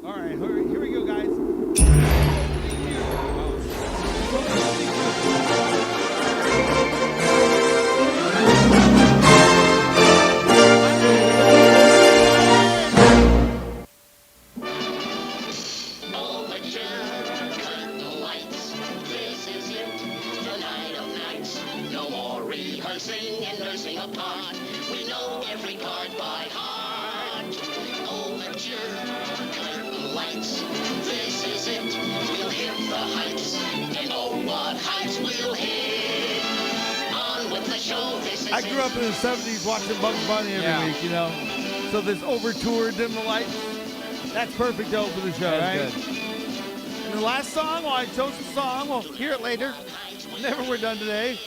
All right, here we go, guys. Rehearsing and nursing a part. We know every part by heart. Overture, curtain lights. This is it. We'll hit the heights. And oh, what heights we'll hit. On with the show. This is I grew up in the 70s watching Bugs Bunny every week, you know. So this overture, Dim the Lights, that's perfect to open the show, right? Good. And the last song, well, I chose the song. We'll hear it later. Never we're done today.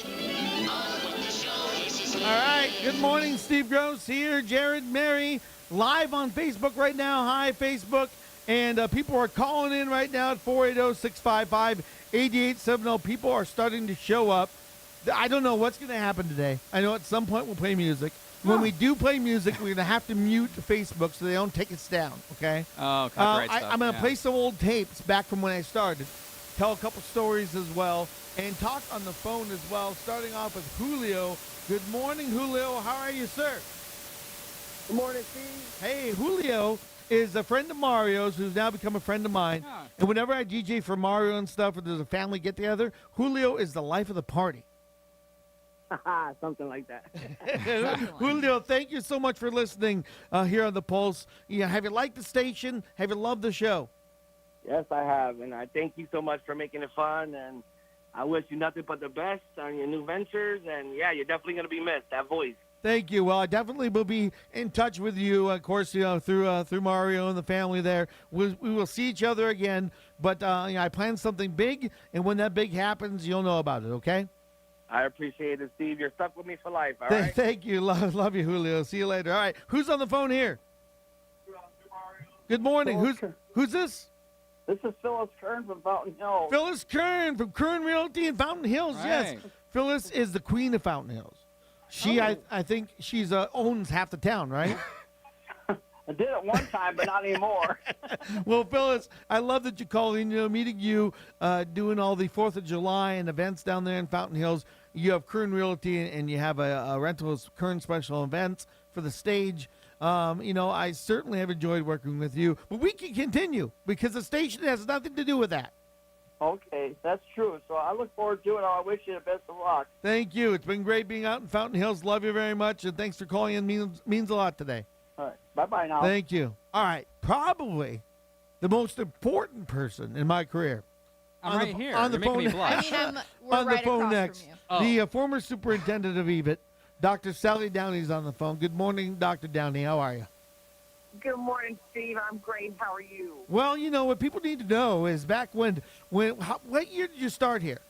All right. Good morning, Steve Grosz here. Jared, Mary, live on Facebook right now. Hi, Facebook. And people are calling in right now at 480-655-8870. People are starting to show up. I don't know what's going to happen today. I know at some point we'll play music. When we do play music, we're going to have to mute Facebook so they don't take us down, okay? Oh, copyright stuff. I'm going to play some old tapes back from when I started, tell a couple stories as well, and talk on the phone as well, starting off with Julio. Good morning, Julio. How are you, sir? Good morning, Steve. Hey, Julio is a friend of Mario's who's now become a friend of mine. Yeah. And whenever I DJ for Mario and stuff, or there's a family get-together, Julio is the life of the party. Something like that. Julio, thank you so much for listening here on The Pulse. Have you liked the station? Have you loved the show? Yes, I have, and I thank you so much for making it fun, and I wish you nothing but the best on your new ventures, and yeah, you're definitely going to be missed, that voice. Thank you. Well, I definitely will be in touch with you, of course, through Mario and the family there. We will see each other again, but I plan something big, and when that big happens, you'll know about it, okay? I appreciate it, Steve. You're stuck with me for life, all right? Thank you. Love you, Julio. See you later. All right. Who's on the phone here? Good morning. Who's this? This is Phyllis Kern from Fountain Hills. Phyllis Kern from Kern Realty in Fountain Hills. Right. Yes. Phyllis is the queen of Fountain Hills. She, I think she's owns half the town, right? I did it one time, but not anymore. Well, Phyllis, I love that you called in. Meeting you, doing all the 4th of July and events down there in Fountain Hills. You have Kern Realty, and you have a rental of Kern Special Events for the stage. I certainly have enjoyed working with you. But we can continue because the station has nothing to do with that. Okay, that's true. So I look forward to it. I wish you the best of luck. Thank you. It's been great being out in Fountain Hills. Love you very much, and thanks for calling in. Means a lot today. All right, bye-bye now. Thank you. All right, probably the most important person in my career. I'm right here. On the You're making phone. me blush. We're On the right phone across next, from you. the former superintendent of EVIT, Dr. Sally Downey's on the phone. Good morning, Dr. Downey. How are you? Good morning, Steve. I'm great. How are you? Well, what people need to know is back what year did you start here?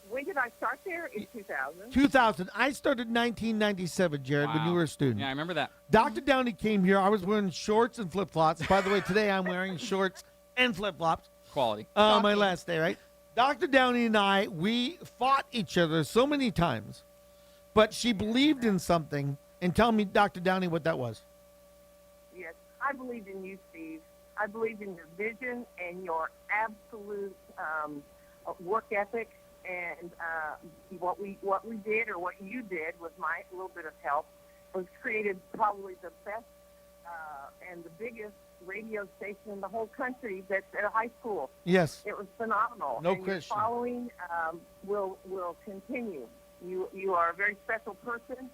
When did I start there? In 2000. 2000. I started 1997, Jared, when you Wow. were a student. Yeah, I remember that. Dr. Downey came here. I was wearing shorts and flip-flops. By the way, today I'm wearing shorts and flip-flops. Quality. My last day, right? Dr. Downey and I, we fought each other so many times, but she believed in something. And tell me, Dr. Downey, what that was. Yes, I believed in you, Steve. I believed in your vision and your absolute work ethic. And what we did, or what you did, with my little bit of help, was created probably the best and the biggest radio station in the whole country that's at a high school. Yes. It was phenomenal. No and question. Your following will continue. You are a very special person.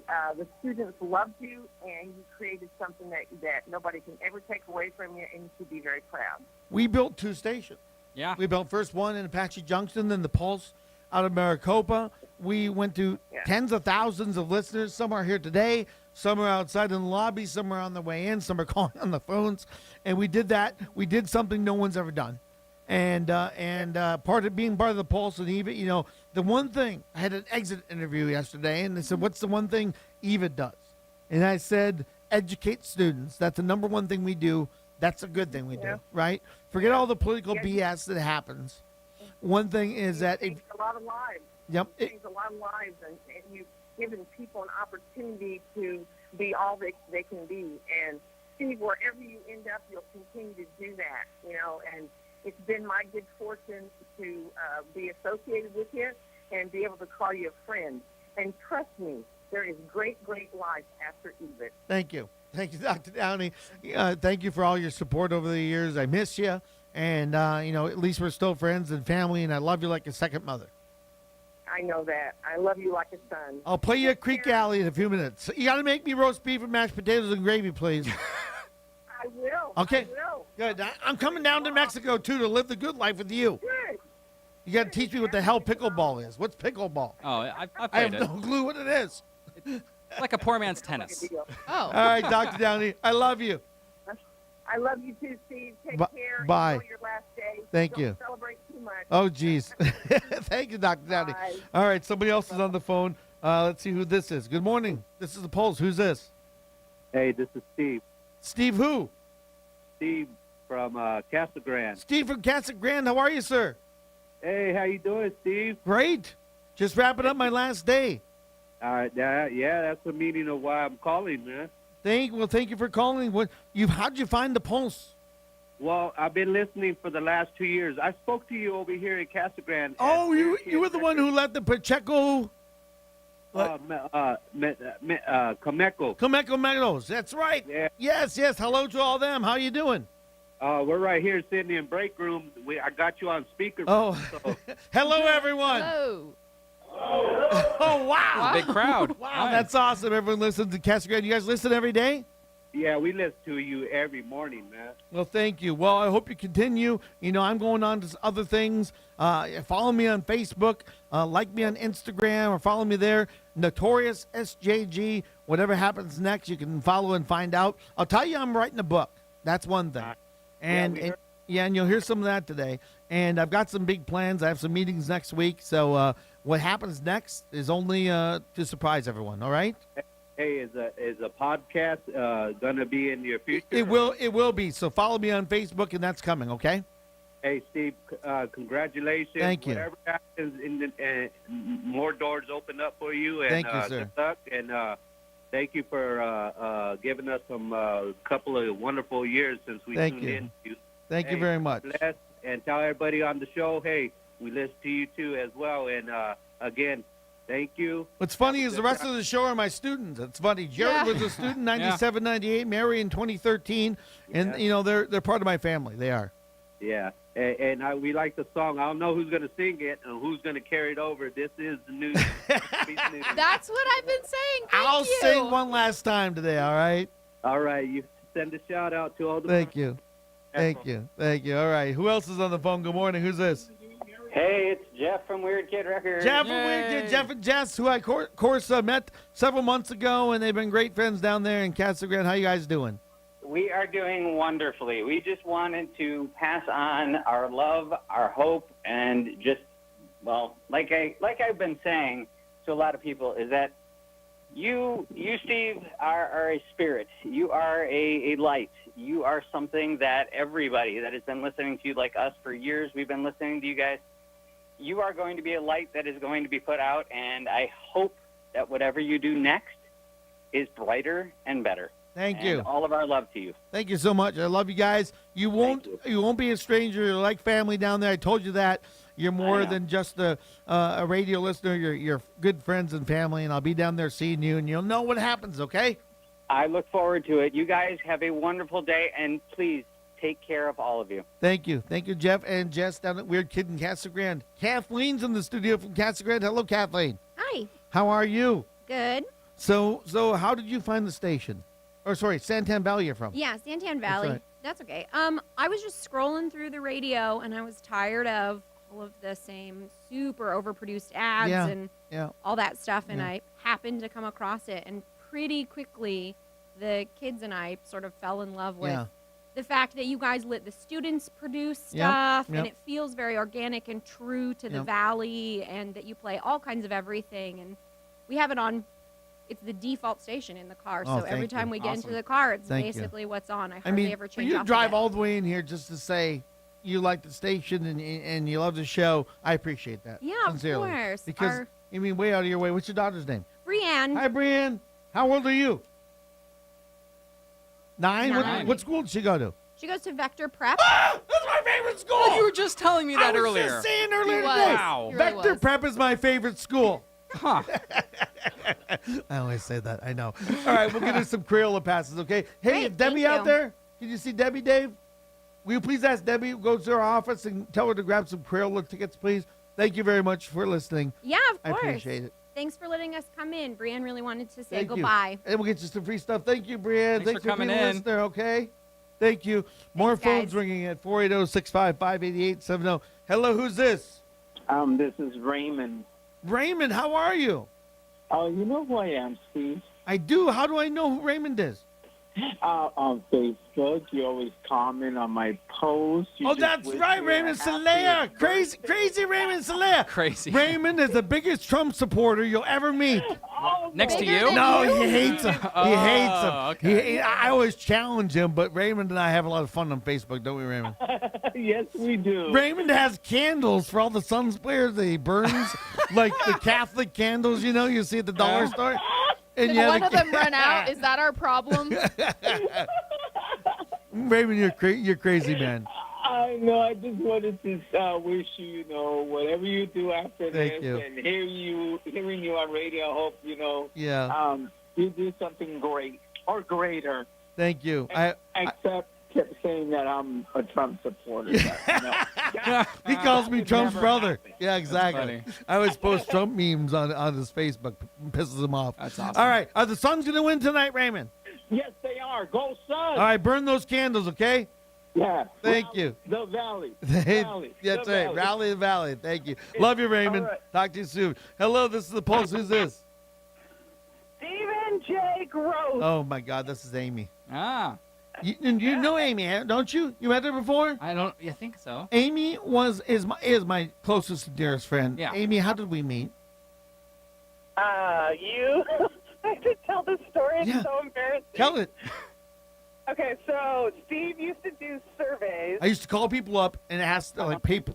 The students loved you, and you created something that nobody can ever take away from you, and you should be very proud. We built 2 stations. Yeah. We built first one in Apache Junction, then the Pulse out of Maricopa. We went to tens of thousands of listeners. Some are here today. Some are outside in the lobby. Some are on the way in. Some are calling on the phones. And we did that. We did something no one's ever done. and part of being part of the Pulse and Eva, the one thing, I had an exit interview yesterday, and they said, what's the one thing Eva does? And I said, educate students. That's the number one thing we do. That's a good thing we do, right? Forget all the political BS that happens. One thing is that it changed a lot of lives. Yep. It changed a lot of lives, and you've given people an opportunity to be all they can be. And Steve, wherever you end up, you'll continue to do that, and it's been my good fortune to be associated with you and be able to call you a friend. And trust me, there is great, great life after EVIT. Thank you. Thank you, Dr. Downey. Thank you for all your support over the years. I miss you. And, at least we're still friends and family, and I love you like a second mother. I know that. I love you like a son. I'll play you at Creek Alley in a few minutes. You got to make me roast beef and mashed potatoes and gravy, please. I will. Okay. I will. Good. I'm coming down to Mexico, too, to live the good life with you. Good. You got to teach me what the hell pickleball is. What's pickleball? Oh, I've I played have it. no clue what it is. It's like a poor man's tennis. Oh. All right, Dr. Downey, I love you. I love you too, Steve. Take care. Bye. Enjoy your last day. Thank Don't you. celebrate too much. Oh, geez. Thank you, Dr. Downey. Bye. All right, somebody else is on the phone. Let's see who this is. Good morning. This is the Pulse. Who's this? Hey, this is Steve. Steve who? Steve from Casa Grande. Steve from Casa Grande. How are you, sir? Hey, how you doing, Steve? Great. Just wrapping up my last day. Yeah, that's the meaning of why I'm calling, man. Thank you for calling. How'd you find the Pulse? Well, I've been listening for the last 2 years. I spoke to you over here in Casa Grande. Oh, you were the one who let the Pacheco Cameco. Meadows. That's right. Yeah. Yes. Hello to all them. How you doing? We're right here sitting in break room. I got you on speaker. Oh, So, hello everyone. Hello. Oh wow. Big crowd. Wow, Hi. that's awesome. Everyone listens to Casa Grande. You guys listen every day? yeah, we listen to you every morning, man. Well, thank you. Well, I hope you continue. I'm going on to other things. Follow me on Facebook. Like me on Instagram or follow me there. Notorious SJG. Whatever happens next, you can follow and find out. I'll tell you I'm writing a book. That's one thing. And you'll hear some of that today. And I've got some big plans. I have some meetings next week. So what happens next is only to surprise everyone. All right? Hey, is a podcast gonna be in your future? It will be. So follow me on Facebook, and that's coming. Okay. Hey, Steve, congratulations. Thank you. Whatever happens, more doors open up for you. And, Thank you, sir. Good luck, and thank you for giving us some couple of wonderful years since we Thank tuned you. in to you. Thank you very much. Bless, and tell everybody on the show, hey, we listen to you too as well. And again, thank you. What's funny is the rest of the show are my students. It's funny. Jared Yeah. was a student 97, 98, Mary in 2013. And, they're part of my family. They are. Yeah, and we like the song. I don't know who's going to sing it and who's going to carry it over. This is the news. That's what I've been saying. Thank I'll you. sing one last time today, all right? All right, you send a shout out to all the. Thank you. Thank you. All right. Who else is on the phone? Good morning. Who's this? Hey, it's Jeff from Weird Kid Records. Jeff, Yay. Jeff and Jess, who I, of course, met several months ago, and they've been great friends down there in Casa Grande. How you guys doing? We are doing wonderfully. We just wanted to pass on our love, our hope, and just, well, like I've been saying to a lot of people, is that you Steve, are a spirit. You are a light. You are something that everybody that has been listening to you, like us for years, we've been listening to you guys. You are going to be a light that is going to be put out, and I hope that whatever you do next is brighter and better. Thank And you. all of our love to you. Thank you so much. I love you guys. You won't be a stranger. You're like family down there. I told you that. You're more know. than just a radio listener. You're good friends and family, and I'll be down there seeing you, and you'll know what happens, okay? I look forward to it. You guys have a wonderful day, and please take care of all of you. Thank you. Thank you, Jeff and Jess down at Weird Kid in Casa Grande. Kathleen's in the studio from Casa Grande. Hello, Kathleen. Hi. How are you? Good. So how did you find the station? Or sorry, Santan Valley you're from. Yeah, Santan Valley. right. That's okay. I was just scrolling through the radio, and I was tired of all of the same super overproduced ads Yeah. and Yeah. all that stuff, and Yeah. I happened to come across it, and pretty quickly the kids and I sort of fell in love with Yeah. the fact that you guys let the students produce Yep, stuff, yep. and it feels very organic and true to the Yep. valley, and that you play all kinds of everything. And we have it on. It's the default station in the car, Oh, so every thank time you. we get Awesome. into the car, it's Thank you. basically what's on. I I hardly mean, ever for change you to off drive of it. all the way in here just to say you like the station and you love the show, I appreciate that. Yeah, sincerely. of course. Because Our you mean way out of your way. What's your daughter's name? Brienne, Hi, Brian. How old are you? 9? Nine. What school did she go to? she goes to Vector Prep. Ah, that's my favorite school. Oh, you were just telling me that I was earlier. just saying earlier He was. today. Wow. He really Vector was. Prep is my favorite school. Huh. I always say that. I know. All right, we'll get her some Crayola passes, okay? Hey, Great, is Debbie thank out you. there? Can you see Debbie, Dave? Will you please ask Debbie, go to her office and tell her to grab some Crayola tickets, please? Thank you very much for listening. Yeah, of I course. appreciate it. Thanks for letting us come in. Brienne really wanted to say Thank you. goodbye. And we'll get you some free stuff. Thank you, Brian. Thanks for coming being a in. listener, okay? Thank you. More Thanks, phones guys. ringing at 480-655-8870. Hello, who's this? This is Raymond. Raymond, how are you? Oh, you know who I am, Steve? I do. How do I know who Raymond is? On Facebook, you always comment on my posts. You Oh, just that's wish right, me a Raymond happy Salea. Crazy, birthday. crazy Raymond Salea. Crazy. Raymond is the biggest Trump supporter you'll ever meet. Oh, Next to Bigger you? than No, you? he hates him. He Oh, hates him. okay. I always challenge him, but Raymond and I have a lot of fun on Facebook, don't we, Raymond? Yes, we do. Raymond has candles for all the Suns players that he burns, like the Catholic candles, you see at the dollar store. And Did you have one the of them run out? Is that our problem? Raymond, you're crazy, man. I know. I just wanted to wish you, whatever you do after Thank this, you. and hearing you on radio. I hope Yeah, you do something great or greater. thank you. Except kept saying that I'm a Trump supporter. But, no. He calls me It Trump's never brother. happened. Yeah, exactly. funny. I always post Trump memes on his Facebook. Pisses him off. That's awesome. All right. Are the Suns going to win tonight, Raymond? Yes, they are. Go Suns! All right. Burn those candles, okay? Yeah. Thank Rally you. The Valley. Valley. That's The right. Valley. Rally the Valley. Thank you. Love you, Raymond. All right. Talk to you soon. Hello, this is the Pulse. Who's this? Stephen J. Grosz. Oh, my God. This is Amy. Ah, You know Amy, don't you? You met her before? I think so. Amy is my closest and dearest friend. Yeah. Amy, how did we meet? You. I have to tell this story. It's Yeah. so embarrassing. Tell it. Okay, so Steve used to do surveys. I used to call people up and ask,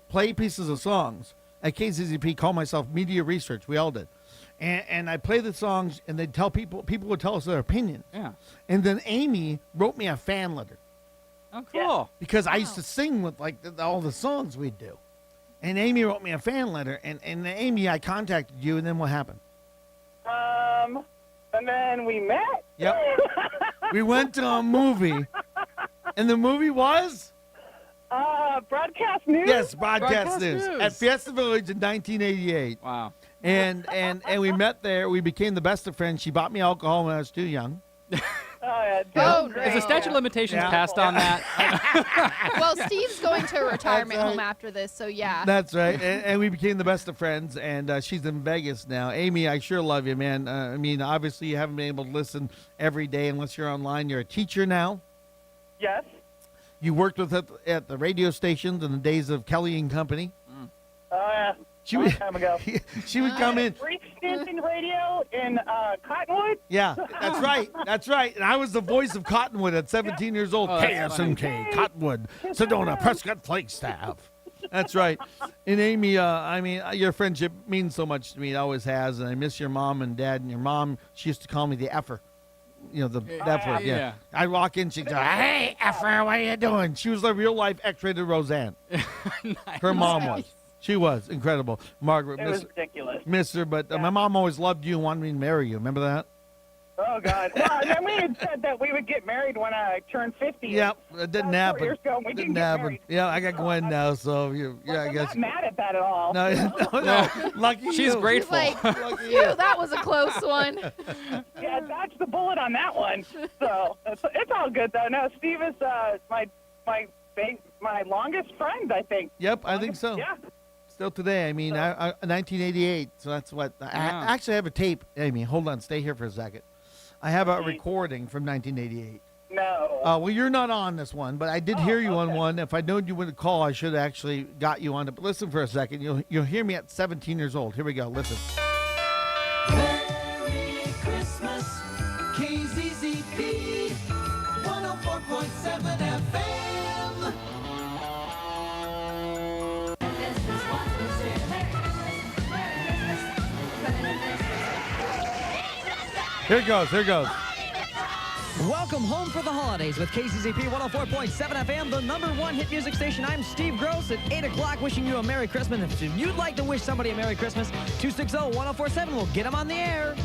play pieces of songs. At KCZP, call myself media research. We all did. And I play the songs, and they'd tell people would tell us their opinions. Yeah. And then Amy wrote me a fan letter Oh, cool. because I used to sing with all the songs we'd do. And Amy wrote me a fan letter. And Amy, I contacted you, and then what happened? And then we met. Yep. We went to a movie, and the movie was? Broadcast news. Yes, Broadcast Broadcast News News. at Fiesta Village in 1988. Wow. And we met there. We became the best of friends. She bought me alcohol when I was too young. Yeah, Oh, great. Is the statute of limitations Yeah. passed on that? Well, Steve's going to a retirement That's right. home after this, so yeah. That's right. And we became the best of friends. And she's in Vegas now. Amy, I sure love you, man. I mean, obviously you haven't been able to listen every day unless you're online. You're a teacher now. Yes. You worked with at the radio stations in the days of Kelly and Company. Oh, yeah. She Long would, time ago. she would come in. Brief stint in radio in Cottonwood. Yeah, that's right. That's right. And I was the voice of Cottonwood at 17 years old. Oh, that's funny. KSMK, Cottonwood, Sedona, Prescott, Flagstaff. That's right. And Amy, I mean, your friendship means so much to me. It always has. And I miss your mom and dad. And your mom, she used to call me the effer. You know, the F word. Yeah. yeah. I walk in, she'd go, "Hey, effer, what are you doing?" She was the real life X-rated Roseanne. Her mom was. She was incredible. Margaret, It was ridiculous. miss her, but my mom always loved you and wanted me to marry you. Remember that? Oh, God. Well, and then we had said that we would get married when I turned 50. Yep, it didn't 4 happen. years ago, we didn't get happen. married. Yeah, I got Gwen now, so yeah, I I'm guess. not mad at that at all. No, no, lucky She's you. He's grateful. like, Lucky phew, that was a close one. Yeah, dodged the bullet on that one. So it's all good, though. No, Steve is my longest friend, I think. Yep, I think so. Yeah. Still today. I mean, I 1988. So that's what. I Yeah. actually have a tape. Amy, hold on, stay here for a second. I have a recording from 1988. No. Well, you're not on this one, but I did hear you on one. If I'd known you wouldn't call, I should have actually got you on it. But listen for a second. You'll hear me at 17 years old. Here we go. Listen. Merry Christmas, KZZP, 104.7 FM. Here it goes. Here it goes. Welcome home for the holidays with KCZP 104.7 FM, the #1 hit music station. I'm Steve Grosz at 8 o'clock wishing you a Merry Christmas. If you'd like to wish somebody a Merry Christmas, 260-1047. We'll get them on the air.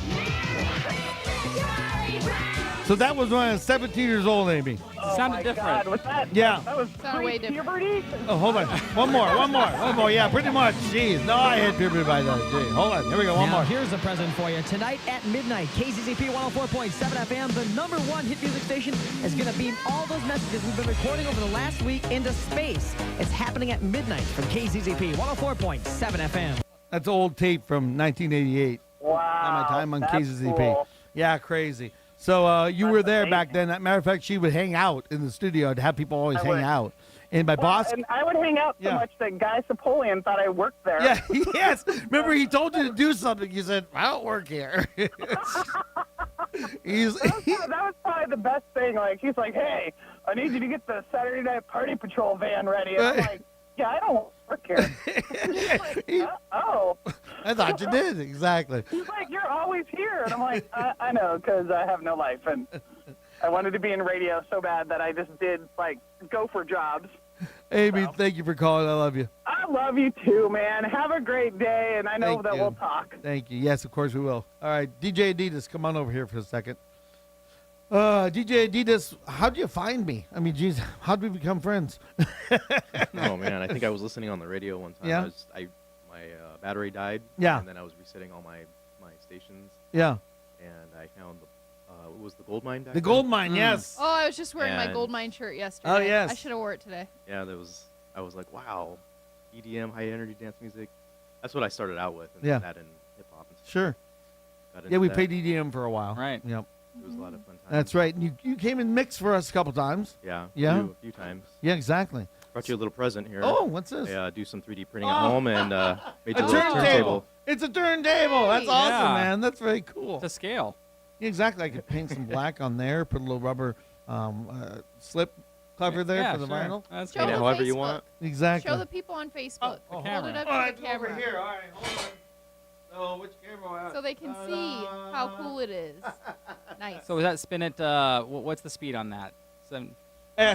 So that was when I was 17 years old, Amy. Sounded different. God, was that? Yeah. That was Sounded way different. puberty. Oh, hold on. One more. Yeah, pretty much. Jeez. No, I had puberty by then. Gee, hold on. Here we go. One Now, more. here's a present for you. Tonight at midnight, KCZP 104.7 FM, the #1 hit music station, is going to beam all those messages we've been recording over the last week into space. It's happening at midnight from KCZP 104.7 FM. That's old tape from 1988. Wow. At my time on that's KZZP. cool. Yeah, crazy. So you were there back amazing. then. As a matter of fact, she would hang out in the studio to have people always I hang would. out. And my boss. And I would hang out so Yeah. much that Guy Sapolian thought I worked there. Yeah, yes. Remember, he told you to do something. You said, I don't work here. That was probably the best thing. Like, he's like, hey, I need you to get the Saturday Night Party Patrol van ready. And I'm like, yeah, I don't work here. He's like, oh. I thought you did. Exactly. He's like, you're always here. And I'm like, I know, because I have no life. And I wanted to be in radio so bad that I just did, like, go for jobs. Amy, thank you for calling. I love you. I love you too, man. Have a great day, and I know Thank that you. we'll talk. Thank you. Yes, of course we will. All right, DJ Adidas, come on over here for a second. DJ Adidas, how do you find me? I mean, geez, how did we become friends? Oh man, I think I was listening on the radio one time. Yeah. My battery died. Yeah. And then I was resetting all my stations. Yeah. And I found what was the gold mine back The then? gold mine, yes. Oh, I was just wearing my And- gold mine shirt yesterday. Oh, yes. I should have wore it today. Yeah, I was like, wow, EDM, high energy dance music. That's what I started out with. And Yeah. that and hip hop and stuff. Sure. Got into Yeah, we that. played EDM for a while. Right. Yep. It was a lot of fun times. That's right. And you came and mixed for us a couple times. Yeah. Yeah? A few times. Yeah, exactly. Brought you a little present here. Oh, what's this? I do some 3D printing at home and made you A a little turntable. It's a turntable. That's Hey. awesome, Yeah. man. That's very cool. To scale. Yeah, exactly. I could paint some black on there, put a little rubber slip cover there Yeah, for the sure. vinyl. That's Show Paint it the cool. however you Facebook. want. Exactly. Show the people on Facebook. Oh, Hold camera. it up All to right, the camera. over here. All right, hold on. Oh, which camera? Are we at? So they can see how cool it is. Nice. So is that spin at, what's the speed on that?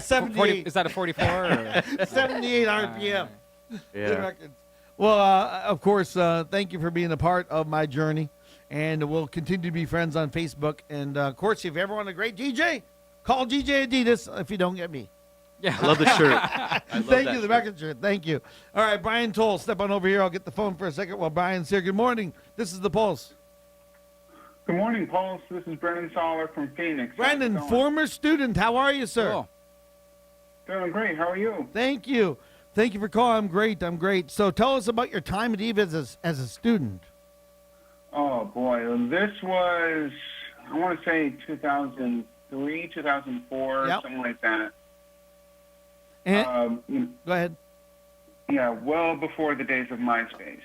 78. Is that a 44? Or? 78 RPM. Good Yeah. records. Well, of course, thank you for being a part of my journey. And we'll continue to be friends on Facebook. And, of course, if you ever want a great DJ, call DJ Adidas if you don't get me. Yeah. I love the shirt. I love Thank that you, the shirt. record shirt. Thank you. All right, Brian Toll, step on over here. I'll get the phone for a second while Brian's here. Good morning. This is The Pulse. Good morning, Pulse. This is Brendan Soller from Phoenix. Brandon, How's it going? former student. How are you, sir? Cool. Doing great. How are you? Thank you. Thank you for calling. I'm great. I'm great. So tell us about your time at Eve as a student. Oh, boy. This was, I want to say 2003, 2004, Yep. something like that. And go ahead. Yeah, well before the days of MySpace.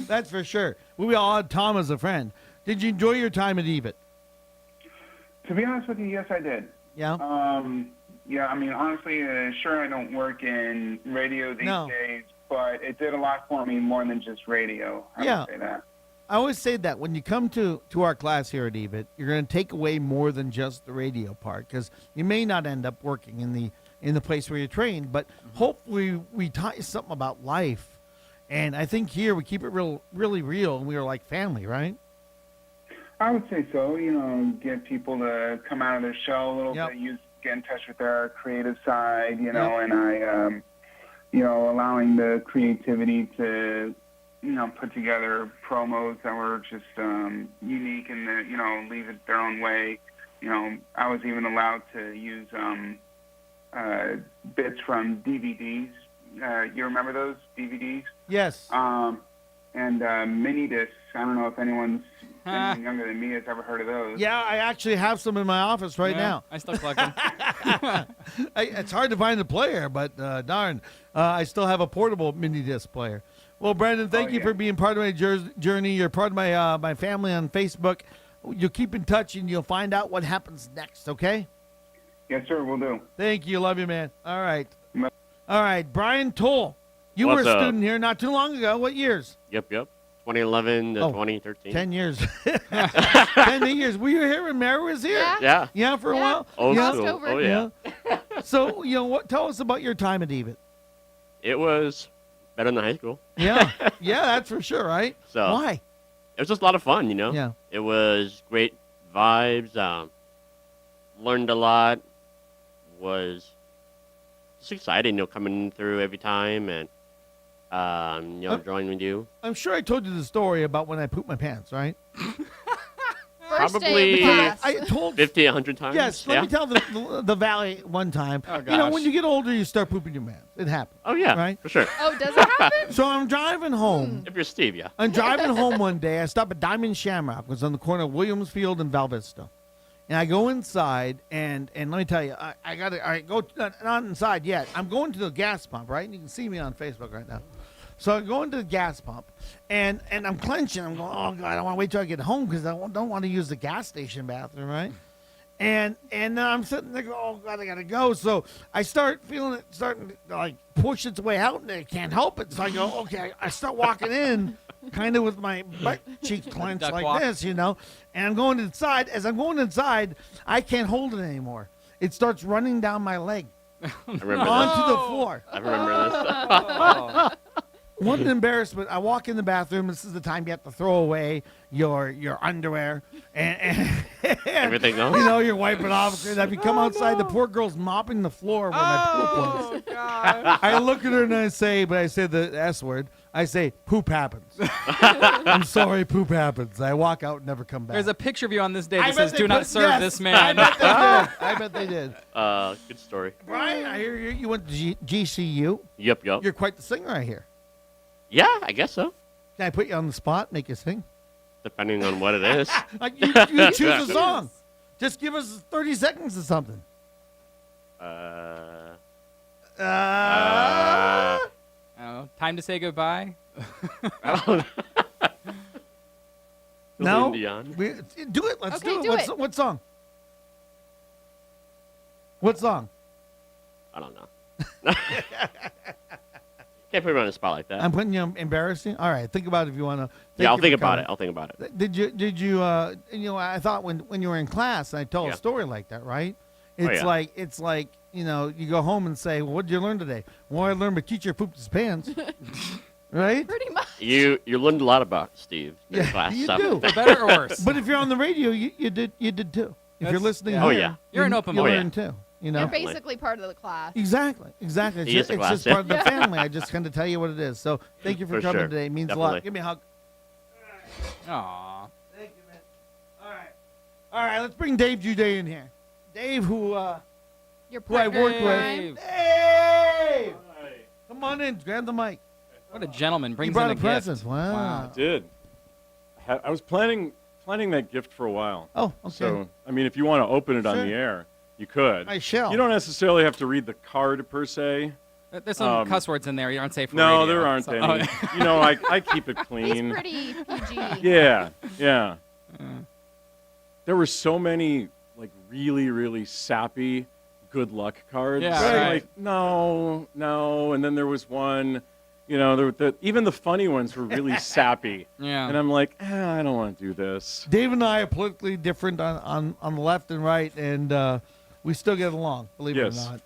That's for sure. We all had Tom as a friend. Did you enjoy your time at EVIT? To be honest with you, yes, I did. Yeah. Yeah, I mean, honestly, sure, I don't work in radio these No. days, but it did a lot for me more than just radio. I Yeah. would say that. I always say that when you come to our class here at EVIT, you're going to take away more than just the radio part, because you may not end up working in the place where you're trained, but hopefully we taught you something about life. And I think here we keep it really real, and we are like family, right? I would say so. You know, get people to come out of their shell a little Yep. bit, get in touch with their creative side, you know, and I, you know, allowing the creativity to, you know, put together promos that were just unique and, you know, leave it their own way. You know, I was even allowed to use bits from DVDs. You remember those DVDs? Yes. And mini discs. I don't know if anyone's anyone younger than me has ever heard of those. Yeah, I actually have some in my office right now. I still collect them. It's hard to find a player, but darn, I still have a portable mini disc player. Well, Brandon, thank you for being part of my journey. You're part of my my family on Facebook. You'll keep in touch, and you'll find out what happens next, okay? Yes, sir, we'll do. Thank you. Love you, man. All right. All right, Brian Toll. You were What's a up? student here not too long ago. What years? Yep. 2011 to 2013. 10 years. 10 years. Were you here when Mary was here? Yeah. Yeah, for a while? Old yeah. school. Oh, yeah. So, tell us about your time at Even. It was better than high school. Yeah. Yeah, that's for sure, right? So Why? It was just a lot of fun, Yeah. It was great vibes. Learned a lot. Was just exciting, coming through every time and, joining with you. I'm sure I told you the story about when I pooped my pants, right? First day Probably of class. I told 50, 100 times. Yes, let me tell the Valley one time. Oh, When gosh. you get older, you start pooping your pants. It happens. Oh, yeah, Right? for sure. Oh, does it happen? So I'm driving home. If you're Steve, yeah. I'm driving home one day. I stop at Diamond Shamrock. It was on the corner of Williamsfield and Val Vista. And I go inside, and let me tell you, I go not inside yet. I'm going to the gas pump, right? And you can see me on Facebook right now. So I go into the gas pump, and I'm clenching. I'm going, oh, God, I want to wait till I get home because I don't want to use the gas station bathroom, right? And then I'm sitting there going, oh, God, I got to go. So I start feeling it starting to, push its way out, and I can't help it. So I go, okay. I start walking in, kind of with my butt cheeks clenched Duck like walk. this, And I'm going inside. As I'm going inside, I can't hold it anymore. It starts running down my leg I remember onto this. the floor. I remember this. What an embarrassment. I walk in the bathroom. This is the time you have to throw away your underwear and Everything else? you're wiping off. And if you come outside, the poor girl's mopping the floor where my poop was. Oh, God. I look at her and I say the S word. I say, poop happens. I'm sorry, poop happens. I walk out and never come back. There's a picture of you on this day I that bet says, they do not put- serve yes, this I man. bet they did. I bet they did. Good story. Brian, I hear you went to GCU. Yep. You're quite the singer, I hear. Yeah, I guess so. Can I put you on the spot, make you sing? Depending on what it is. You choose a song. Just give us 30 seconds of something. Oh, time to say goodbye. I don't know. No? Dion. Do it. Let's Okay, do it. do it. What song? What song? I don't know. Can't put me on the spot like that. I'm putting you embarrassing. All right, think about it if you want to. Yeah, I'll think about it. I'll think about it. Did you? I thought when you were in class, and I told a story like that, right? It's like you go home and say, well, what did you learn today? Well, I learned my teacher pooped his pants. Right? Pretty much. You learned a lot about Steve in class. you so. do. For better or worse. But if you're on the radio, you did too. If you're That's- listening, yeah. Oh, here, yeah. You're an open you book. learn too. You're Definitely. basically part of the class. Exactly. It's He is the class, just yeah. part of the family. I just kind of tell you what it is. So thank you for For coming sure. today. It means a Definitely. lot. Give me a hug. Aw. Thank you, man. All right. Let's bring Dave Jude in here. Dave, who I Your worked partner in with. crime. Dave, come on in. Grab the mic. What a gentleman. You Brings brought in a a present. gift. Wow. I did. I was planning that gift for a while. Oh, okay. So, I mean, if you want to open it on Sure. the air, you could. I shall. You don't necessarily have to read the card per se. There's some cuss words in there. You aren't safe for No, radio, there aren't so- any. Oh. I keep it clean. He's pretty PG. Yeah. There were so many really, really sappy good luck cards. Yeah, I'm right. like, no. And then there was one, even the funny ones were really sappy. Yeah. And I'm like, I don't want to do this. Dave and I are politically different on the left and right, and we still get along, believe it or Yes. not.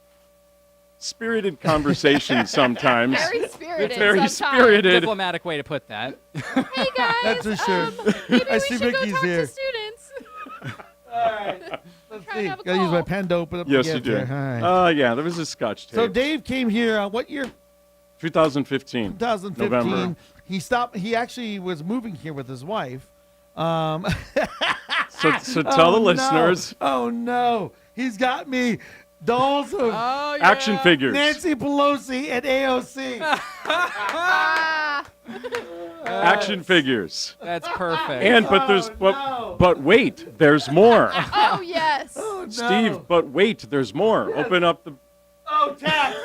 Spirited conversation sometimes. Very spirited. Very sometimes. spirited. Diplomatic way to put that. Hey guys. That's for sure. Maybe I we see should Vicky's go talk here. to students. All right. Let's Try and see. have a Gotta use my call. pen to open up Yes, the you gift do. here. All right. Yeah, there was a Scotch tape. So Dave came here, what year? 2015. 2015. November. He actually was moving here with his wife. So tell the listeners. Oh, no. He's got me dolls of Oh, Action figures. Nancy Pelosi and AOC. Action figures. That's perfect. And but wait, there's more. Oh, yes. Oh, no. Steve, but wait, there's more. Yes. Open up the. Oh, text.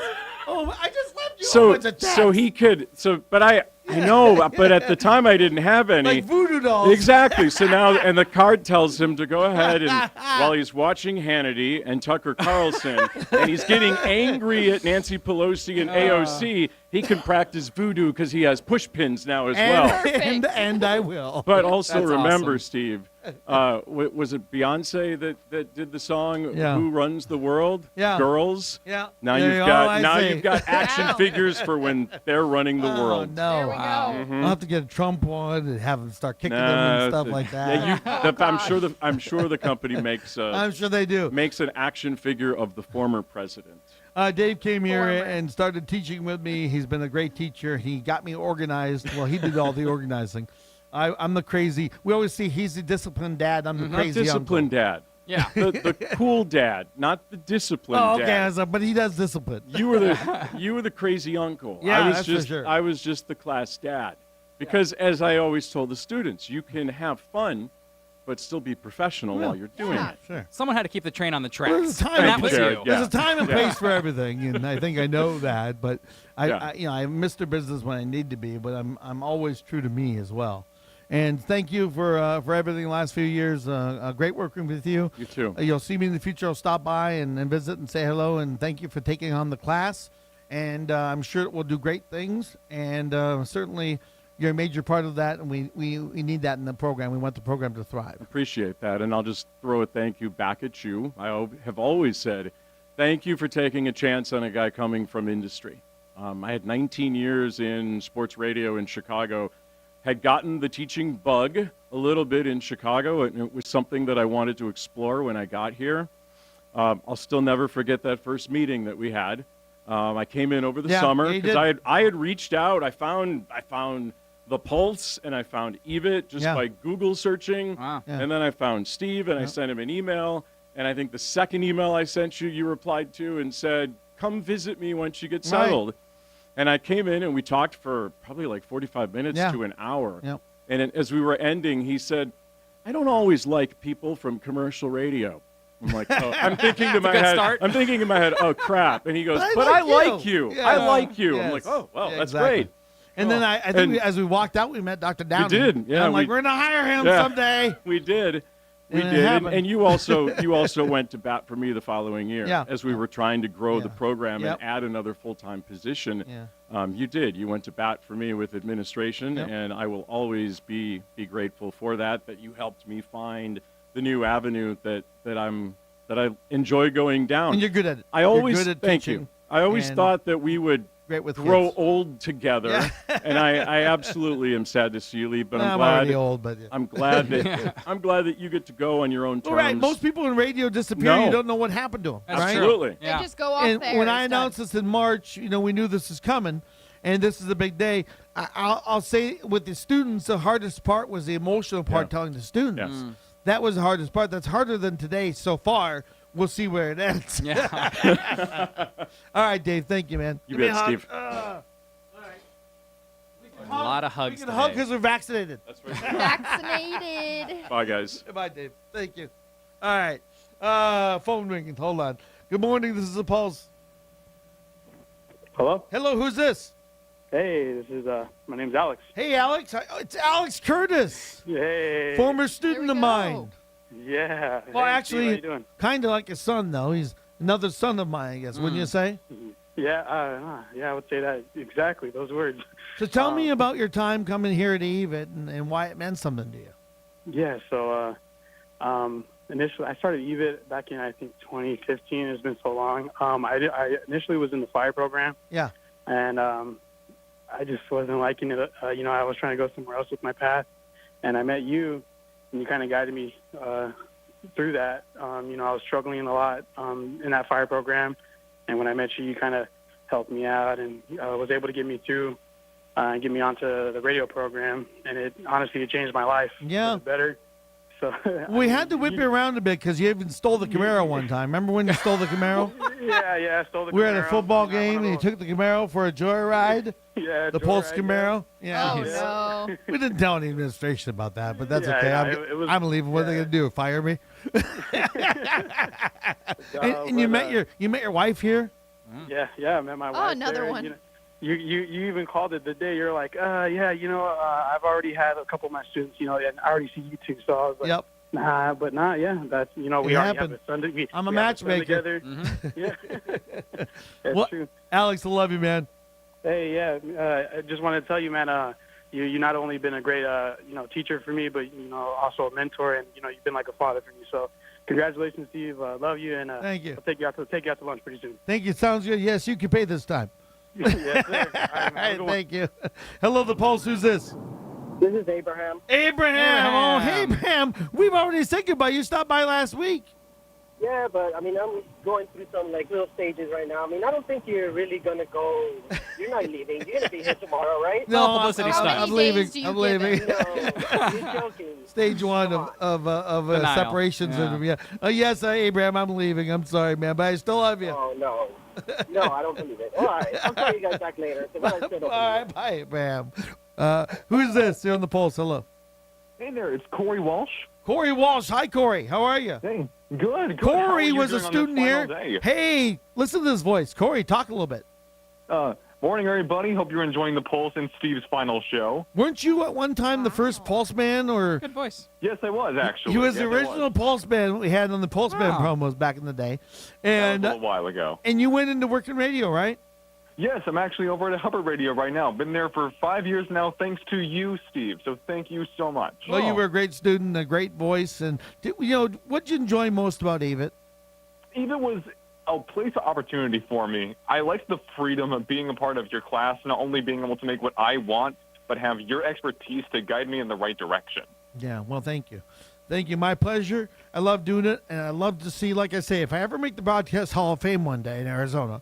Oh, I just left you a bunch of text. So he could. But I know, but at the time I didn't have any. Like voodoo dolls. Exactly. So now, and the card tells him to go ahead and while he's watching Hannity and Tucker Carlson, and he's getting angry at Nancy Pelosi and AOC, he can practice voodoo because he has push pins now as well. And I will. But also That's remember, awesome. Steve, was it Beyonce that did the song Yeah. "Who Runs the World"? Yeah. Girls. Yeah. Now There you've you go, got I see. you've got action Wow. figures for when they're running the Oh, world. no. There we go. Mhm. I'll have to get a Trump one and have him start kicking them Nah, and stuff the- like that. Yeah, I'm sure the company makes I'm sure they do. makes an action figure of the former president. Dave came here Former. and started teaching with me. He's been a great teacher. He got me organized. Well, he did all the organizing. I'm the crazy. We always see he's the disciplined dad. I'm the Not crazy disciplined dad. Yeah. The cool dad, not the disciplined uncle. Oh, okay. I dad. was like, but he does discipline. You were the crazy uncle. Yeah, I was that's for just sure. I was just the class dad. Because as I always told the students, you can have fun, but still be professional while you're doing Yeah. it. Sure. Someone had to keep the train on the tracks. Well, there's a time and and that was Jared, you. yeah. There's a time and Yeah. place for everything, and I think I know that. But Yeah. I'm Mr. Business when I need to be, but I'm always true to me as well. And thank you for everything the last few years. Great working with you. You too. You'll see me in the future. I'll stop by and visit and say hello. And thank you for taking on the class. And I'm sure it will do great things. And certainly you're a major part of that. And we need that in the program. We want the program to thrive. Appreciate that. And I'll just throw a thank you back at you. Have always said thank you for taking a chance on a guy coming from industry. I had 19 years in sports radio in Chicago, had gotten the teaching bug a little bit in Chicago, and it was something that I wanted to explore when I got here. I'll still never forget that first meeting that we had. I came in over the Yeah, summer yeah, you because did. I had reached out. I found the Pulse and I found EVIT just Yeah. by Google searching. Wow. Yeah. And then I found Steve and I Yeah. sent him an email. And I think the second email I sent you, you replied to and said, come visit me once you get Right. settled. And I came in and we talked for probably like 45 minutes Yeah. to an hour. Yep. And then as we were ending, he said, I don't always like people from commercial radio. I'm like, oh, I'm thinking in my good head, start. I'm thinking in my head, oh crap. And he goes, But I but I like like you. you. I Yeah. like you. I'm Yes. like, oh, well, Yeah, that's exactly. great. And then I think And- as we walked out, we met Dr. Downey. did, yeah, And I'm like, we- we're going to hire him Yeah. someday. We did. We And it did. happened. And you also went to bat for me the following year Yeah. as we were trying to grow the Yeah. program Yep. and add another full-time position. Yeah. You did. You went to bat for me with administration, Yep. and I will always be grateful for that you helped me find the new avenue that I enjoy going down. And you're good at it. I You're always good at thank teaching you. I always and thought that we would great with grow kids. old together, Yeah. and I absolutely am sad to see you leave. But I'm I'm glad. already old, but yeah. I'm glad that I'm glad that you get to go on your own terms. All right. Most people in radio disappear. No. You don't know what happened to them. That's right? true. Absolutely. They Yeah. just go off And there. when I It's done. announced this in March, we knew this is coming, and this is a big day. I'll say with the students, the hardest part was the emotional part, Yeah. telling the students. Yes. Mm. That was the hardest part. That's harder than today so far. We'll see where it ends. Yeah. All right, Dave. Thank you, man. You Give me bet, a hug. Steve. All right. We can A lot of We hugs can hug today. because we're vaccinated. That's right. Vaccinated. Bye, guys. Goodbye, Dave. Thank you. All right. Phone ringing. Hold on. Good morning. This is the Pulse. Hello. Hello. Who's this? Hey, this is my name's Alex. Hey, Alex. It's Alex Curtis, Hey. former student of mine. Yeah. Well, Hey, Steve, actually, how you doing? kind of like a son, though. He's another son of mine, I guess. Wouldn't you say? Yeah. Yeah, I would say that exactly. Those words. So tell me about your time coming here to EVIT and why it meant something to you. Yeah. So, initially, I started EVIT back in I think 2015. It's been so long. I initially was in the fire program, Yeah. and I just wasn't liking it. I was trying to go somewhere else with my path, and I met you, and you kind of guided me through that. I was struggling a lot in that fire program, and when I met you, you kind of helped me out and was able to get me through and get me onto the radio program, and it honestly it changed my life Yeah. for the better. So We had to whip you around a bit because you even stole the Camaro one time. Remember when you stole the Camaro? yeah, I stole the We were at a Camaro. football game and you took the Camaro for a joyride. Yeah, The Pulse joyride, Camaro. Yeah. Oh, no. We didn't tell the administration about that, but that's Yeah, okay. yeah, I'm, it was- I'm leaving. What are they gonna do? Fire me? And you met your wife here. Yeah, I met my wife. Oh, another there, one. You even called it the day. You're like, yeah, I've already had a couple of my students, and I already see you two. So I was like, Yep. Nah, yeah, that's, we It already happened. have a son. I'm a we have son matchmaker. together. Yeah, that's Well, true. Alex, I love you, man. Hey, yeah, I just wanted to tell you, man, you not only been a great, teacher for me, but, also a mentor, and, you've been like a father for me. So congratulations, Steve. Love you, and Thank you. I'll take you out to lunch pretty soon. Thank you. Sounds good. Yes, you can pay this time. Yes, sir. All right, All man, have a right, good one. thank you. Hello, the Pulse. Who's this? This is Abraham. Abraham. Oh, hey, Abraham. We've already said goodbye. You stopped by last week. Yeah, but I mean, I'm going through some little stages right now. I mean, I don't think you're really gonna go. You're not leaving. You're gonna be here tomorrow, right? No, publicity I'm, stunt. I'm How many leaving. days do you I'm give leaving. it? No, you're joking. Stage one Come of Denial. separation Yeah. syndrome. Yeah. Yes, Abraham. I'm leaving. I'm sorry, man, but I still love you. Oh no, I don't believe it. All right, I'll call you guys back later. 'cause I still don't All believe right, bye, Abraham. Who's this? You're on the Pulse. Hello. Hey there, it's Corey Walsh. Corey Walsh. Hi, Corey. How are you? Hey, good. How are Corey you was a doing on this student final here. day? Hey, listen to this voice. Corey, talk a little bit. Morning, everybody. Hope you're enjoying the Pulse and Steve's final show. Weren't you at one time the first Pulse man, or Good voice. Yes, I was actually. he was Yes, the I original Pulse man we had on the Pulse man Wow. promos back in the day, That and was a little while ago. and you went into working radio, right? Yes, I'm actually over at Hubbard Radio right now. Been there for 5 years now, thanks to you, Steve. So thank you so much. Well, you were a great student, a great voice, and what did you enjoy most about Avit? Even was a place of opportunity for me. I liked the freedom of being a part of your class, not only being able to make what I want, but have your expertise to guide me in the right direction. Yeah, well, thank you. Thank you. My pleasure. I love doing it, and I love to see, like I say, if I ever make the Broadcast Hall of Fame one day in Arizona,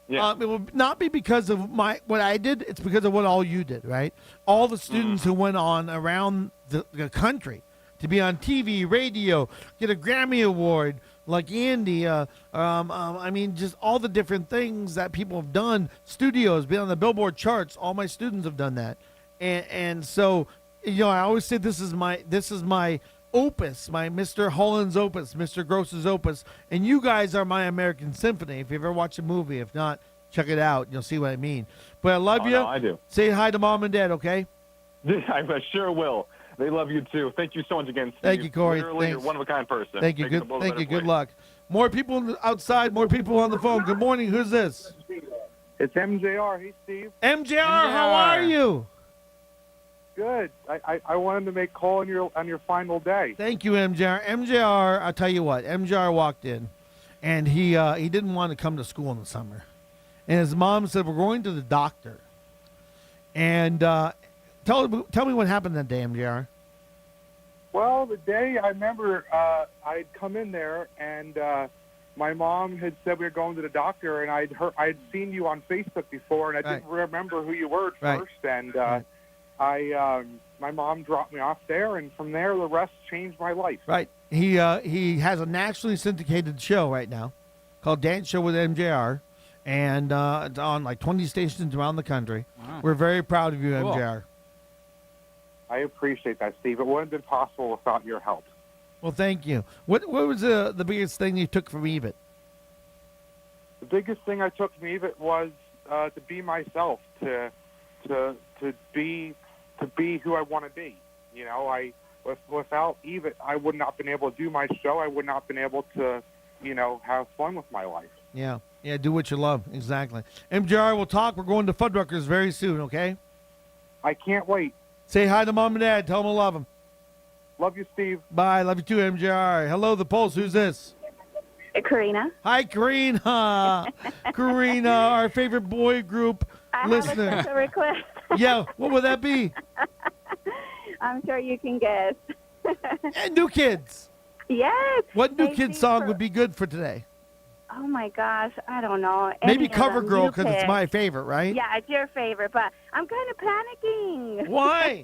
it will not be because of what I did. It's because of what all you did, right? All the students who went on around the country to be on TV, radio, get a Grammy Award, like Andy. I mean, just all the different things that people have done. Studios, be on the Billboard charts. All my students have done that, and so I always say this is my opus, my Mr. Holland's opus, Mr. Grosz's opus, and you guys are my American Symphony. If you ever watch a movie, if not, check it out. You'll see what I mean. But I love you. No, I do. Say hi to Mom and Dad, okay? I sure will. They love you too. Thank you so much again, Steve. Thank you, Corey. Literally, Thanks. you're one of a kind person. Thank you. Making Good. the world a Thank you. better Good place. luck. More people outside. More people on the phone. Good morning. Who's this? It's MJR. Hey, Steve. MJR. How are you? Good. I wanted to make call on your final day. Thank you, MJR. MJR. I'll tell you what. MJR walked in, and he didn't want to come to school in the summer, and his mom said, "We're going to the doctor." And tell me what happened that day, MJR. Well, the day I remember I'd come in there and my mom had said we were going to the doctor, and I'd seen you on Facebook before, and I didn't remember who you were at first, and my mom dropped me off there, and from there the rest changed my life. Right. He has a nationally syndicated show right now called Dance Show with MJR, and it's on like 20 stations around the country. Wow. We're very proud of you, Cool. MJR. I appreciate that, Steve. It wouldn't have been possible without your help. Well, thank you. What was the biggest thing you took from EVIT? The biggest thing I took from EVIT was to be myself, to be who I want to be. Without EVIT, I would not have been able to do my show. I would not have been able to, have fun with my life. Yeah, do what you love. Exactly. MJR, we'll talk. We're going to Fuddruckers very soon, okay? I can't wait. Say hi to Mom and Dad. Tell them I love them. Love you, Steve. Bye. Love you too, MJR. Hello, the Pulse. Who's this? Karina. Hi, Karina. Karina, our favorite boy group I listener. have a special request. Yeah, what would that be? I'm sure you can guess. And New Kids. Yes. What New Hey, Kids Steve, song would be good for today? Oh my gosh, I don't know. Maybe Any of Cover them Girl you because it's pick. my favorite, right? Yeah, it's your favorite, but I'm kind of panicking. Why?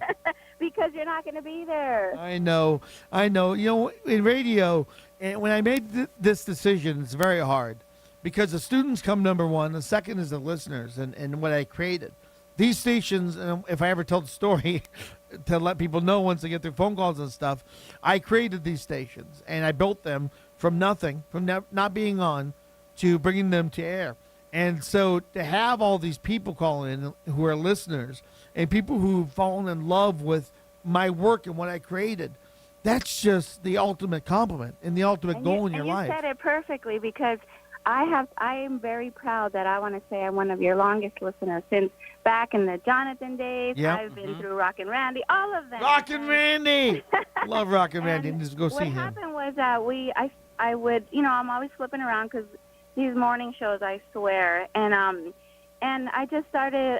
Because because you're not going to be there. I know. You know, in radio, and when I made this decision, it's very hard because the students come number one. The second is the listeners and what I created. These stations, if I ever tell the story, to let people know once they get their phone calls and stuff, I created these stations and I built them from nothing, from not being on, to bringing them to air. And so to have all these people call in who are listeners and people who've fallen in love with my work and what I created, that's just the ultimate compliment and the ultimate goal in your life. You said it perfectly because I am very proud that I want to say I'm one of your longest listeners since back in the Jonathan days. Yep. I've been through Rock and Randy, all of them. Rock and Randy! Love Rock and Randy. Just go see him. What happened was that I would, you know, I'm always flipping around because these morning shows, I swear. And I just started,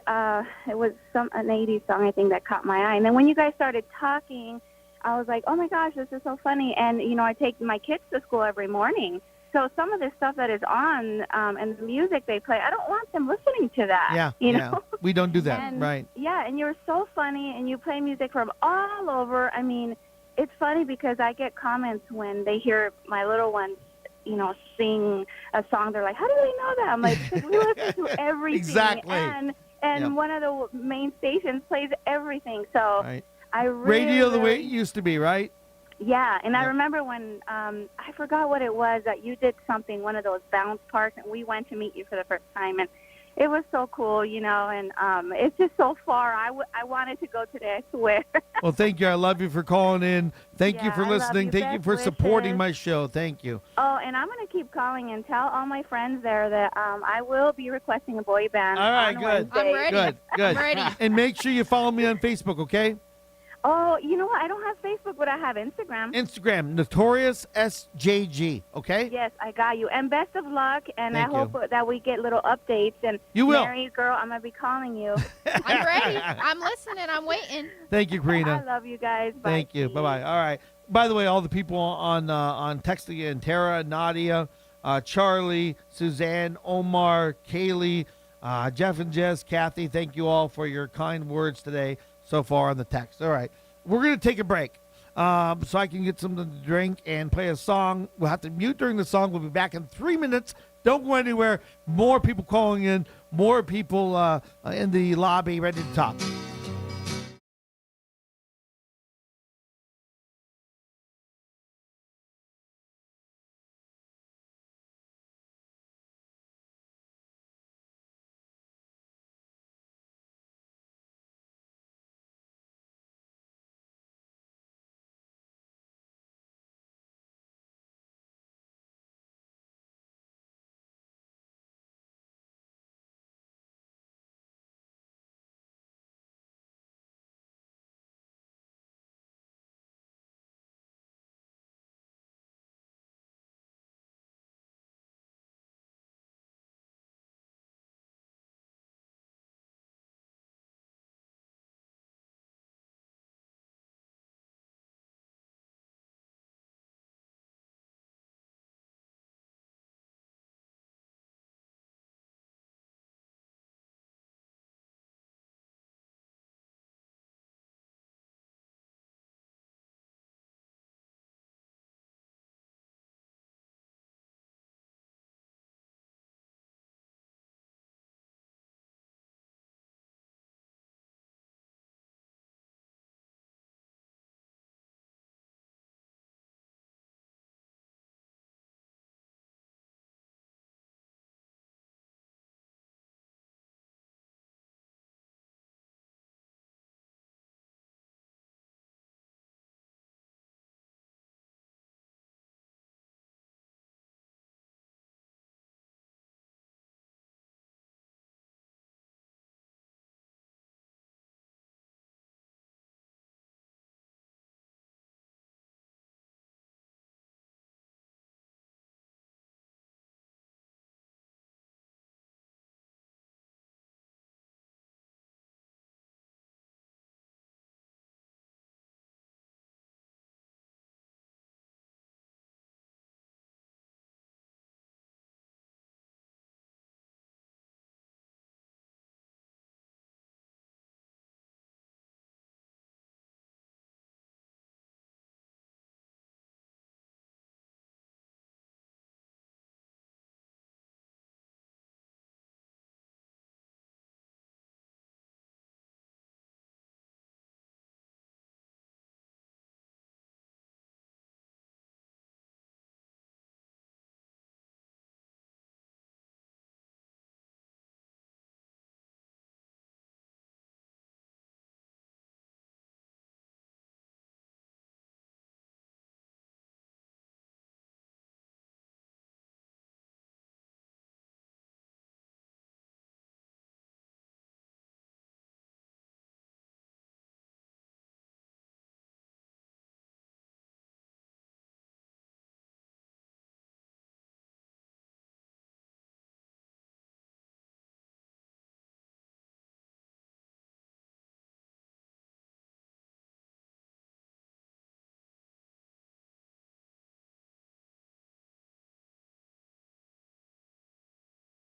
it was an 80s song, I think, that caught my eye. And then when you guys started talking, I was like, oh, my gosh, this is so funny. And, you know, I take my kids to school every morning. So some of the stuff that is on and the music they play, I don't want them listening to that. Yeah, you know? We don't do that, And, right. Yeah, and you're so funny, and you play music from all over. I mean, it's funny because I get comments when they hear my little ones, you know, sing a song. They're like, how do they know that? I'm like, because we listen to everything. Exactly. And Yep. one of the main stations plays everything. So Right. I really, Radio the way it used to be, right? yeah, and I Yep. remember when I forgot what it was that you did something, one of those bounce parks, and we went to meet you for the first time, and it was so cool, you know, and it's just so far. I wanted to go today, I swear. Well, thank you. I love you for calling in. Thank you Yeah, for I love listening. you. Thank you Best for supporting wishes. my show. Thank you. Oh, and I'm going to keep calling and tell all my friends there that I will be requesting a boy band. All right, on good. Wednesday. Good. And make sure you follow me on Facebook, okay? Oh, you know what? I don't have Facebook, but I have Instagram. Instagram, Notorious SJG, okay? Yes, I got you. And best of luck, and Thank I hope that we get little updates. And You will. Mary, girl, I'm going to be calling you. I'm ready. I'm listening. I'm waiting. Thank you, Karina. I love you guys. Bye. Thank you. Bye-bye. All right. By the way, all the people on text again, Tara, Nadia, Charlie, Suzanne, Omar, Kaylee, Jeff and Jess, Kathy, thank you all for your kind words today so far on the text. All right. We're going to take a break so I can get something to drink and play a song. We'll have to mute during the song. We'll be back in 3 minutes. Don't go anywhere. More people calling in, more people in the lobby ready to talk.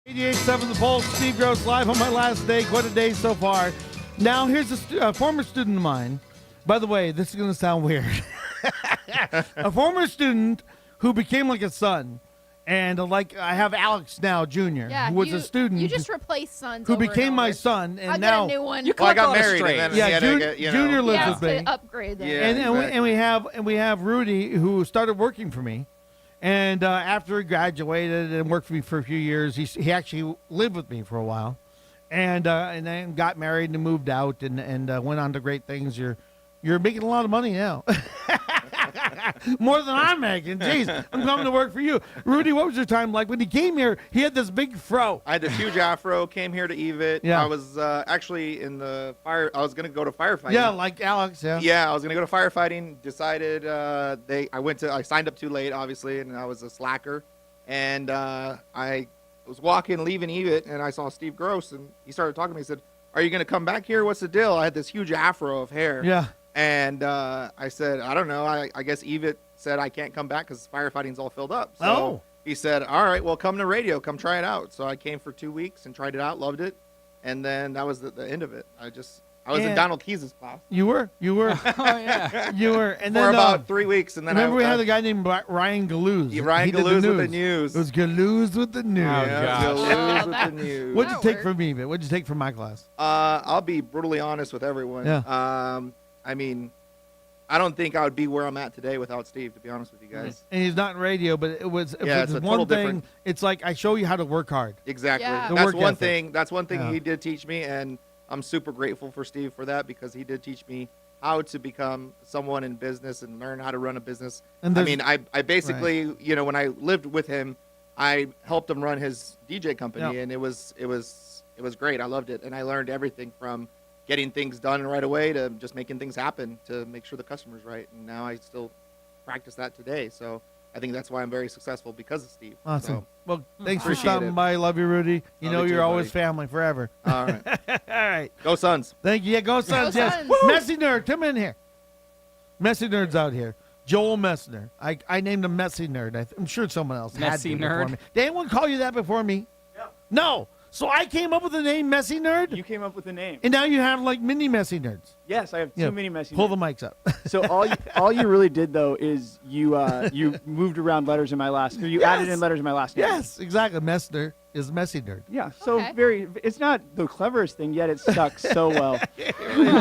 88.7 The Pulse, Steve Grosz live on my last day. Quite a day so far. Now, here's a former student of mine. By the way, this is going to sound weird. A former student who became like a son. And like I have Alex now, Jr., Yeah, who was a student. You just replaced sons. who over and became my over. son. And I'll now get a new one. Well, I got married, straight. and then he had to get, Junior lives He with has me. to upgrade that. And we have Rudy, who started working for me, and after he graduated and worked for me for a few years, he actually lived with me for a while, and then got married and moved out and went on to great things. You're making a lot of money now. More than I'm making. Jeez, I'm coming to work for you. Rudy, what was your time like? When he came here, he had this big fro. I had this huge afro, came here to EVIT. Yeah. I was actually in the fire. I was going to go to firefighting. Yeah, like Alex, yeah. Yeah, I was going to go to firefighting. Decided I signed up too late, obviously, and I was a slacker. And I was leaving EVIT, and I saw Steve Grosz, and he started talking to me. He said, "Are you going to come back here? What's the deal?" I had this huge afro of hair. Yeah. And I said, I don't know. I guess EVIT said I can't come back because firefighting's all filled up. So Oh. he said, all right, well, come to radio. Come try it out. So I came for 2 weeks and tried it out, loved it. And then that was the end of it. I was in And- Donald Keyes' class. You were. Oh, yeah. You were. And For then about 3 weeks. And then remember we had a guy named Ryan Galooz. Yeah, Ryan He did Galooz with the news. It was Galooz with the news. Galooz with the news. What'd you take from me, man? What'd you take from my class? I'll be brutally honest with everyone. Yeah. I mean, I don't think I would be where I'm at today without Steve, to be honest with you guys. And he's not in radio, but it was Yeah, it's a one total thing. different- It's like I show you how to work hard. Exactly. Yeah. The That's work one ethic. thing. That's one thing Yeah. he did teach me, and I'm super grateful for Steve for that because he did teach me how to become someone in business and learn how to run a business. And I there's- mean, I basically, when I lived with him, I helped him run his DJ company, Yeah. and it was great. I loved it, and I learned everything from getting things done right away to just making things happen to make sure the customer's right. And now I still practice that today. So I think that's why I'm very successful because of Steve. Awesome. So, Well, thanks for appreciate stopping it. by. Love you, Rudy. You Love know you you're too, always buddy. family forever. All right. All right. Go Suns. Thank you. Yeah, go Suns. Yes. Suns. Messy Nerd, come in here. Messy Nerd's out here. Joel Messner. I named him Messy Nerd. I'm sure someone else Messy had to before Nerd? me. Did anyone call you that before me? No. So I came up with the name Messy Nerd, You came up with a name. and now you have like mini Messy Nerds. Yes, I have Yeah. too many messy. Pull names. the mics up. So all you really did though is you moved around letters in my last. Or you added in letters in my last name. Yes, exactly. Messner is Messy Nerd. Yeah. So Okay. It's not the cleverest thing yet. It stuck so well. It really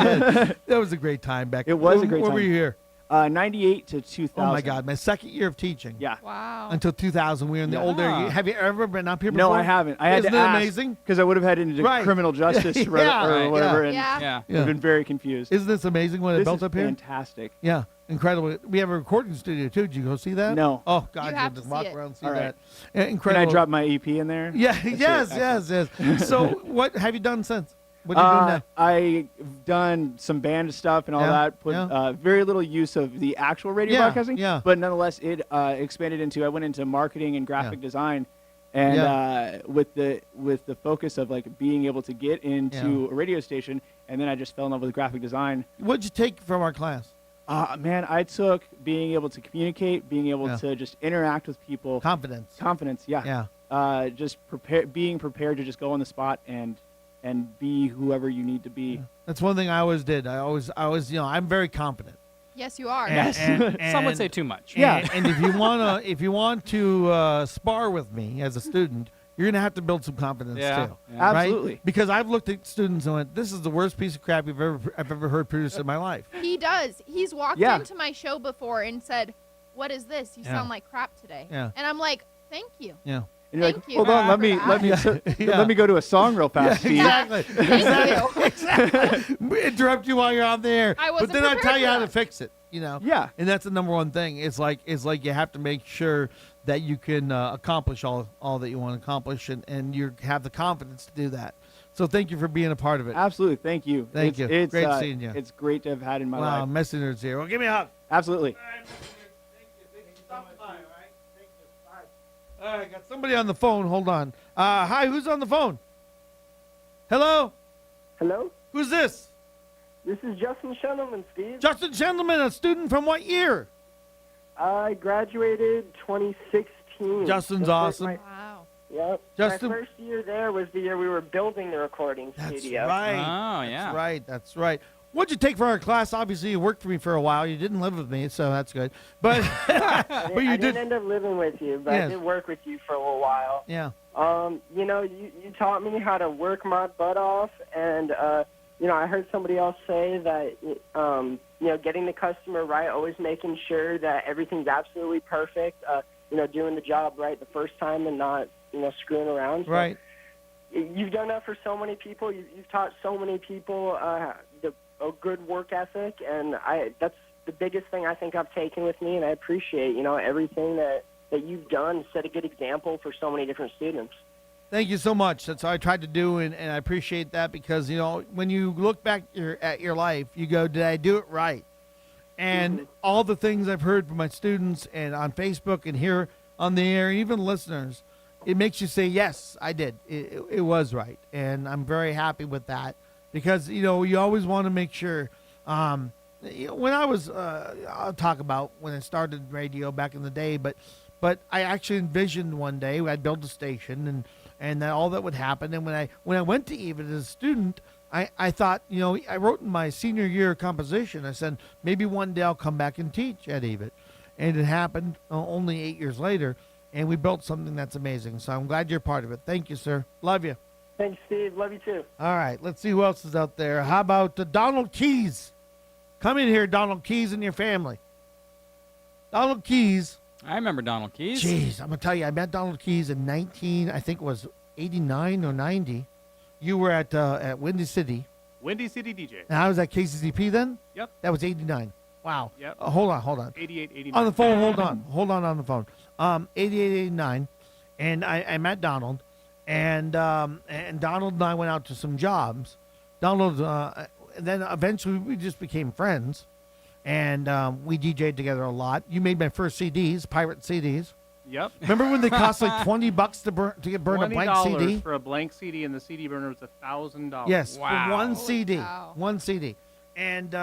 did. That was a great time back. It was When- a great when time. were you here? 98 to 2000. Oh my God, my second year of teaching. Yeah. Wow. Until 2000, we were in the Yeah. old area. Have you ever been up here before? No, I haven't. I had Isn't to it ask amazing? because I would have had into Right. criminal justice or Yeah, whatever, yeah. and Yeah. Yeah. I've been very confused. Isn't this amazing what it This built is up here? fantastic. Yeah, incredible. We have a recording studio too. Did you go see that? No. Oh God, You you have just to walk see it. around and see All right. that. Can Incredible. I drop my EP in there? Yeah. That's Yes. it. Yes. So, what have you done since? What are you doing now? I've done some band stuff and all Yeah, that. Put yeah. Very little use of the actual radio Yeah, broadcasting. yeah. But nonetheless, it expanded into. I went into marketing and graphic design, and Yeah. with the focus of like being able to get into a radio station, and then I just fell in love with graphic design. What'd you take from our class? Man, I took being able to communicate, being able Yeah. to just interact with people. Confidence. Confidence, yeah. Yeah. Just being prepared to just go on the spot and be whoever you need to be. That's one thing I always did. I always, I'm very confident. Yes, you are. Yes. Some would say too much. Yeah. And if you want to spar with me as a student, you're gonna have to build some confidence Yeah. too. Yeah. Right? Absolutely. Because I've looked at students and went, "This is the worst piece of crap I've ever heard produced in my life." He does. He's walked Yeah. into my show before and said, "What is this? You Yeah. sound like crap today." Yeah. And I'm like, "Thank you." Yeah. And you're Thank like, you hold on, for let me that. Yeah. let me go to a song real Yeah, fast. Steve. exactly. Thank you. Exactly. Interrupt you while you're on there. I but wasn't then I tell prepared you for how to that. fix it. You know. Yeah. And that's the number one thing. It's like you have to make sure that you can accomplish all that you want to accomplish, and you have the confidence to do that. So thank you for being a part of it. Absolutely, thank you. Thank you. It's, Great seeing you. It's great to have had in my Wow, life. Messenger's here. Well, give me a hug. Absolutely. All right, got somebody on the phone. Hold on. Hi, who's on the phone? Hello? Hello? Who's this? This is Justin Shendelman, Steve. Justin Gentleman, a student from what I I graduated 2016. Justin's Just like awesome. my- Wow. Yep. Justin- My first year there was the year we were building the recording That's studio. right. Oh, yeah. That's right. That's right. What'd you take for our class? Obviously, you worked for me for a while. You didn't live with me, so that's good. But I but you didn't did. end up living with you, but Yes. I did work with you for a little while. Yeah. You know, you taught me how to work my butt off, and you know, I heard somebody else say that you know, getting the customer right, always making sure that everything's absolutely perfect. You know, doing the job right the first time and not, you know, screwing around. So Right. you've done that for so many people. You've taught so many people a good work ethic, and that's the biggest thing I think I've taken with me, and I appreciate, you know, everything that you've done. Set a good example for so many different students. Thank you so much. That's what I tried to do, and I appreciate that because, you know, when you look back at your life, you go, did I do it right? And all the things I've heard from my students and on Facebook and here on the air, even listeners, it makes you say, yes, I did. It was right. And I'm very happy with that because, you know, you always want to make sure. You know, when I was, I'll talk about when I started radio back in the day, but I actually envisioned one day I'd build a station and that all that would happen. And when I went to EVIT as a student, I thought, you know, I wrote in my senior year composition, I said, maybe one day I'll come back and teach at EVIT. And it happened only 8 years later, and we built something that's amazing. So I'm glad you're part of it. Thank you, sir. Love you. Thanks, Steve. Love you too. All right, let's see who else is out there. How about Donald Keys? Come in here, Donald Keys, and your family. Donald Keys. I remember Donald Keys. Jeez, I'm going to tell you, I met Donald Keys in I think it was 89 or 90. You were at Windy City. Windy City DJ. And I was at KCCP then? Yep. That was 89. Wow. Yep. Hold on. 88, 89. On the phone, hold on the phone. 88, 89. And I met Donald. And Donald and I went out to some jobs. Donald, then eventually we just became friends. And we DJ'd together a lot. You made my first CDs, pirate CDs. Yep. Remember when they cost like $20 to get burned a blank CD? for a blank CD, and the CD burner was $1,000. Yes, Wow. for one CD. cow. One CD. And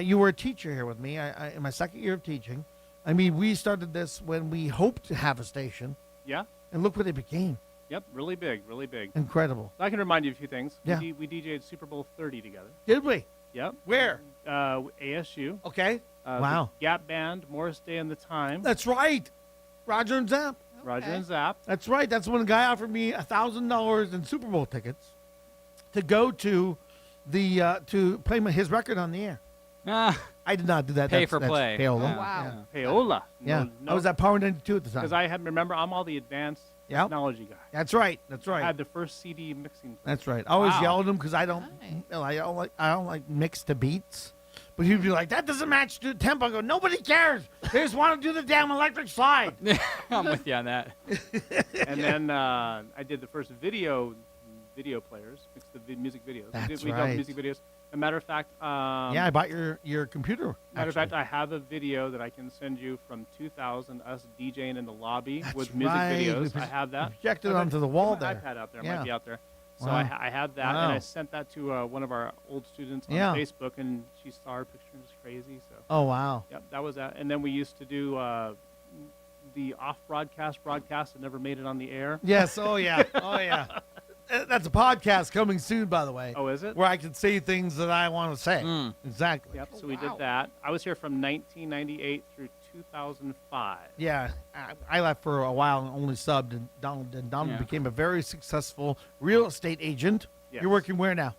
you were a teacher here with me in my second year of teaching. I mean, we started this when we hoped to have a station. Yeah. And look what it became. Yep. Really big. Really big. Incredible. I can remind you of a few things. Yeah. We DJ'd Super Bowl 30 together. Did we? Yep. Where? ASU. Okay. Wow. The Gap Band, Morris Day and the Time. That's right. Roger and Zapp. Roger and Zapp. That's right. That's when a guy offered me $1,000 in Super Bowl tickets to go to to play his record on the air. I did not do that. Pay That's for play. Payola. Oh, wow. Yeah. Payola. Yeah. I was at Power 92 at the time. Because I'm all the advanced technology guy. That's right. That's right. I had the first CD mixing. That's right. I always Wow. yell at him because I don't like mix to beats. But he'd be like, "That doesn't match the tempo." I go, "Nobody cares. They just want to do the damn electric slide." I'm with you on that. And then I did the first video players, mixed the music videos. That's we right. did music videos. As a matter of fact, Yeah, I bought your computer. matter of actually. fact, I have a video that I can send you from 2000, us DJing in the lobby That's with music right. We videos. pro- I have that. we projected I've got- onto the wall I have there. an iPad out there. It Yeah. might be out there. So Wow. I have that, Wow. and I sent that to one of our old students on Yeah. Facebook, and she saw our picture and was crazy. So. Oh, wow. Yep, that was that. And then we used to do the off broadcast that never made it on the air. Yes. Oh, yeah. Oh, yeah. That's a podcast coming soon, by the way. Oh, is it? Where I can say things that I want to say. Exactly. Yep. So we did that. I was here from 1998 through 2005. Yeah, I left for a while and only subbed, and Donald Yeah. became a very successful real estate agent. Yes. You're working where now?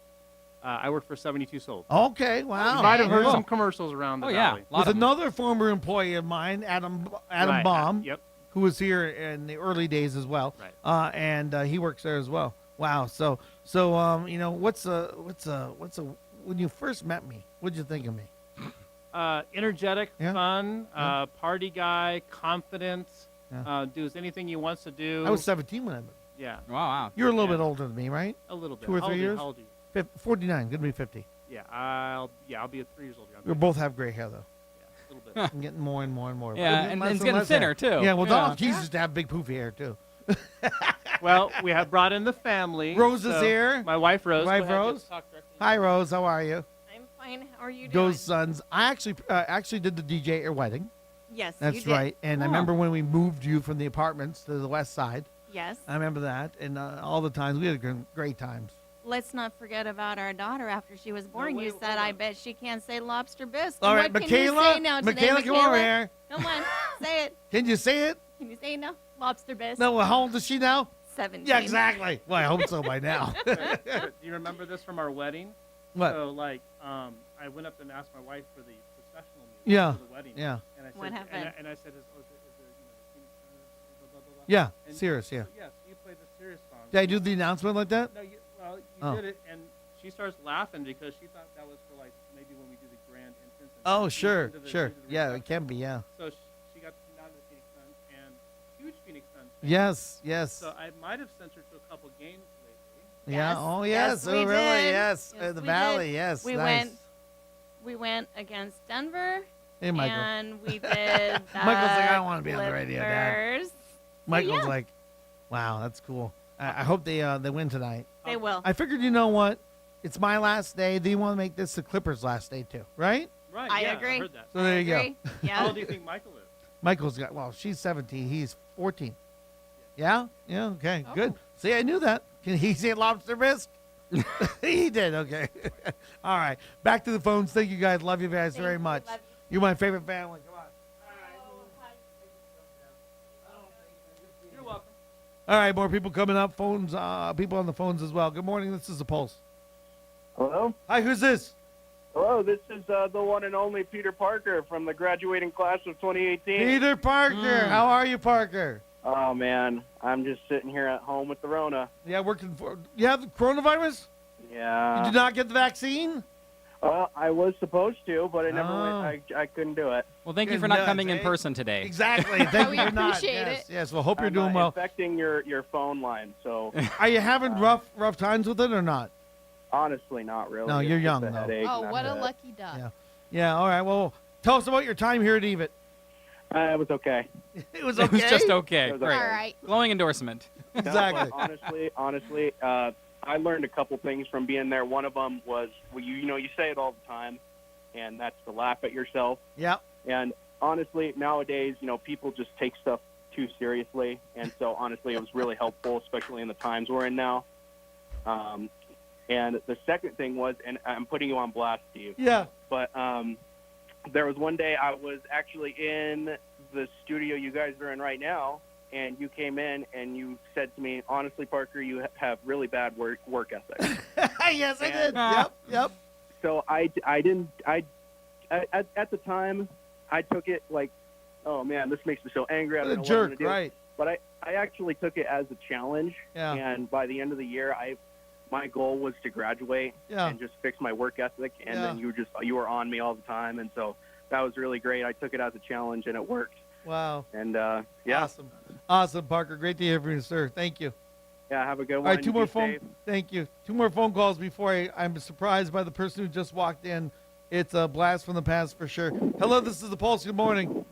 I work for 72 Sold. Okay, wow. You might have heard Cool. some commercials around the Oh, yeah. valley. With another former employee of mine, Adam Right, Baum, yep. who was here in the early days as well. Right. And he works there as well. Wow. So you know, what's a when you first met me, what'd you think of me? Energetic, Yeah. fun, party guy, confident, Yeah. does anything he wants to do. I was 17 when I met. Yeah. Wow. You're a little bit older than me, right? A little bit. 2 or How 3 old are you? years. How old are you? 49. Gonna be 50. Yeah, I'll be 3 years older. We both have gray hair though. A little bit. I'm getting more and more and more. Yeah, But and less it's getting less thinner, hair. too. Yeah, well, Yeah. Donald Keys used to have big poofy hair too. Well, we have brought in the family. Rose is so here. My wife Rose. Wife Go ahead, Rose. just talk directly. Hi, Rose. How are you? I'm fine. How are you doing? Those sons. I actually did the DJ at your wedding. Yes, That's you did. right. And I Oh. remember when we moved you from the apartments to the west side. Yes. I remember that, and all the times we had great times. Let's not forget about our daughter after she was born. You said, I bet she can't say lobster bisque. All And right, what can you Michaela, say now today, Michaela, come over here. Come on, say it. Can you say it? Can you say it now? Lobster bisque. No, well, how old is she now? 17. Yeah, exactly. Well, I hope so by now. Do you remember this from our wedding? What? So, like, I went up and asked my wife for the processional music Yeah, for the wedding. yeah. And I said, What happened? And I said, is there, Phoenix blah, blah, blah, blah. Yeah, And Cirrus, yeah. So, yes, you played the Cirrus song. Did I do the announcement like that? No, you Oh. did it, and she starts laughing because she thought that was for, like, maybe when we do the grand entrance. And Oh, into sure, the- sure. into the Yeah, reception. it can be, yeah. So she got to come down to the Phoenix Suns, and huge Phoenix Suns fan. Yes, yes. So I might have sent her to a couple games lately. Yeah, oh, yes. Oh, we really? did. Yes. The we Valley, did. yes. We nice. went against Denver. Hey, Michael. And we did Michael's like, I don't want to be on the radio, Dad. Clippers. Michael's yeah. like, wow, that's cool. I hope they win tonight. They will. I figured, you know what? It's my last day. They want to make this the Clippers' last day, too, right? Right, I yeah, agree. I heard that. So there you agree. go. Yeah. How old do you think Michael is? Michael's got, well, she's 17. He's 14. Yeah? Yeah, okay, Oh. good. See, I knew that. Can he say lobster bisque? He did, okay. All right. Back to the phones. Thank you, guys. Love you guys very much. You're my favorite family. Come on. You're welcome. All right, more people coming up. Phones, people on the phones as well. Good morning. This is the Pulse. Hello? Hi, who's this? Hello, this is the one and only Peter Parker from the graduating class of 2018. Peter Parker. How are you, Parker? Oh, man. I'm just sitting here at home with the Rona. Yeah, working for. You have the coronavirus? Yeah. Did you not get the vaccine? Well, I was supposed to, but I never Oh. went. I couldn't do it. Well, thank you Good for not nuts, coming in eh? person today. Exactly. Thank you for not. appreciate Yes, it. yes. Well, hope you're I'm, doing well. Infecting your phone line, so Are you having rough times with it or not? honestly, not really. No, It's you're just young, a though. headache, Oh, and what a that's it. lucky duck. Yeah. Yeah. All right. Well, tell us about your time here at EVIT. It was okay. It was It okay. was just okay. It was All okay. right. Glowing endorsement. No, Exactly. but honestly, I learned a couple things from being there. One of them was, well, you say it all the time, and that's to laugh at yourself. Yep. And honestly, nowadays, people just take stuff too seriously. And so, honestly, it was really helpful, especially in the times we're in now. And the second thing was, and I'm putting you on blast, Steve, Yeah. but there was one day I was actually in the studio you guys are in right now, and you came in and you said to me, honestly, Parker, you have really bad work ethic. Yes, I did. And- Yep. So at the time, I took it like, oh man, this makes me so angry. I don't What a know what I'm jerk, gonna do. right? But I actually took it as a challenge. Yeah. And by the end of the year, my goal was to graduate Yeah. and just fix my work ethic. And Yeah. then you were on me all the time, and so that was really great. I took it as a challenge, and it worked. Wow. And yeah, Awesome, Parker. Great to hear from you, sir. Thank you. yeah. Have a good All one. right, two more Be phone. safe. Thank you. Two more phone calls before I'm surprised by the person who just walked in. It's a blast from the past for sure. Hello, this is the Pulse. Good morning.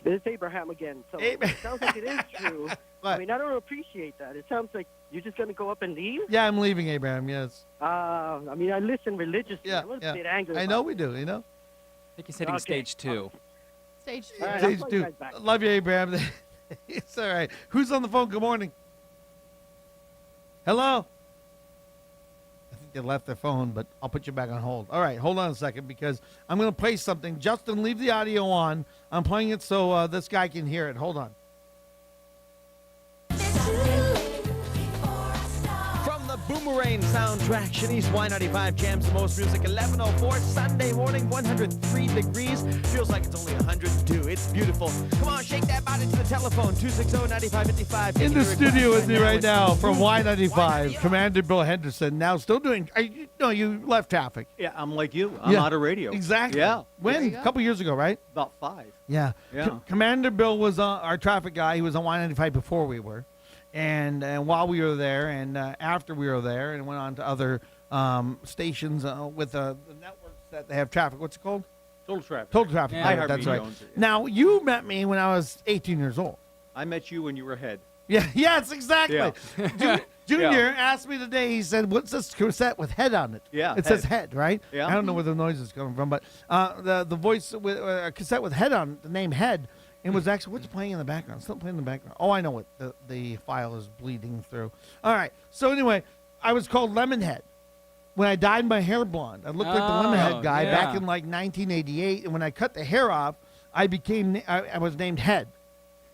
It's Abraham again. So it sounds like it is true. What? I mean, I don't appreciate that. It sounds like you're just going to go up and leave. Yeah, I'm leaving, Abraham. Yes. I mean, I listen religiously. Yeah. I'm a Yeah. bit angry. I know we do. You know. I think he's hitting Okay. stage 2. Stage 2. All right, I'll Stage call you 2. guys back. Love you, Abraham. It's all right. Who's on the phone? Good morning. Hello. I think they left their phone, but I'll put you back on hold. All right, hold on a second because I'm going to play something. Justin, leave the audio on. I'm playing it so this guy can hear it. Hold on. From the Boomerang soundtrack, Shanice Y95 jams the most music. 11:04 Sunday morning, 103 degrees. Feels like it's only 102. It's beautiful. Come on, shake that body to the telephone. 260-9555. In the studio with me right now from Y95, Commander Bill Henderson. Now still doing. You left traffic. Yeah, I'm like you. I'm Yeah, out of radio. Exactly. Yeah. When? A couple years ago, right? About 5. Yeah. Yeah. Commander Bill was our traffic guy. He was on Y95 before we were. And while we were there and after we were there and went on to other stations with the networks that they have traffic. What's it called? Total Traffic. Total Traffic. Yeah, Yeah, that's iHeartMedia right. owns it, yeah. Now, you met me when I was 18 years old. I met you when you were ahead. Yeah, yes, exactly. Yeah. Junior asked me today, he said, what's this cassette with head on it? Yeah, It says head, right? Yeah. I don't know where the noise is coming from, but the voice with a cassette with head on it, the name head, And was actually, what's playing in the background? Something playing in the background. Oh, I know what the file is bleeding through. All right. So anyway, I was called Lemonhead. When I dyed my hair blonde, I looked like the Lemonhead guy back in like 1988. And when I cut the hair off, I was named Head.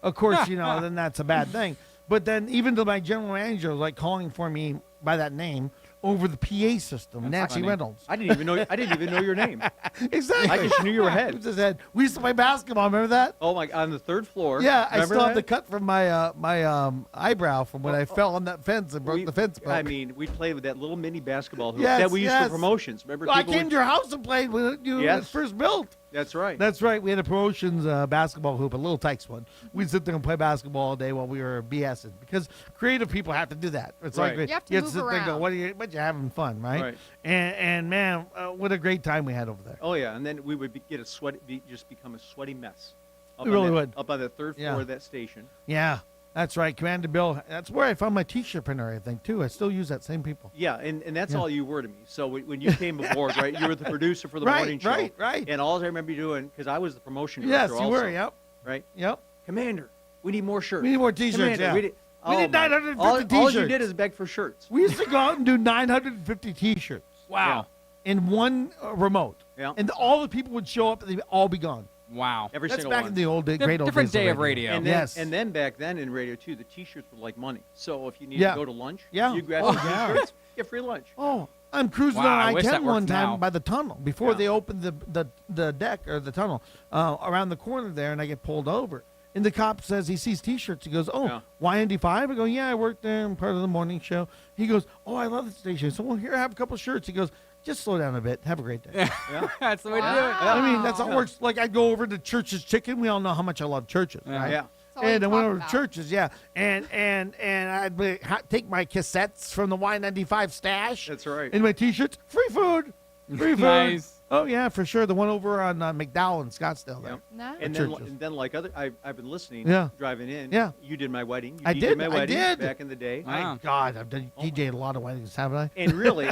Of course, then that's a bad thing. But then even though my general manager was like calling for me by that name over the PA system, That's Nancy funny. Reynolds. I didn't even know your name. Exactly. I just knew you were Head. It was his head. We used to play basketball. Remember that? Oh my! On the third floor. Yeah, I Remember still have that? the cut from my eyebrow from when I fell on that fence and broke the fence. I mean, we played with that little mini basketball hoop Yes, that we used yes. for promotions. Remember? Well, I people came would- to your house and played when you Yes. first built. That's right. That's right. We had a promotions basketball hoop, a little Tykes one. We'd sit there and play basketball all day while we were BSing because creative people have to do that. It's Right. like You have to you move sit there and go, around. what you having fun, right? Right. And man, what a great time we had over there. Oh yeah, and then we would get a just become a sweaty mess. Up We on really that- would. Up on the third floor Yeah. of that station. Yeah, that's right. Commander Bill. That's where I found my T-shirt printer, I think, too. I still use that same people. Yeah, and that's Yeah. all you were to me. So when you came aboard, right, you were the producer for the Right, morning show. right. And all I remember you doing, because I was the promotion Yes, director you also, were. Yep. Right? Yep. Commander, we need more shirts. We need more T-shirts, Commander, yeah. We need, We need 950 all you T-shirts. did is beg for shirts. We used to go out and do 950 T-shirts. Wow. In one remote. Yeah. And all the people would show up and they'd all be gone. Wow. Every That's single back one. in the old day, great old different days day of radio. And then, Yes. and then back then in radio too, the T-shirts were like money. So if you needed Yeah. to go to lunch, Yeah. you grab Oh, some yeah. T-shirts, get free lunch. Oh, I'm cruising Wow, I on wish that I-10 one worked time now. by the tunnel before they opened the deck or the tunnel around the corner there, and I get pulled over. And the cop says he sees T-shirts. He goes, "Oh, Yeah. YND5?" I go, "Yeah, I worked there. I'm part of the morning show." He goes, "Oh, I love the station." So, well, here, I have a couple shirts. He goes, "Just slow down a bit. Have a great day." Yeah. That's the way to do it. I mean, that's how it Yeah. works. Like, I go over to Church's Chicken. We all know how much I love Church's, right? Yeah. all you And I went talk over to about. Church's, yeah. And I'd take my cassettes from the Y95 stash. That's right. And my T-shirts, free food. Free food. Nice. Oh, yeah, for sure. The one over on McDowell in Scottsdale there. Yep. Nice. And The then, churches. and then, like I've been listening, Yeah. driving in. Yeah. You did my wedding. You I DJ'd did. my I wedding did. back in the day. Wow. God, I've done DJ'd a lot of weddings, haven't I? And really,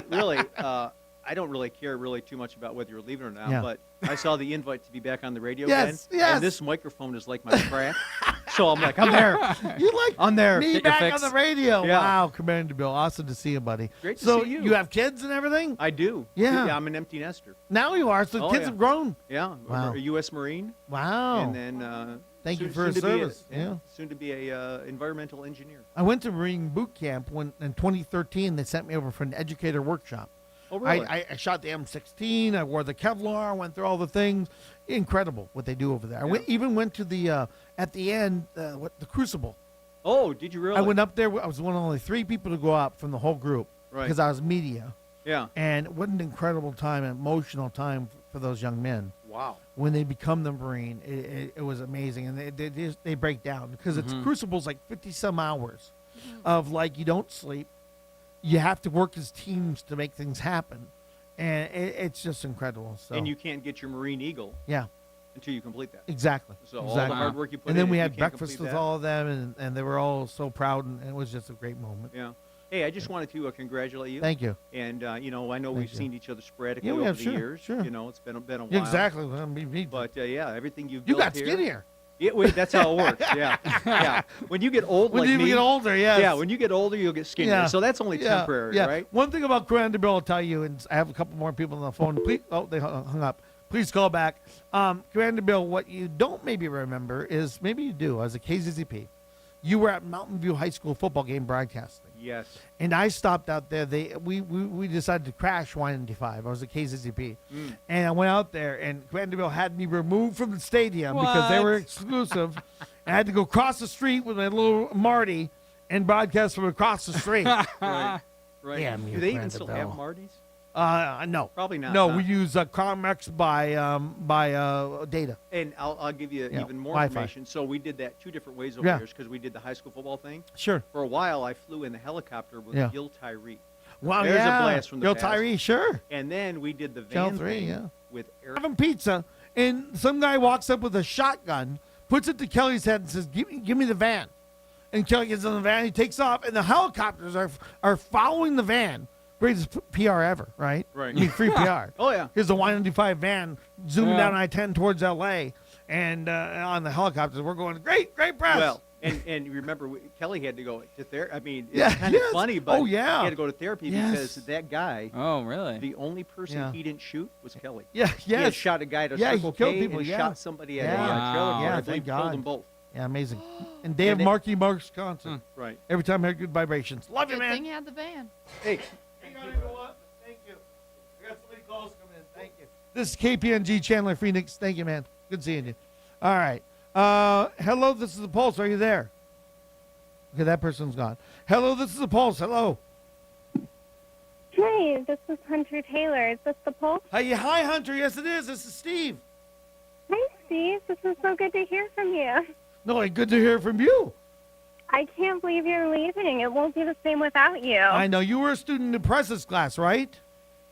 I don't really care really too much about whether you're leaving or not. Yeah. But I saw the invite to be back on the radio Yes, again. yes. And this microphone is like my crack. So I'm like, I'm there. You like I'm there. me Get your back fix. on the radio. Yeah. Wow, Commander Bill. Awesome to see you, buddy. Great to so see you. you have kids and everything? I do. Yeah. I'm an empty nester. Now you are. So Oh, kids yeah. have grown. Yeah. Wow. A U.S. Marine. Wow. And then Thank you soon- for your soon to be service. Yeah. Soon to be a environmental engineer. I went to Marine boot camp when in 2013. They sent me over for an educator workshop. Oh, really? I shot the M16. I wore the Kevlar. Went through all the things. Incredible what they do over there. I even went to the at the end the Crucible. Oh, did you really? I went up there. I was one of only 3 people to go up from the whole group Right. because I was media. Yeah. And what an incredible time, an emotional time for those young men. Wow. When they become the Marine, it was amazing, and they break down because it's Crucible's like 50 some hours of like you don't sleep, you have to work as teams to make things happen, and it's just incredible. So And you can't get your Marine Eagle yeah, until you complete that. exactly. So all the exactly. hard work you put and in, then we if you had can't breakfast complete with that- all of them, and they were all so proud, and it was just a great moment. Yeah. Hey, I just wanted to congratulate you. Thank you. And I know Thank we've you. seen each other sporadically Yeah, we over have, the sure, years. sure. You know, it's been a while. Exactly. Well, me- But yeah, everything you've You built got here. skinnier. Yeah, wait, that's how it works. Yeah, yeah. When you get old, When like you me, get older, yes. Yeah, when you get older, you'll get skinnier. So that's only temporary, yeah. right? One thing about Commander Bill, I'll tell you, and I have a couple more people on the phone. Please, they hung up. Please call back. Commander Bill, what you don't maybe remember is, maybe you do, as a KZZP, you were at Mountain View High School football game broadcasting. Yes. And I stopped out there. We decided to crash Y95. I was a KZZP. And I went out there, and Commander Bill had me removed from the stadium because they were What? exclusive. I had to go across the street with my little Marty and broadcast from across the street. Right. Right. Damn you, Do they even Commander still Bill. have Marty's? No. Probably not. No, huh? we use Comex by Data. And I'll give you Yeah, even more Wi-Fi. information. So we did that 2 different ways over Yeah. the years because we did the high school football thing. Sure. For a while, I flew in the helicopter with Yeah. Gil Tyree. Wow, There's yeah. a blast from the Gil past. Tyree, sure. And then we did the Channel van 3, thing yeah. with Eric. Having pizza, and some guy walks up with a shotgun, puts it to Kelly's head, and says, "Give me the van." And Kelly gets in the van, he takes off, and the helicopters are following the van. Greatest PR ever, right? Right. I mean, free PR. Oh, yeah. Here's the Y95 van zooming Yeah. down I-10 towards L.A., and on the helicopters, we're going, great press. Well, and you remember Kelly had to go to therapy. I mean, it's Yeah, kind of yes. funny, but Oh, yeah. he had to go to therapy Yes. because that guy. Oh, really? The only person Yeah. he didn't shoot was Kelly. Yeah, He had yes. shot a guy at a Yeah, he Circle killed K people, and yeah. shot somebody at Yeah. a trailer park. Yeah, I believe thank killed God. them both. Yeah, amazing. And Dave And they- Markey Marks concert. Right. Every time I heard good vibrations. Love you, Good man. thing you had the van. Hey. Thank you. We got so many calls coming in. Thank you. This is KPNG Chandler Phoenix. Thank you, man. Good seeing you. All right. Hello, this is the Pulse. Are you there? Okay, that person's gone. Hello, this is the Pulse. Hello. Hey, this is Hunter Taylor. Is this the Pulse? Hi, Hunter. Yes, it is. This is Steve. Hi, Steve. This is so good to hear from you. No, good to hear from you. I can't believe you're leaving. It won't be the same without you. I know you were a student in Press's class, right?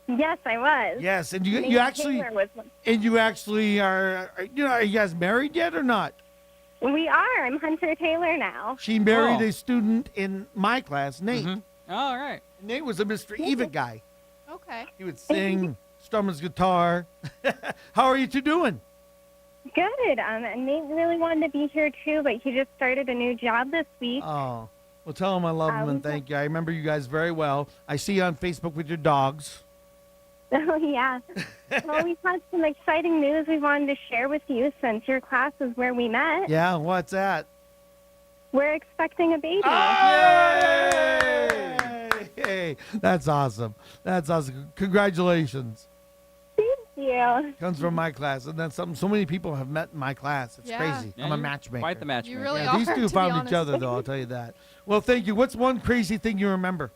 Yes, I was. Yes, and you Nathan actually Taylor was one. and you actually are are you guys married yet or not? We are. I'm Hunter Taylor now. She married a student in my class, Nate. Oh, all right. Nate was a Mr. Eva guy. Okay. He would sing, strum his guitar. How are you two doing? Good. Nate really wanted to be here too, but he just started a new job this week. Oh, well, tell him I love him and thank you. I remember you guys very well. I see you on Facebook with your dogs. Oh, yeah. Well, we've had some exciting news we wanted to share with you since your class is where we met. Yeah, what's that? We're expecting a baby. Hey, that's awesome. That's awesome. Congratulations. Thank you. Comes from my class, and that's something so many people have met in my class. It's Yeah. crazy. Yeah, I'm a you're matchmaker. quite the matchmaker. You really Yeah, these are, two to be found each honest. other, though. I'll tell you that. Well, thank you. What's one crazy thing you remember?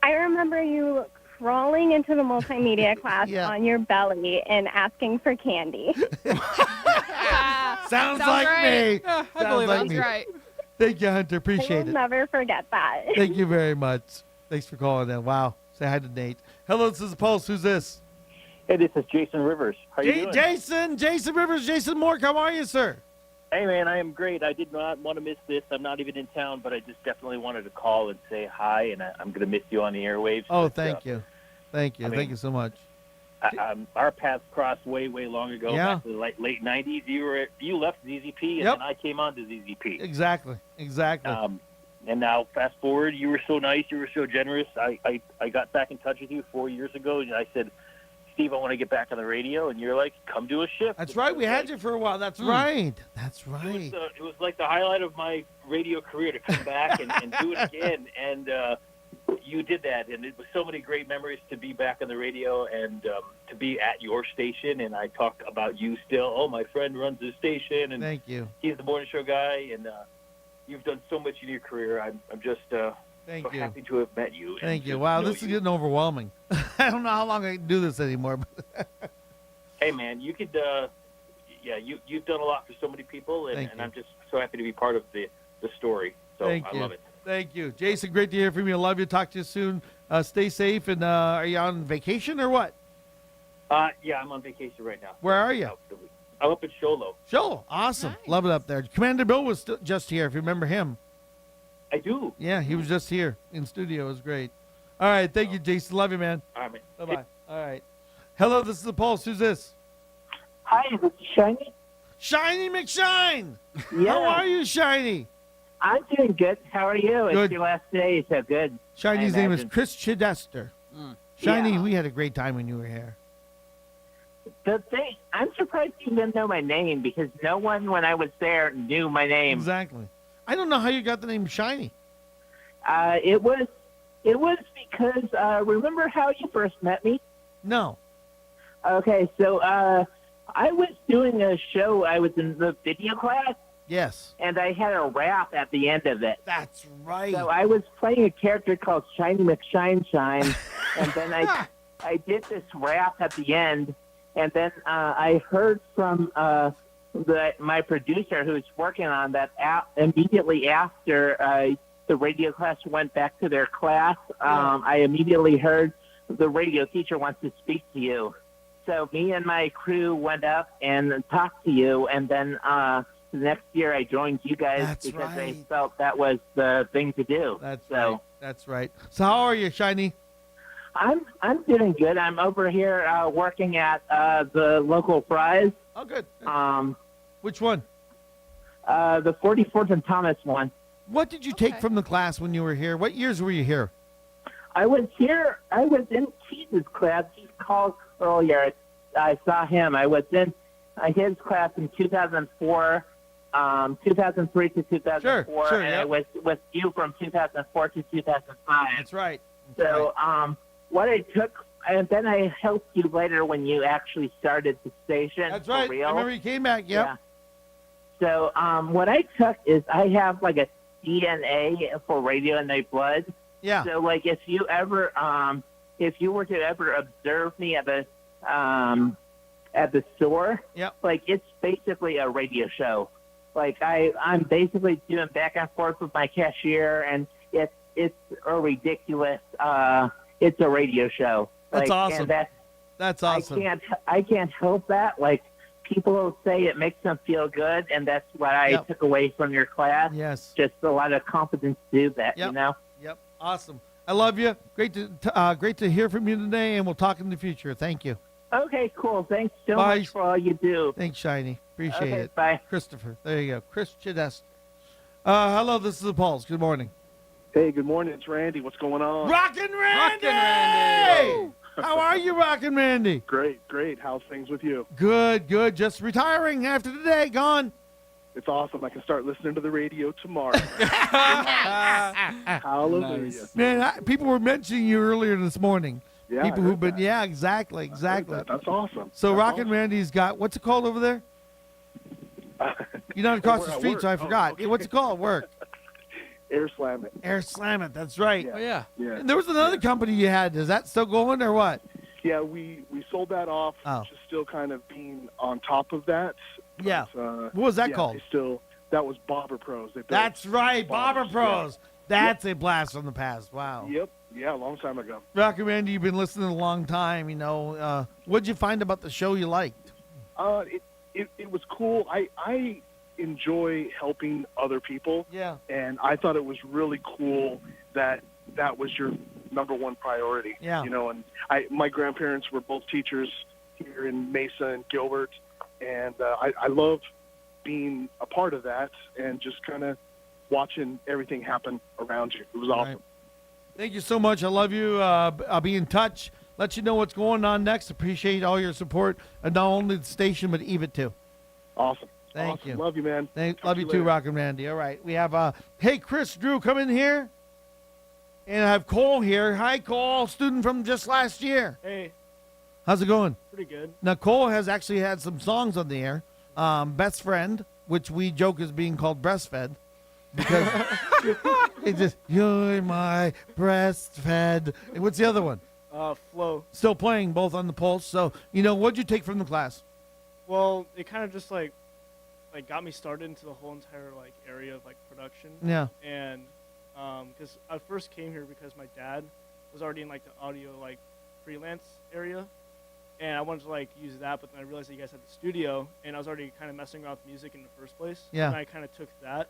I remember you crawling into the multimedia class Yeah. on your belly and asking for candy. Sounds like right. me. Yeah, I Sounds believe like it. me. That's right. Thank you, Hunter. I Appreciate will it. never forget that. Thank you very much. Thanks for calling in. Wow. Say hi to Nate. Hello, this is Pulse. Who's this? Hey, this is Jason Rivers. How you doing? Jason Rivers, Jason Mork. How are you, sir? Hey, man, I am great. I did not want to miss this. I'm not even in town, but I just definitely wanted to call and say hi, and I'm going to miss you on the airwaves. Oh, But, thank you. Thank you. I mean, Thank you so much. Our paths crossed way, way long ago, Yeah. back to the late 90s. You left ZZP, and Yep. then I came on to ZZP. Exactly. And now, fast forward, you were so nice, you were so generous. I got back in touch with you 4 years ago, and I said, Steve, I want to get back on the radio, and you're like, come do a shift. That's right. We had you for a while. That's right. That's right. It was like the highlight of my radio career to come back and do it again. And you did that, and it was so many great memories to be back on the radio and to be at your station. And I talk about you still. Oh, my friend runs the station, and Thank you. he's the morning show guy. And you've done so much in your career. I'm just Thank so you. happy to have met you. and Thank you. just Wow, know this is you. getting overwhelming. I don't know how long I can do this anymore. Hey, man, you could, you've done a lot for so many people, and, Thank and you. I'm just so happy to be part of the story. So Thank I you. love it. Thank you. Jason, great to hear from you. Love you. Talk to you soon. Stay safe. And are you on vacation or what? Yeah, I'm on vacation right now. Where are you? I'm up in Sholo. Sholo. Awesome. Love it up there. Commander Bill was just here, if you remember him. I do. Yeah, he was just here in studio. It was great. All right. Thank you, Jason. Love you, man. All right, man. Bye-bye. All right. Hello, this is the Pulse. Who's this? Hi, this is Shiny. Shiny McShine. Yeah. How are you, Shiny? I'm doing good. How are you? Good. It's your last day, so good. Shiny's I name is imagine. Chris Chidester. Mm. Shiny, Yeah. we had a great time when you were here. The thing, I'm surprised you didn't know my name because no one, when I was there, knew my name. Exactly. I don't know how you got the name Shiny. It was because remember how you first met me? No. Okay, so I was doing a show. I was in the video class, Yes. and I had a rap at the end of it. That's right. So I was playing a character called Shiny McShine Shine, and then I did this rap at the end, and then I heard from my producer who's working on that immediately after the radio class went back to their class. I immediately heard the radio teacher wants to speak to you. So me and my crew went up and talked to you, and then the next year I joined you guys That's because I right. felt that was the thing to do. That's so, right. That's right. So how are you, Shiny? I'm doing good. I'm over here working at the local Fry's Oh, good. Which one? The 44th and Thomas one. What did you take from the class when you were here? What years were you here? I was in Cheese's class. He called earlier. I saw him. I was in his class in 2004, 2003 to 2004, Sure, and yep. I was with you from 2004 to 2005. That's right. So what I took, and then I helped you later when you actually started the station. That's for right. real. I remember you came back. Yep. Yeah. So what I took is I have like a DNA for radio in my blood. Yeah. So like if you were to ever observe me at the store, yep. like it's basically a radio show. Like I'm basically doing back and forth with my cashier, and it's a ridiculous. It's a radio show. That's like, awesome. And that's awesome. I can't help that. Like people say it makes them feel good, and that's what I Yep. took away from your class. Yes. Just a lot of confidence to do that. Yep. You know. Yep. Awesome. I love you. Great to hear from you today, and we'll talk in the future. Thank you. Okay, cool. Thanks so Bye. much for all you do. Thanks, Shiny. Appreciate Okay, it. bye. Christopher. There you go. Chris Chidest. Hello, this is the Pulse. Good morning. Hey, good morning. It's Randy. What's going on? Rockin' Randy! How are you, Rockin' Randy? Great, great. How's things with you? Good, good. Just retiring after today. Gone. It's awesome. I can start listening to the radio tomorrow. Hallelujah. Man, people were mentioning you earlier this morning. Yeah, People I who've heard been, that. yeah, exactly. That's awesome. So That's Rockin' awesome. Randy's got, what's it called over there? You're not across the At street, work. so I Oh, forgot. okay. What's it called? Work. Air Slam It. Air Slam It. That's right. Yeah. Oh, yeah. Yeah. And there was another company you had. Is that still going or what? Yeah, we sold that off. Oh. Just still kind of being on top of that. Yeah. But, What was that yeah, called? That was Bobber Pros. They built That's right. Bobber bobbers, Pros. yeah. That's a blast from the past. Wow. Yep. Yeah, a long time ago. Rocky Randy, you've been listening a long time. You know, what'd you find about the show you liked? It was cool. I enjoy helping other people. Yeah. And I thought it was really cool that that was your number one priority. Yeah. You know, and my grandparents were both teachers here in Mesa and Gilbert, and I love being a part of that and just kind of watching everything happen around you. It was awesome. Right. Thank you so much. I love you. I'll be in touch. Let you know what's going on next. Appreciate all your support, and not only the station but Eva too. Awesome. Thank Awesome. you. Love you, man. Love you too, Rockin' Randy. All right, we have hey Chris Drew, come in here, and I have Cole here. Hi Cole, student from just last year. Hey, How's it going? pretty good. Now Cole has actually had some songs on the air. Best Friend, which we joke is being called breastfed, because it's just you're my breastfed. And what's the other one? Flow. Still playing both on the Pulse. So you know, what'd you take from the class? Well, it kind of just like got me started into the whole entire like area of like production. Yeah. And because I first came here because my dad was already in like the audio like freelance area, and I wanted to like use that, but then I realized that you guys had the studio, and I was already kind of messing around with music in the first place. Yeah. And I kind of took that,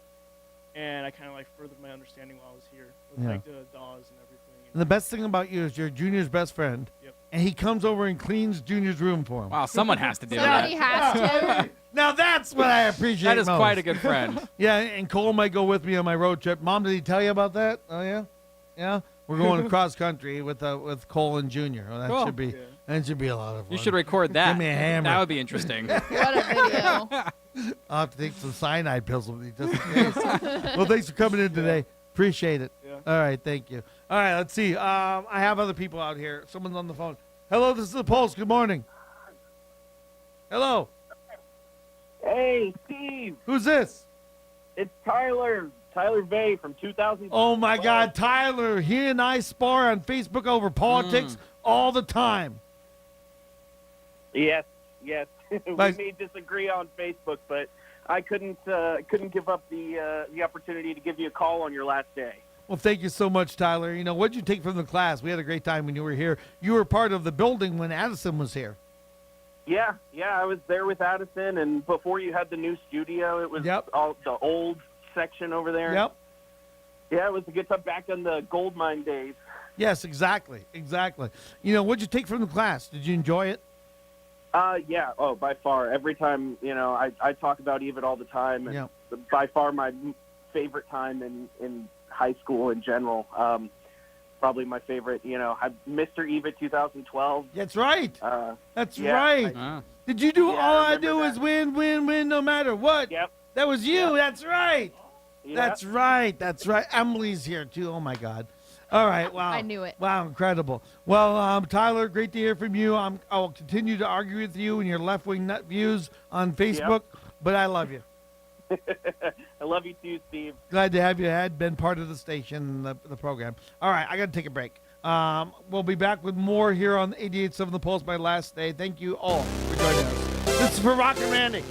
and I kind of like furthered my understanding while I was here with Yeah. like the DAWs and everything. And the best thing about you is you're Junior's best friend. Yep. And he comes over and cleans Junior's room for him. Wow, someone has to do Somebody that. has to. Now that's what I appreciate That is most. quite a good friend. Yeah, and Cole might go with me on my road trip. Mom, did he tell you about that? Oh yeah, yeah. We're going cross country with Cole and Junior. Oh, that Cool. should be that should be a lot of fun. You should record that. Give me a hammer. That would be interesting. What a video. I'll have to take some cyanide pills with me just in case. Well, thanks for coming in today. Appreciate it. Yeah. All right, thank you. All right, let's see. I have other people out here. Someone's on the phone. Hello, this is the Pulse. Good morning. Hello. Hey, Steve. Who's this? It's Tyler Vay from 2000. Oh my God, Tyler. He and I spar on Facebook over politics all the time. Yes, yes. we Like- may disagree on Facebook, but I couldn't give up the opportunity to give you a call on your last day. Well, thank you so much, Tyler. You know, what'd you take from the class? We had a great time when you were here. You were part of the building when Addison was here. Yeah, I was there with Addison, and before you had the new studio, it was all the old section over there. Yep. Yeah, it was a good time back in the gold mine days. Yes, exactly. Exactly. You know, what'd you take from the class? Did you enjoy it? Yeah. Oh, by far. Every time, I talk about Eve all the time. And by far my favorite time in high school in general. Probably my favorite, Mr. Eva 2012. That's right. That's yeah, right. Did you do all I do is win, win, win, no matter what? Yep. That was you. Yep. That's right. Yep. That's right. That's right. Emily's here too. Oh my God. All right. Wow. I knew it. Wow. Incredible. Well, Tyler, great to hear from you. I'll continue to argue with you and your left-wing nut views on Facebook, but I love you. I love you too, Steve. Glad to have you been part of the station, the program. All right, I got to take a break. We'll be back with more here on 88.7 The Pulse, my last day. Thank you all for joining us. This is for Rock and Randy.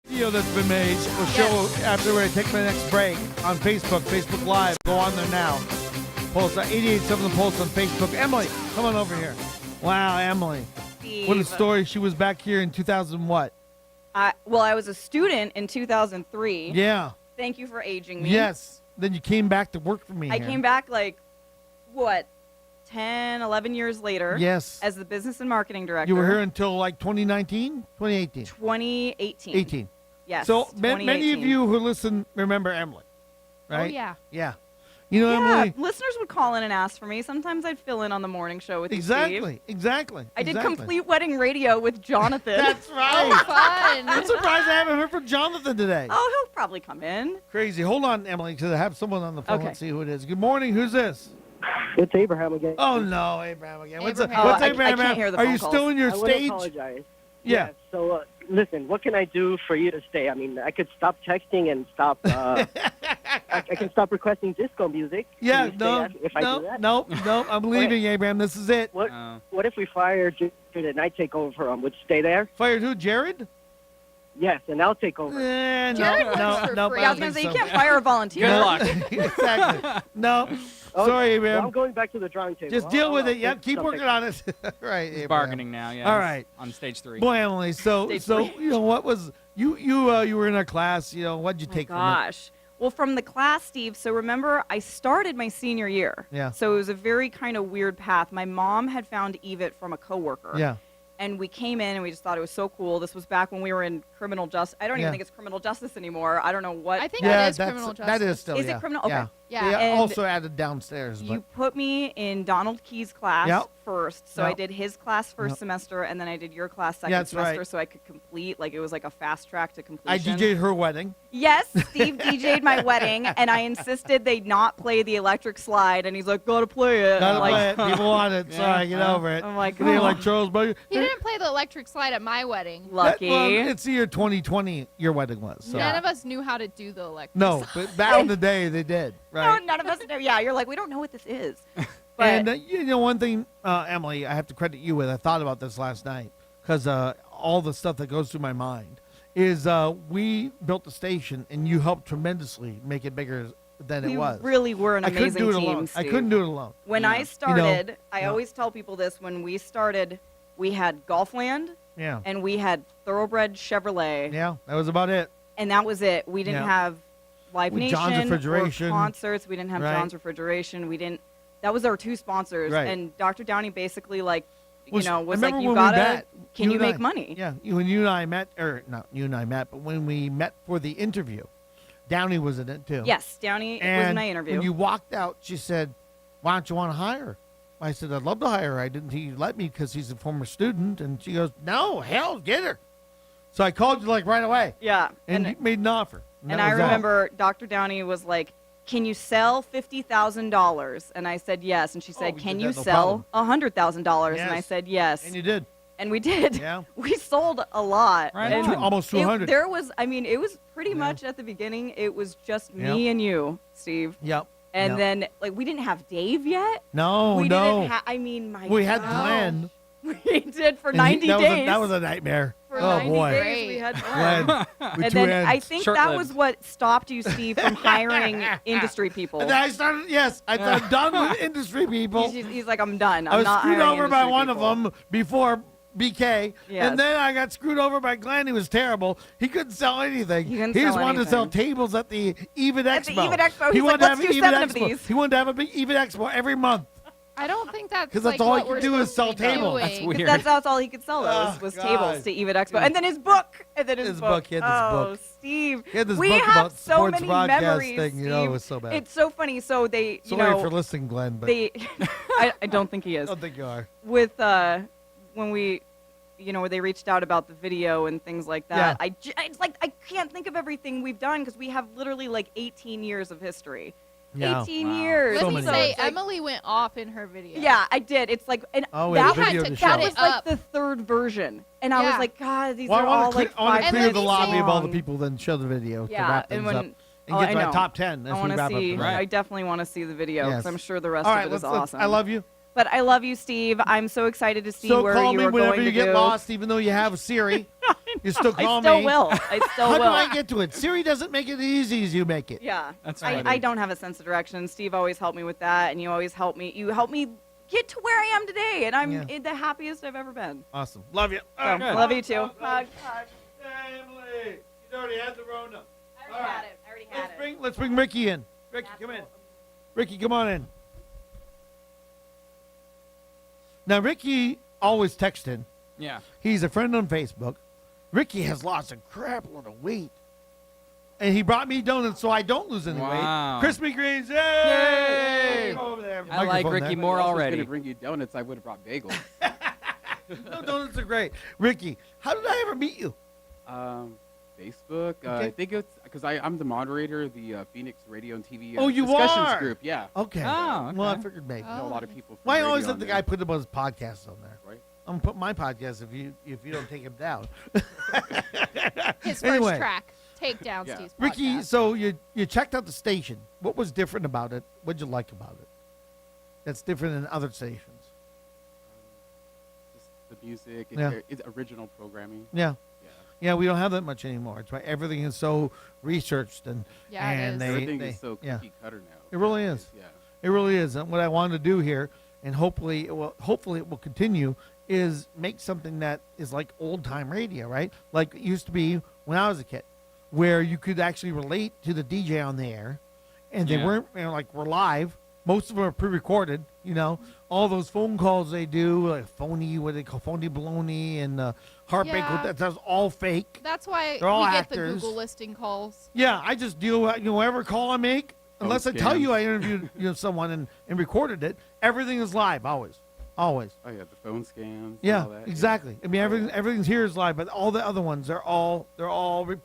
Video that's been made will show after I take my next break on Facebook Live. Go on there now. Pulse 88.7 The Pulse on Facebook. Emily, come on over here. Wow, Emily. Steve. What a story. She was back here in 2000 what? I was a student in 2003. Yeah. Thank you for aging me. Yes. Then you came back to work for me I here. came back 10, 11 years later. Yes. As the business and marketing director. You were here until 2019? 2018? 2018. 18. Yes. So many of 2018. you who listen remember Emily, right? yeah. Yeah. You know, Yeah, Emily? listeners would call in and ask for me. Sometimes I'd fill in on the morning show with you, Exactly. Steve. Exactly. I did exactly. complete wedding radio with Jonathan. That's right. Fun. I'm surprised I haven't heard from Jonathan today. Oh, he'll probably come in. Crazy. Hold on, Emily, because I have someone on the phone. Okay. Let's see who it is. Good morning. Who's this? It's Abraham again. Oh, no, Abraham again. What's Abraham. what's Oh, I Abraham? can't hear the Are phone you calls. still in your I wanna stage? apologize. Yeah. So, listen, what can I do for you to stay? I mean, I could stop texting and stop. I can stop requesting disco music. Can Yeah, you stay no, if I do that? no, I'm leaving, Abraham. This is it. What if we fire Jared and I take over for him? Would you stay there? Fired who, Jared? Yes, and I'll take over. No, Jared works no, for no. free. I was going to say, you can't fire a volunteer. Good luck. Exactly. No. Sorry, Abraham. Well, I'm going back to the drawing table. Just deal with it. Yeah, Yep, keep working on it. Right, He's Abraham. bargaining now, yeah. All he's right. On stage 3. Boy, Emily, so Stage so three. you know what was you were in a class, you know, what'd you take from it? Gosh. Well, from the class, Steve, so remember, I started my senior year. Yeah. So it was a very kind of weird path. My mom had found EVIT from a coworker. Yeah. And we came in and we just thought it was so cool. This was back when we were in criminal justice. I don't Yeah. even think it's criminal justice anymore. I don't know what. I think Yeah, it is that's- criminal justice. that is still Is yeah. it criminal? Okay. Yeah. Yeah. They And also added downstairs, You but put me in Donald Key's class Yep. first. So I Yep. did his class first Yep. semester, and then I did your class second that's semester right. so I could complete. Like, it was like a fast track to I completion. DJ'd her wedding. Yes, Steve DJ'd my wedding, and I insisted they not play the electric slide, and he's like, "Gotta play it." Gotta I'm play like, it. People want it. Sorry, get over it. I'm like, They oh. like Charles Bugger. He didn't play the electric slide at my wedding. Lucky. Well, it's the year 2020. Your wedding was. So. None of us knew how to do the electric No, slide. but back in the day they did. Right. No, none of us know. Yeah, you're like, we don't know what this is. But And you know one thing, Emily, I have to credit you with. I thought about this last night because all the stuff that goes through my mind is we built the station and you helped tremendously make it bigger than we it was. really were an I couldn't amazing do it team, alone. I Steve. couldn't do it alone. When Yeah. I You know, started, I yeah. always tell people this. When we started, we had Golfland, Yeah. and we had Thoroughbred Chevrolet, Yeah, that was about it. and that was it. We didn't Yeah. have Live With Nation John's or Refrigeration. concerts. We didn't have Right. John's Refrigeration. We didn't. That was our two sponsors, Right. and Dr. Downey basically was I like, remember you when we gotta, met, can you and I- make money? Yeah, when you and I met, or not you and I met, but when we met for the interview, Downey was in it too. Yes, Downey was And in my interview. when you walked out, she said, "Why don't you want to hire her?" I said, "I'd love to hire her. I didn't think you'd let me because he's a former student." And she goes, "No, hell, get her." So I called you like right away. Yeah, And you made an offer. And that I was that. remember Dr. Downey was like, "Can you sell $50,000?" And I said yes. And she said, we "Can did you that, no sell $100,000?" And I Yes. said yes. And you did. And we did. Yeah. We sold a lot. Right And on. Almost 200. There was, I mean, it was pretty much at the beginning. It was just me Yep. and you, Steve. Yep. And Yep. then, like, we didn't have Dave yet. No, we no. didn't I mean, my We had God. Glenn. We did for And 90 that days. that was a nightmare. For oh 90 boy. days we had Glenn. Glenn with And two then I ends. think that was what stopped you, Steve, from hiring industry people. And then I started. Yes, I thought I'm done with industry people. He's like, I'm done. I I'm was not screwed hiring over by industry one people. of them before BK, Yes. and then I got screwed over by Glenn. He was terrible. He couldn't sell anything. He couldn't just sell wanted to sell anything. tables at the EVIT Expo. At the EVIT Expo, He he's wanted like, to "Let's have an do EVIT 7 of Expo. these." He wanted to have a big EVIT Expo every month. I don't think that's Because that's like all what he we're could do is supposed sell to be tables. doing. That's weird. That's all he could sell Oh, was God. tables to EVIT Expo. And then his book. And then his, His book, he had this oh, book. Steve. He had this we book have about so sports many broadcast memories, thing, you know, it Steve. was so bad. It's so funny. So they, you Sorry know. for listening, Glenn, but They, I don't think he is. I don't think you are. With, when we, you know, they reached out about the video and things like that. Yeah. It's like, I can't think of everything we've done because we have literally like 18 years of history. Yeah. 18 years. So Let me many. say, it's like- Emily went off in her video. Yeah, I did. It's like, and Oh, we that, had a video had to to show. that cut was it like up. the third version. And I Yeah. was like, God, these Well, are all like I want to 5 clear minutes the lobby of all the long. people, then show the video to Yeah, wrap and things when- up. And oh, get I to my know. top 10 I as we want wrap to up see. the night. I definitely want to see the video because Yes. I'm sure the rest All of right, it is let's- awesome. I love you. But I love you, Steve. I'm so excited to see So where call you me are whenever going you to get go. lost, even though you have a Siri. You still call me. I still will. I still How will. do I get to it? Siri doesn't make it as easy as you make it. Yeah, That's I, funny. I don't have a sense of direction. Steve always helped me with that, and you always help me. You help me get to where I am today, and I'm Yeah. the happiest I've ever been. Awesome. Love you. So, All right, love you too. Hug. Emily, you already had the Rona. I already had it. I already had it. Let's bring Ricky in. Ricky, come in. Ricky, come on in. Now, Ricky always texting. Yeah. He's a friend on Facebook. Ricky has lost a crap load of weight. And he brought me donuts so I don't lose any Wow. weight. Krispy Kremes, yay! Yay! Go over there. I like Microphone Ricky there. more If I was already. going to bring you donuts, I would have brought bagels. No, donuts are great. Ricky, how did I ever meet you? Facebook. I Okay. think it's because I'm the moderator of the Phoenix Radio and TV Oh, you discussions are? group. Yeah. Okay. Oh, Well, I okay. figured maybe. I know a lot of people. From Well, I radio always on let the there. guy put him on his podcast on there. Right. I'm gonna put my podcast if you don't take him down. His first Anyway. track, take down Yeah. Steve's Ricky, podcast. so you checked out the station. What was different about it? What'd you like about it? That's different than other stations. Just the music. Yeah. It's original programming. Yeah. Yeah. Yeah, we don't have that much anymore. It's why everything is so researched and Yeah, it and is. they Everything is so yeah. cookie cutter now. It really is. Yeah. It really is. And what I wanted to do here, and hopefully it will continue, is make something that is like old time radio, right? Like it used to be when I was a kid, where you could actually relate to the DJ on the air, and they Yeah. weren't like we're live. Most of them are pre-recorded. All those phone calls they do, like phony, what they call phony baloney, and heartbreak. Yeah. That's all fake. That's why They're all we get actors. the Google listing calls. Yeah, I just deal with whatever call I make, unless I tell scams. you I interviewed someone and recorded it. Everything is live, always. Oh yeah, the phone scams. and Yeah, all that. exactly. I mean, everything's here is live, but all the other ones, they're all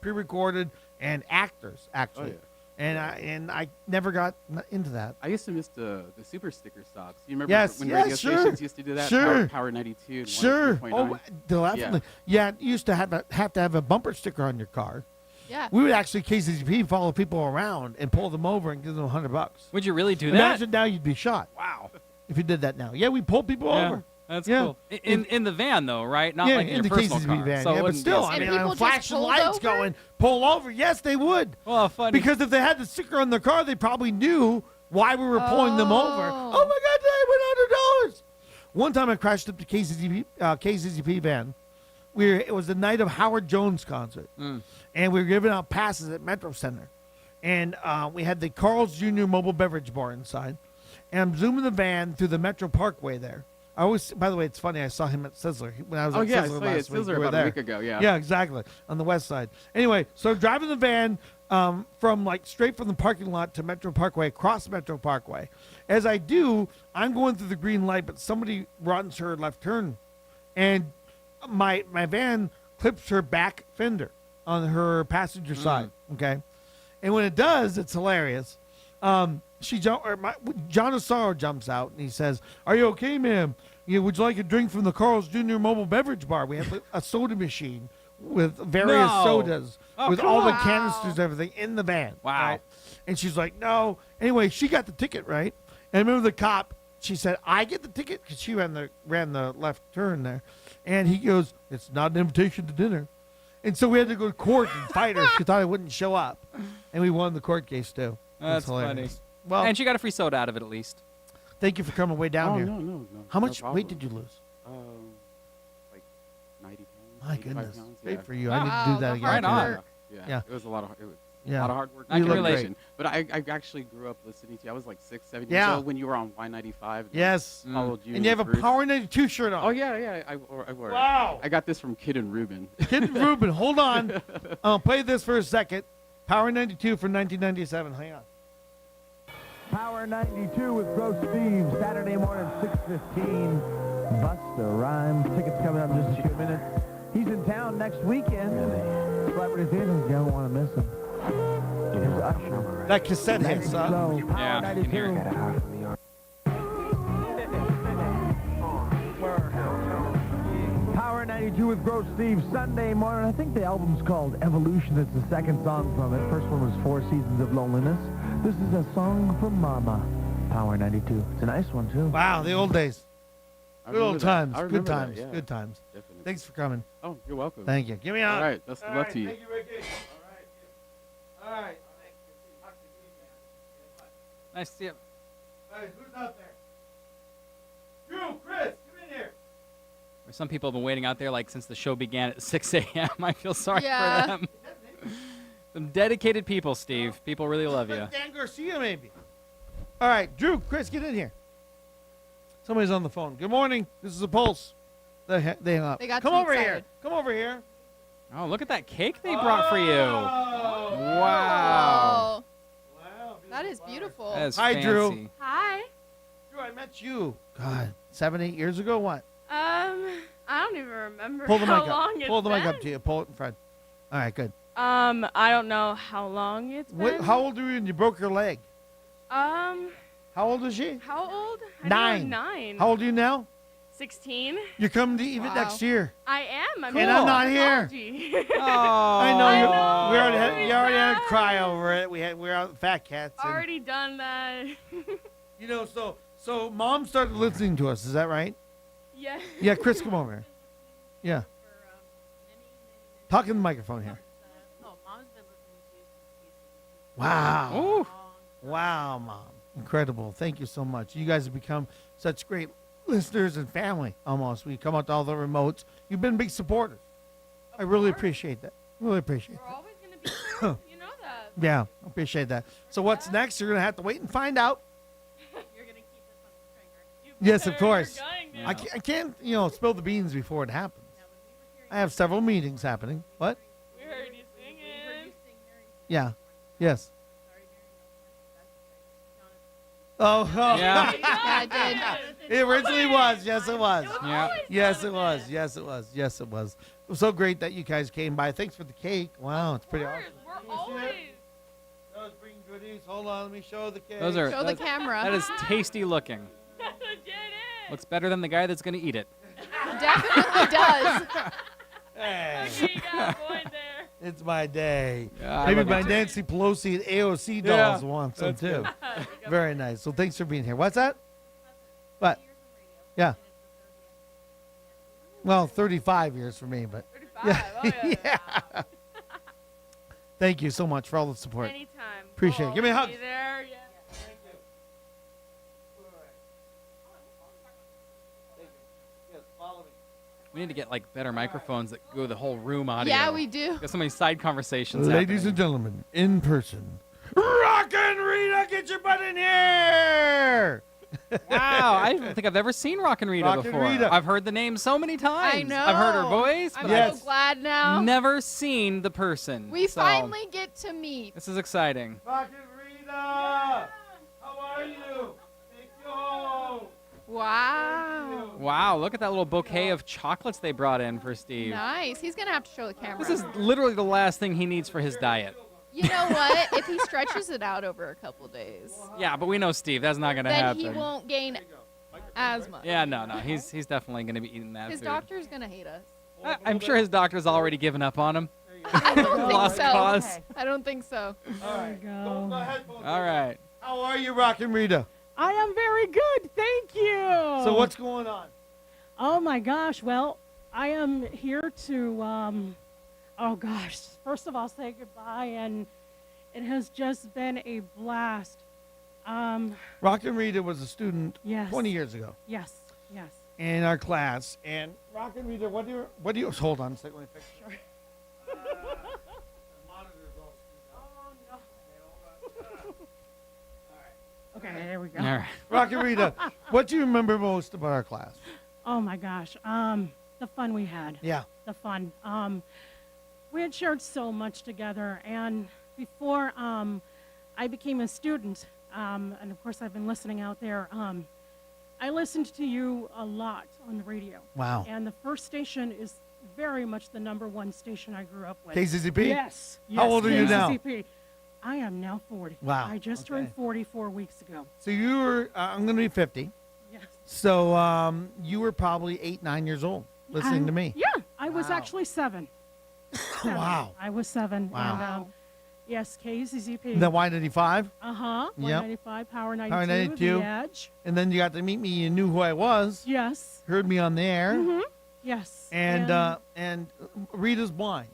pre-recorded and actors actually. yeah. And I never got into that. I used to miss the super sticker stops. You remember Yes, when yes, radio sure. stations used to do that? Sure. Power 92 and Sure. 102.9. Oh, definitely. Yeah, you used to have to have a bumper sticker on your car. Yeah. We would actually KCCP follow people around and pull them over and give them $100. Would you really do that? Imagine now you'd be shot. Wow. If you did that now. Yeah, we pull people Yeah, over. that's Yeah. cool. In the van though, right? Not yeah, like in your the personal KCCP car. van. So it yeah, but wouldn't still, be I as- mean, people I'm just flashing pulled lights over? going, pull over. Yes, they would. Well, funny. Because if they had the sticker on their car, they probably knew why we were pulling them over. Oh. Oh my God, they $100. One time I crashed up the KCCP van. It was the night of Howard Jones concert, and we were giving out passes at Metro Center, and we had the Carl's Jr. Mobile Beverage Bar inside, and I'm zooming the van through the Metro Parkway there. I always, by the way, it's funny. I saw him at Sizzler when I was Oh, at yeah, I Sizzler saw you at last week. Sizzler We were about a there. week ago, yeah. Yeah, exactly, on the west side. Anyway, so driving the van from like straight from the parking lot to Metro Parkway, across Metro Parkway. As I do, I'm going through the green light, but somebody runs her left turn, and my van clips her back fender on her passenger side. Okay, and when it does, it's hilarious. John Asaro jumps out and he says, "Are you okay, ma'am? Would you like a drink from the Carl's Jr. Mobile Beverage Bar? We have a soda machine with various No. sodas, Oh, with come all the on. canisters and everything in the van." Wow. right? And she's like, "No." Anyway, she got the ticket, right? And I remember the cop, she said, "I get the ticket," because she ran the left turn there. And he goes, "It's not an invitation to dinner." And so we had to go to court and fight her. She thought I wouldn't show up. And we won the court case, too. That's It's hilarious. funny. Well, And she got a free soda out of it at least. thank you for coming way down Oh, here. no. How no much problem. weight did you lose? Like 90 pounds. My 85 goodness. Pounds, Great yeah. for you. I need to do that again. Right too. on. Yeah. It was a lot of Yeah. a lot of hard work. I can and relate. dedication. But I actually grew up listening to you. I was like 6, 7 years Yeah. old when you were on Y95. Yes. Followed you. And you have a Bruce. Power 92 shirt on. Oh yeah. I wore it. Wow. I got this from Kid and Ruben. Kid and Ruben, hold on. I'll play this for a second. Power 92 from 1997. Hang on. Power 92 with Grosz Steve, Saturday morning, 6:15. Busta Rhymes. Tickets coming up in just a few minutes. He's in town next weekend. Celebrity Theater, you don't want to miss him. Here's Usher. That cassette hits up. So, Power Yeah, I can hear 92. Power 92 with Grosz Steve, Sunday morning. I think the album's called Evolution. It's the second song from it. First one was 4 Seasons of Loneliness. This is a song from Mama. Power 92. It's a nice one, too. Wow, the old days. I Good old remember that. times. I Good remember that, times. yeah. Good times. Definitely. Thanks for coming. Oh, you're welcome. Thank you. Give me a All right. Best of luck to you. Thank you, Ricky. All right. All right. Nice to see you. All right, who's out there? Drew, Chris, come in here. Some people have been waiting out there like since the show began at 6 a.m. I feel sorry Yeah. for them. Some dedicated people, Steve. People really love you. Like Dan Garcia, maybe. All right, Drew, Chris, get in here. Somebody's on the phone. Good morning. This is a Pulse. They hung up. They got Come too over here. excited. Come over here. Oh, look at that cake they brought for you. Wow. That is beautiful. That is Hi, Drew. fancy. Hi. Drew, I met you. God, 7, 8 years ago. What? I don't even remember Pull the how mic long up. it's Pull the mic been. up to you. Pull it in front. All right, good. I don't know how long it's been. How old were you when you broke your leg? How old is she? old? I 9. know, 9. How old are you now? 16. You're coming to Even next year. I am. I'm And in I'm not here. psychology. I know. We already had to cry over it. We're out fat cats. and- Already done that. You know, so Mom started listening to us. Is that right? Yeah. Yeah, Chris, come over here. Yeah. Talk in the microphone here. Wow. Wow, Mom. Incredible. Thank you so much. You guys have become such great listeners and family almost. We come out to all the remotes. You've been big supporters. I really appreciate that. Really appreciate We're always going to be friends. You know that. that. Yeah, I appreciate that. So what's next? You're going to have to wait and find out. You're going to keep this on the string, aren't you? Yes, of course. You're going to. I can't, spill the beans before it happens. I have several meetings happening. What? We heard you singing. Yeah. Yes. Oh, Yeah. Yeah, I did. It originally was. Yes, it was. Yeah. Yes, it was. Yes, it was. Yes, it was. It was so great that you guys came by. Thanks for the cake. Wow, it's pretty awesome. We're always. Those bring goodies. Hold on, let me show the cake. Those are. Show the camera. That is tasty looking. Looks better than the guy that's going to eat it. Definitely does. Hey. Okay, you got a point there. It's my day. Yeah, I Maybe love my it. Nancy Pelosi and AOC Yeah, dolls want some that's too. good. Very nice. So thanks for being here. What's that? What? Yeah. Well, 35 years for me, but 35. Oh, yeah. yeah. Thank you so much for all the support. Anytime. Appreciate it. Give me a hug. Be there. Yeah. We need to get like better microphones that go the whole room audio. Yeah, we do. Got so many side conversations. Ladies and gentlemen, in person, Rockin' Rita, get your butt in here! Wow, I don't think I've ever seen Rockin' Rita Rockin' before. Rita. I've heard the name so many times. I know. I've heard her voice, I'm but so glad now. never seen the person. We So, finally get to meet. This is exciting. Rockin' Rita! How are you? Thank you. Wow. Wow, look at that little bouquet of chocolates they brought in for Steve. Nice. He's going to have to show the camera. This is literally the last thing he needs for his diet. You know what? If he stretches it out over a couple days, Yeah, but we know Steve. That's not going to then happen. he won't gain as much. Yeah, no. He's definitely going to be eating that His food. doctor's going to hate us. I'm sure his doctor's already given up on him. I don't think Lost so. cause. I don't think so. All right. Go ahead. All right. How are you, Rockin' Rita? I am very good, thank you. So what's going on? Oh my gosh, well, I am here to, oh gosh, first of all, say goodbye, and it has just been a blast. Rockin' Rita was a student Yes. 20 years ago Yes, yes. in our class. And Rockin' Rita, what do you, hold on a second, let me fix it. Okay, there we go. All right. Rockin' Rita, what do you remember most about our class? Oh my gosh, the fun we had. Yeah. The fun. We had shared so much together, and before I became a student, and of course I've been listening out there, I listened to you a lot on the radio. Wow. And the first station is very much the #1 station I grew up with. KZZP? Yes. How old are you now? KZZP. I am now 40. Wow. I just turned 44 weeks ago. So you were, I'm going to be 50. Yes. So you were probably 8, 9 years old listening to me. Yeah, I was actually 7. Wow. I was 7. Wow. And, yes, KZZP. The Y95? Uh-huh. Yep. 195, Power 92, Power 92. The Edge. And then you got to meet me. You knew who I was. Yes. Heard me on the air. Mm-hmm. Yes. And Rita's blind.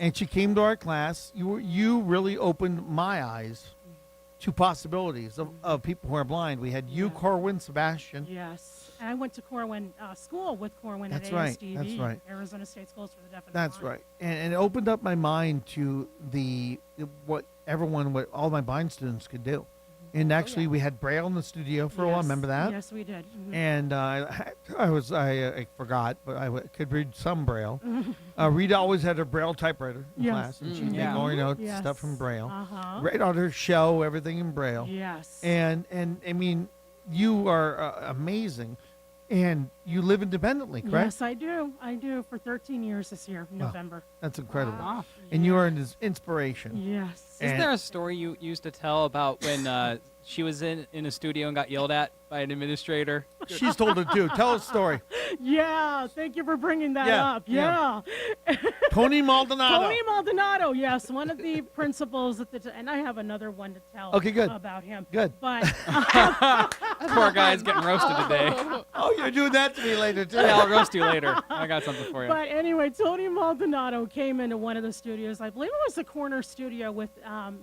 And she came to our class. You really opened my eyes to possibilities of people who are blind. We had you, Corwin, Sebastian. Yes. And I went to Corwin school with Corwin That's at right. ASDV, That's right. Arizona State Schools for the Deaf and That's Blind. right. And it opened up my mind to what all my blind students could do. And actually, we had Braille in the studio for a while. Remember that? Yes, we did. Mhm. And I forgot, but could read some Braille. Rita always had her Braille typewriter in Yes. class, and she'd Yeah. make all, Yes. stuff from Braille. Uh-huh. Right on her show, everything in Braille. Yes. And I mean, you are amazing, and you live independently, correct? Yes, I do. I do for 13 years this year, Wow. November. That's incredible. Wow. And you are an inspiration. Yes. Isn't there a story you used to tell about when she was in a studio and got yelled at by an administrator? She's told it too. Tell a story. Yeah, thank you for bringing that Yeah, up. yeah. Yeah. Tony Maldonado. Tony Maldonado, yes, one of the principals at the and I have another one to tell Okay, good. about him. Good. But Poor guy's getting roasted today. Oh, you're doing that to me later, too. Yeah, I'll roast you later. I got something for you. But anyway, Tony Maldonado came into one of the studios. I believe it was the corner studio with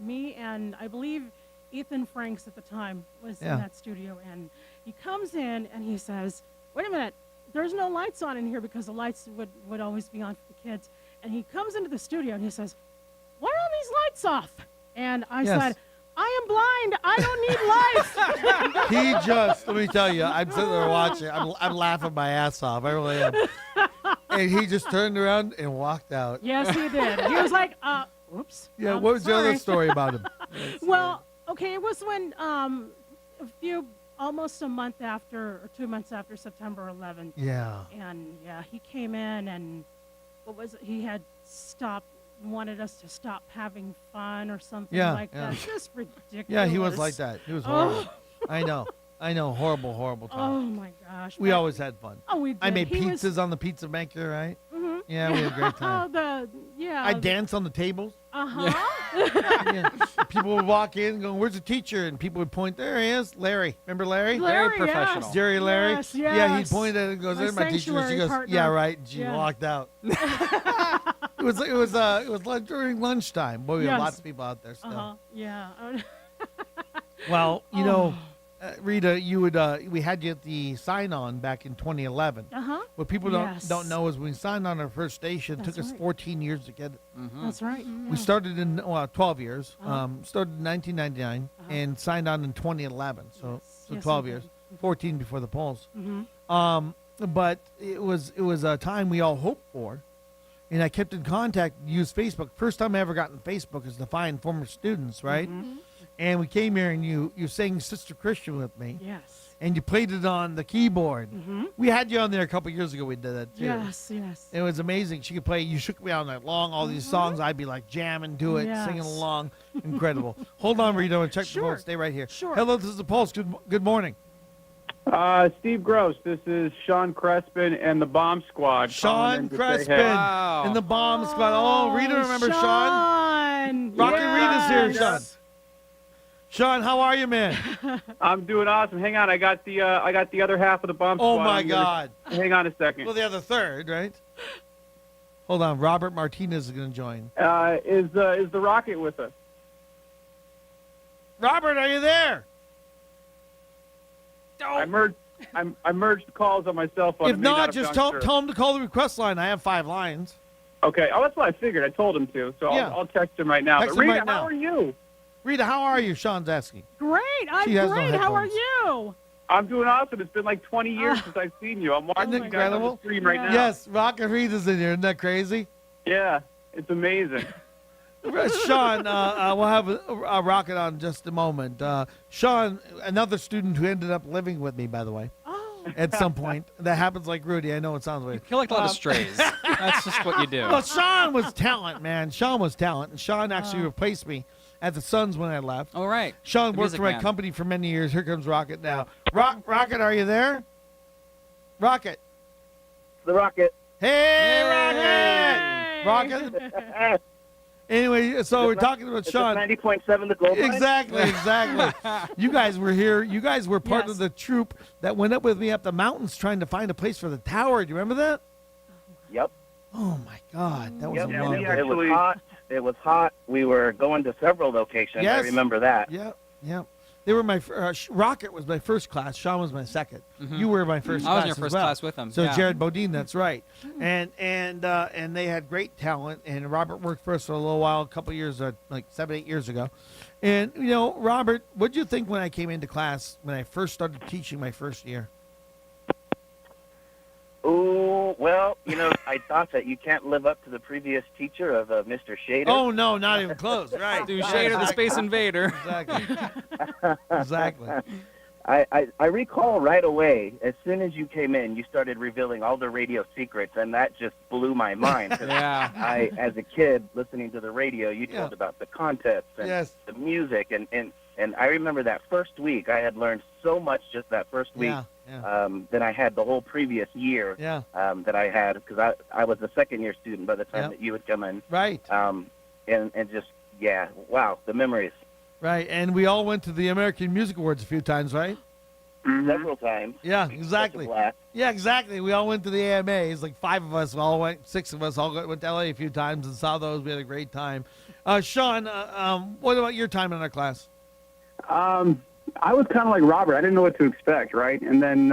me and I believe Ethan Franks at the time was Yeah. in that studio. And he comes in and he says, wait a minute, there's no lights on in here because the lights would always be on for the kids. And he comes into the studio and he says, why are all these lights off? And I Yes. said, I am blind. I don't need lights. He just, let me tell you, I'm sitting there watching. I'm laughing my ass off. I really am. And he just turned around and walked out. Yes, he did. He was like, whoops. Yeah, I'm what was the other sorry." story about him? Well, okay, it was when almost a month after or 2 months after September 11th. Yeah. And yeah, he came in and he had wanted us to stop having fun or something like yeah. that. Just ridiculous. Yeah, he was like that. He was horrible. I know. Horrible, horrible time. Oh my gosh. We but- always had fun. Oh, we did. I made He was- pizzas on the pizza maker, right? Mhm. Yeah, we had a great time. I danced on the tables. Uh-huh. Yeah. People would walk in going, where's the teacher? And people would point, there he is, Larry. Remember Larry? Larry, Very professional. yes. Jerry Larry? Yes, Yeah, he'd yes. point at it and goes, My there's my teacher. And she sanctuary goes, partner. yeah, right. And she Yeah. walked out. It was like during lunchtime. Boy, we had Yes. lots of people out there still. Uh-huh. Yeah. Well, you know, Oh. Rita, we had you at the sign-on back in 2011. Uh-huh. What people Yes. don't know is when we signed on our first station, it That's took us right. 14 years to get it. That's right. We started in 12 years. Uh-huh. Started in 1999 and signed on in 2011. So Yes, 12 we years, did. 14 before the polls. Mhm. But it was a time we all hoped for, and I kept in contact. Used Facebook. First time I ever got in Facebook is to find former students, right? Mhm. And we came here and you sang Sister Christian with me. Yes. And you played it on the keyboard. Mhm. We had you on there a couple years ago. We did that too. Yes, yes. It was amazing. She could play You Shook Me Out Night Long, all these songs. I'd be like jamming to it, singing Yes. along. Incredible. Hold on, Rita, and check the Sure. phone. Stay right here. Sure. Hello, this is the Pulse. Good morning. Steve Grosz. This is Sean Crespin and the Bomb Squad. calling Sean in to say Crespin hey. and the Bomb Squad. Oh, Rita, remember Sean? Sean. Rockin' Rita's here, Yes. Sean. Sean, how are you, man? I'm doing awesome. Hang on, I got the other half of the Bomb Oh, Squad. my I'm gonna- God. Hang on a second. Well, the other third, right? Hold on. Robert Martinez is going to join. Is the Rocket with us? Robert, are you there? I merged the calls on my cell phone. If It may not, have just gone tell through. him to call the request line. I have 5 lines. Okay. Oh, that's what I figured. I told him to, so Yeah. I'll text him right now. Text But him Rita, right now. how are you? Rita, how are you? Sean's asking. Great. I'm She has no great. How are headphones. you? I'm doing awesome. It's been like 20 years since I've seen you. I'm watching Isn't you it guys on the incredible? stream right now. Yes, Rocket Rita's in here. Isn't that crazy? Yeah, it's amazing. Sean, we'll have a Rocket on in just a moment. Sean, another student who ended up living with me, by the way, at some point. That happens like Rudy. I know it sounds weird. You collect a lot of strays. That's just what you do. Well, Sean was talent, man. Sean was talent. And Sean actually replaced me at the Suns when I left. All right. Sean The worked music for my man. company for many years. Here comes Rocket now. Rocket, are you there? Rocket. The Rocket. Hey, Rocket. Rocket. Anyway, so we're talking about Sean. 90.7 the gold line? Exactly. You guys were here. You guys were part Yes. of the troop that went up with me up the mountains trying to find a place for the tower. Do you remember that? Yep. Oh, my God. That was Yep. a Yeah, long it day. was hot. It was hot. We were going to several locations. Yes. I remember that. Yep. They were my Rocket was my first class. Sean was my second. Mhm. You were my first. I was class in your as first well. class with him, So yeah. Jared Bodine, that's right. And they had great talent. And Robert worked for us for a little while, a couple years, like 7-8 years ago. And Robert, what did you think when I came into class when I first started teaching my first year? Oh, well, I thought that you can't live up to the previous teacher of Mr. Shader. Oh no, not even close. Right. Stu Shader, the Space Invader. Exactly. Exactly. I recall right away, as soon as you came in, you started revealing all the radio secrets, and that just blew my mind. 'Cause Yeah. as a kid, listening to the radio, you told about the contests and Yes. the music, and I remember that first week, I had learned so much just that first week than I had the whole previous year that I had, because I was a second-year student by the time that you would come in. Right. And just, wow, the memories. Right, and we all went to the American Music Awards a few times, right? Several times. Yeah, exactly. Yeah, exactly. We all went to the AMAs. Like 5 of us all went. 6 of us all went to LA a few times and saw those. We had a great time. Sean, what about your time in our class? I was kind of like Robert. I didn't know what to expect, right? And then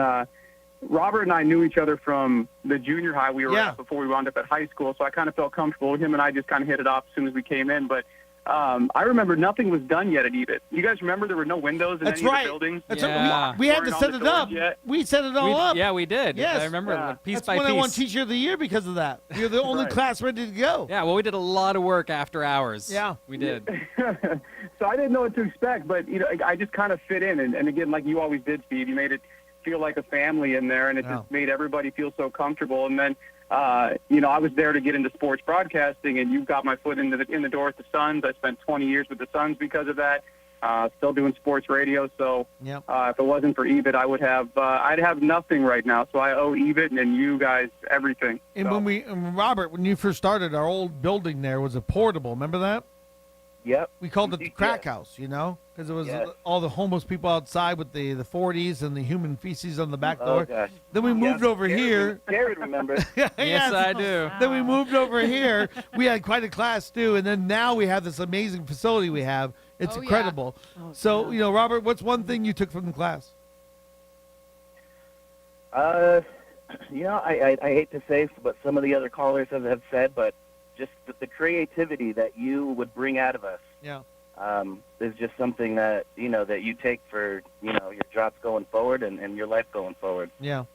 Robert and I knew each other from the junior high we were at before we wound up at high school, so I kind of felt comfortable. Him and I just kind of hit it off as soon as we came in. But I remember nothing was done yet at EBIT. You guys remember there were no windows in any of the buildings? That's right. We had to set it up. We set it all up. Yeah, we did. Yes. I remember piece by That's piece. when I won Teacher of the Year because of that. We were the only class ready to go. Yeah, well, we did a lot of work after hours. Yeah. We did. So I didn't know what to expect, but I just kind of fit in, and again, like you always did, Steve, you made it feel like a family in there, and it just made everybody feel so comfortable. And then, I was there to get into sports broadcasting, and you got my foot in the door at the Suns. I spent 20 years with the Suns because of that. Still doing sports radio, so if it wasn't for EBIT, I'd have nothing right now. So I owe EBIT and you guys everything. And when Robert, when you first started, our old building there was a portable. Remember that? Yep. We called it the crack house, because it was all the homeless people outside with the 40s and the human feces on the back door. Gosh. Then we moved over here. Jared remembers. Yes, I do. Then we moved over here. We had quite a class too, and then now we have this amazing facility we have. It's Oh, yeah. incredible. So, Robert, what's one thing you took from the class? I hate to say what some of the other callers have said, but just the creativity that you would bring out of us is just something that that you take for your jobs going forward and your life going forward. Yeah.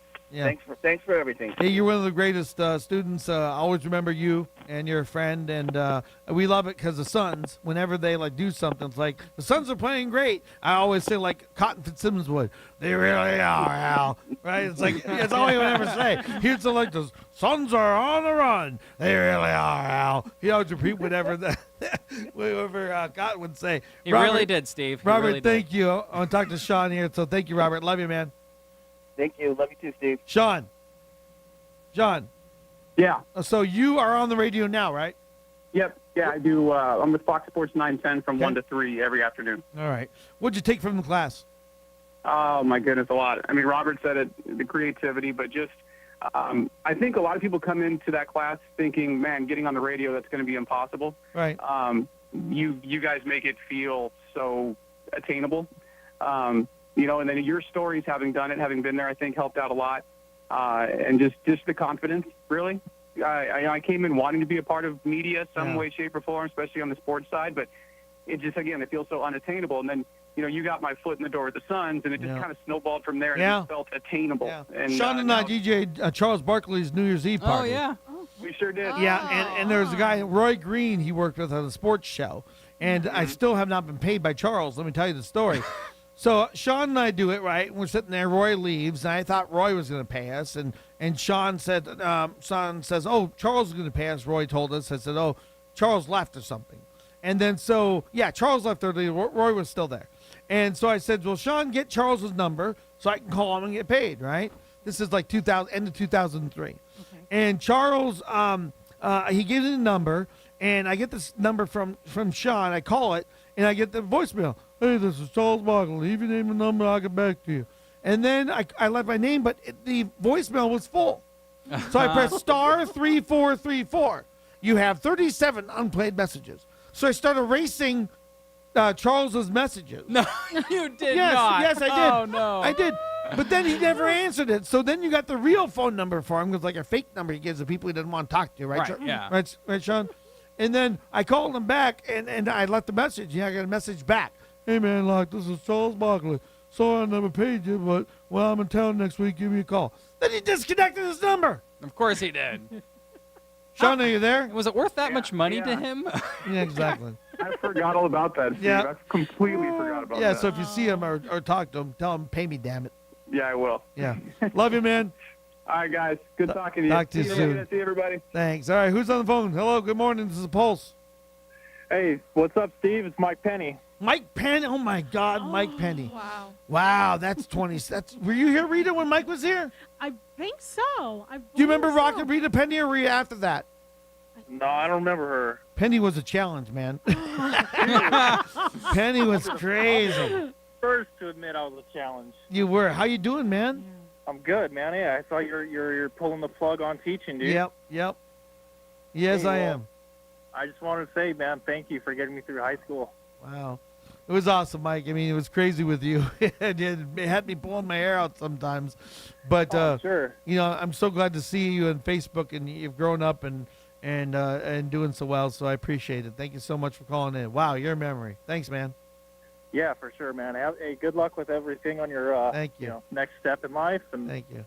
Thanks for everything. Hey, you're one of the greatest students. I always remember you, and you're a friend, and we love it because the Suns, whenever they do something, it's like, the Suns are playing great. I always say, like Cotton Fitzsimmons would, they really are, Al. Right? It's like, it's all he would ever say. He'd say like this, Suns are on the run. They really are, Al. He always repeat whatever Cotton would say. He really did, Steve. He Robert, really did. thank you. I want to talk to Sean here, so thank you, Robert. Love you, man. Thank you. Love you too, Steve. Sean. Yeah. So you are on the radio now, right? Yep. Yeah, I do. I'm with Fox Sports 910 from 1 to 3 every afternoon. All right. What'd you take from the class? Oh, my goodness, a lot. I mean, Robert said it, the creativity, but just I think a lot of people come into that class thinking, man, getting on the radio, that's going to be impossible. Right. You guys make it feel so attainable. And then your stories, having done it, having been there, I think helped out a lot. And just the confidence, really. I came in wanting to be a part of media some way, shape, or form, especially on the sports side, but it just, again, it feels so unattainable. And then, you got my foot in the door with the Suns, and it just kind of snowballed from there, and it just felt attainable. And, Sean and I DJ'd Charles Barkley's New Year's Eve party. Oh, yeah. We sure did. Yeah, and there was a guy, Roy Green, he worked with on a sports show, and I still have not been paid by Charles. Let me tell you the story. So Sean and I do it, right? And we're sitting there. Roy leaves, and I thought Roy was going to pay us. And Sean said, Sean says, "Oh, Charles is going to pay us." Roy told us. I said, "Oh, Charles left or something." And then Charles left early. Roy was still there. And so I said, "Well, Sean, get Charles's number so I can call him and get paid." Right? This is like end of 2003. Okay. And Charles, he gives me the number, and I get this number from Sean. I call it, and I get the voicemail. "Hey, this is Charles Barkley. Leave your name and number. I'll get back to you." And then I left my name, but the voicemail was full. So I pressed star 3434. You have 37 unplayed messages. So I started erasing Charles's messages. No, you did yes, not. Yes, I did. Oh, no. I did. But then he never answered it. So then you got the real phone number for him. It was like a fake number he gives the people he doesn't want to talk to, right? Right, Sean? yeah. Right, Sean? And then I called him back, and I left the message. Yeah, I got a message back. Hey, man, like, this is Charles Barkley. Sorry I never paid you, but when I'm in town next week, give me a call. Then he disconnected his number. Of course he did. Sean, are you there? Was it worth that much money to him? Yeah, exactly. I forgot all about that, Steve. Yeah. I completely forgot about Yeah, that. so if you see him or talk to him, tell him, pay me, damn it. Yeah, I will. Yeah. Love you, man. All right, guys. Good talking to you. Talk to you See soon. later. See everybody. Thanks. All right, who's on the phone? Hello, good morning. This is Pulse. Hey, what's up, Steve? It's Mike Penny. Mike Penny. Oh, my God, Mike Penny. Wow. Wow, that's 20. Were you here, Rita, when Mike was here? I think so. Do you remember rocking Rita Penny, or were you after that? No, I don't remember her. Penny was a challenge, man. Penny was crazy. First to admit I was a challenge. You were. How you doing, man? I'm good, man. Yeah, I saw you're pulling the plug on teaching, dude. Yep. Yes, Hey, I well, am. I just wanted to say, man, thank you for getting me through high school. Wow. It was awesome, Mike. I mean, it was crazy with you. it had me pulling my hair out sometimes. But, sure. You know, I'm so glad to see you on Facebook, and you've grown up and doing so well, so I appreciate it. Thank you so much for calling in. Wow, your memory. Thanks, man. Yeah, for sure, man. Hey, good luck with everything on your Thank you. next step in life. And Thank you.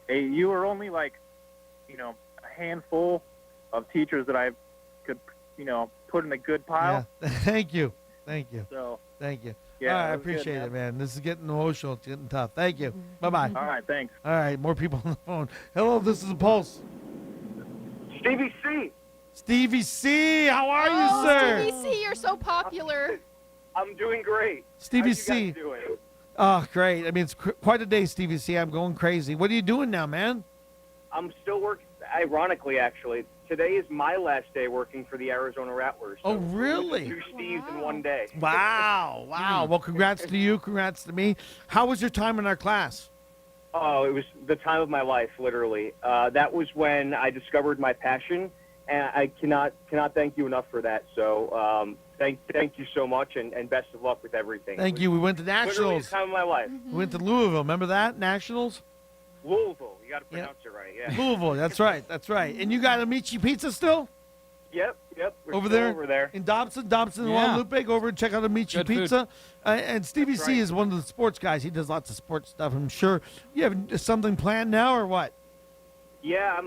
Hey, you were only like, a handful of teachers that I could, put in a good pile. Yeah. Thank you. So, Thank you. Yeah, All right, I that was good, appreciate it, man. man. This is getting emotional. It's getting tough. Thank you. Bye-bye. all right, thanks. All right, more people on the phone. Hello, this is Pulse. Stevie C. Stevie C, how are you, sir? Stevie C, you're so popular. I'm doing great. Stevie How C. you guys doing? Oh, great. I mean, it's quite a day, Stevie C. I'm going crazy. What are you doing now, man? I'm still working. Ironically, actually, today is my last day working for the Arizona Rattlers. Oh, really? 2 Steves in one day. Wow. Well, congrats to you. Congrats to me. How was your time in our class? Oh, it was the time of my life, literally. That was when I discovered my passion, and I cannot thank you enough for that. So thank you so much, and best of luck with everything. Thank you. We went to Literally Nationals. the time of my life. We went to Louisville. Remember that? Nationals? Louisville. You got to pronounce it right, yeah. Louisville. That's right. And you got Amici Pizza still? Yep. We're Over still there? Over there. In Dobson and Yeah. Guadalupe. Go over and check out Amici Good food. Pizza. And Stevie That's C right. is one of the sports guys. He does lots of sports stuff. I'm sure. You have something planned now or what? Yeah,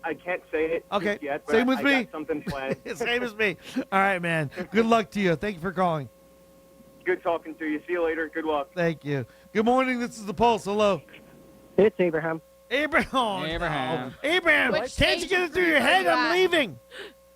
I can't say it Okay. just yet, but Same with I me. got something planned. Same as me. All right, man. Good luck to you. Thank you for calling. Good talking to you. See you later. Good luck. Thank you. Good morning. This is the Pulse. Hello. It's Abraham. Abraham. Oh, Abraham. no. Abraham, Which can't you stage get it of through your grief are head? you I'm at? leaving.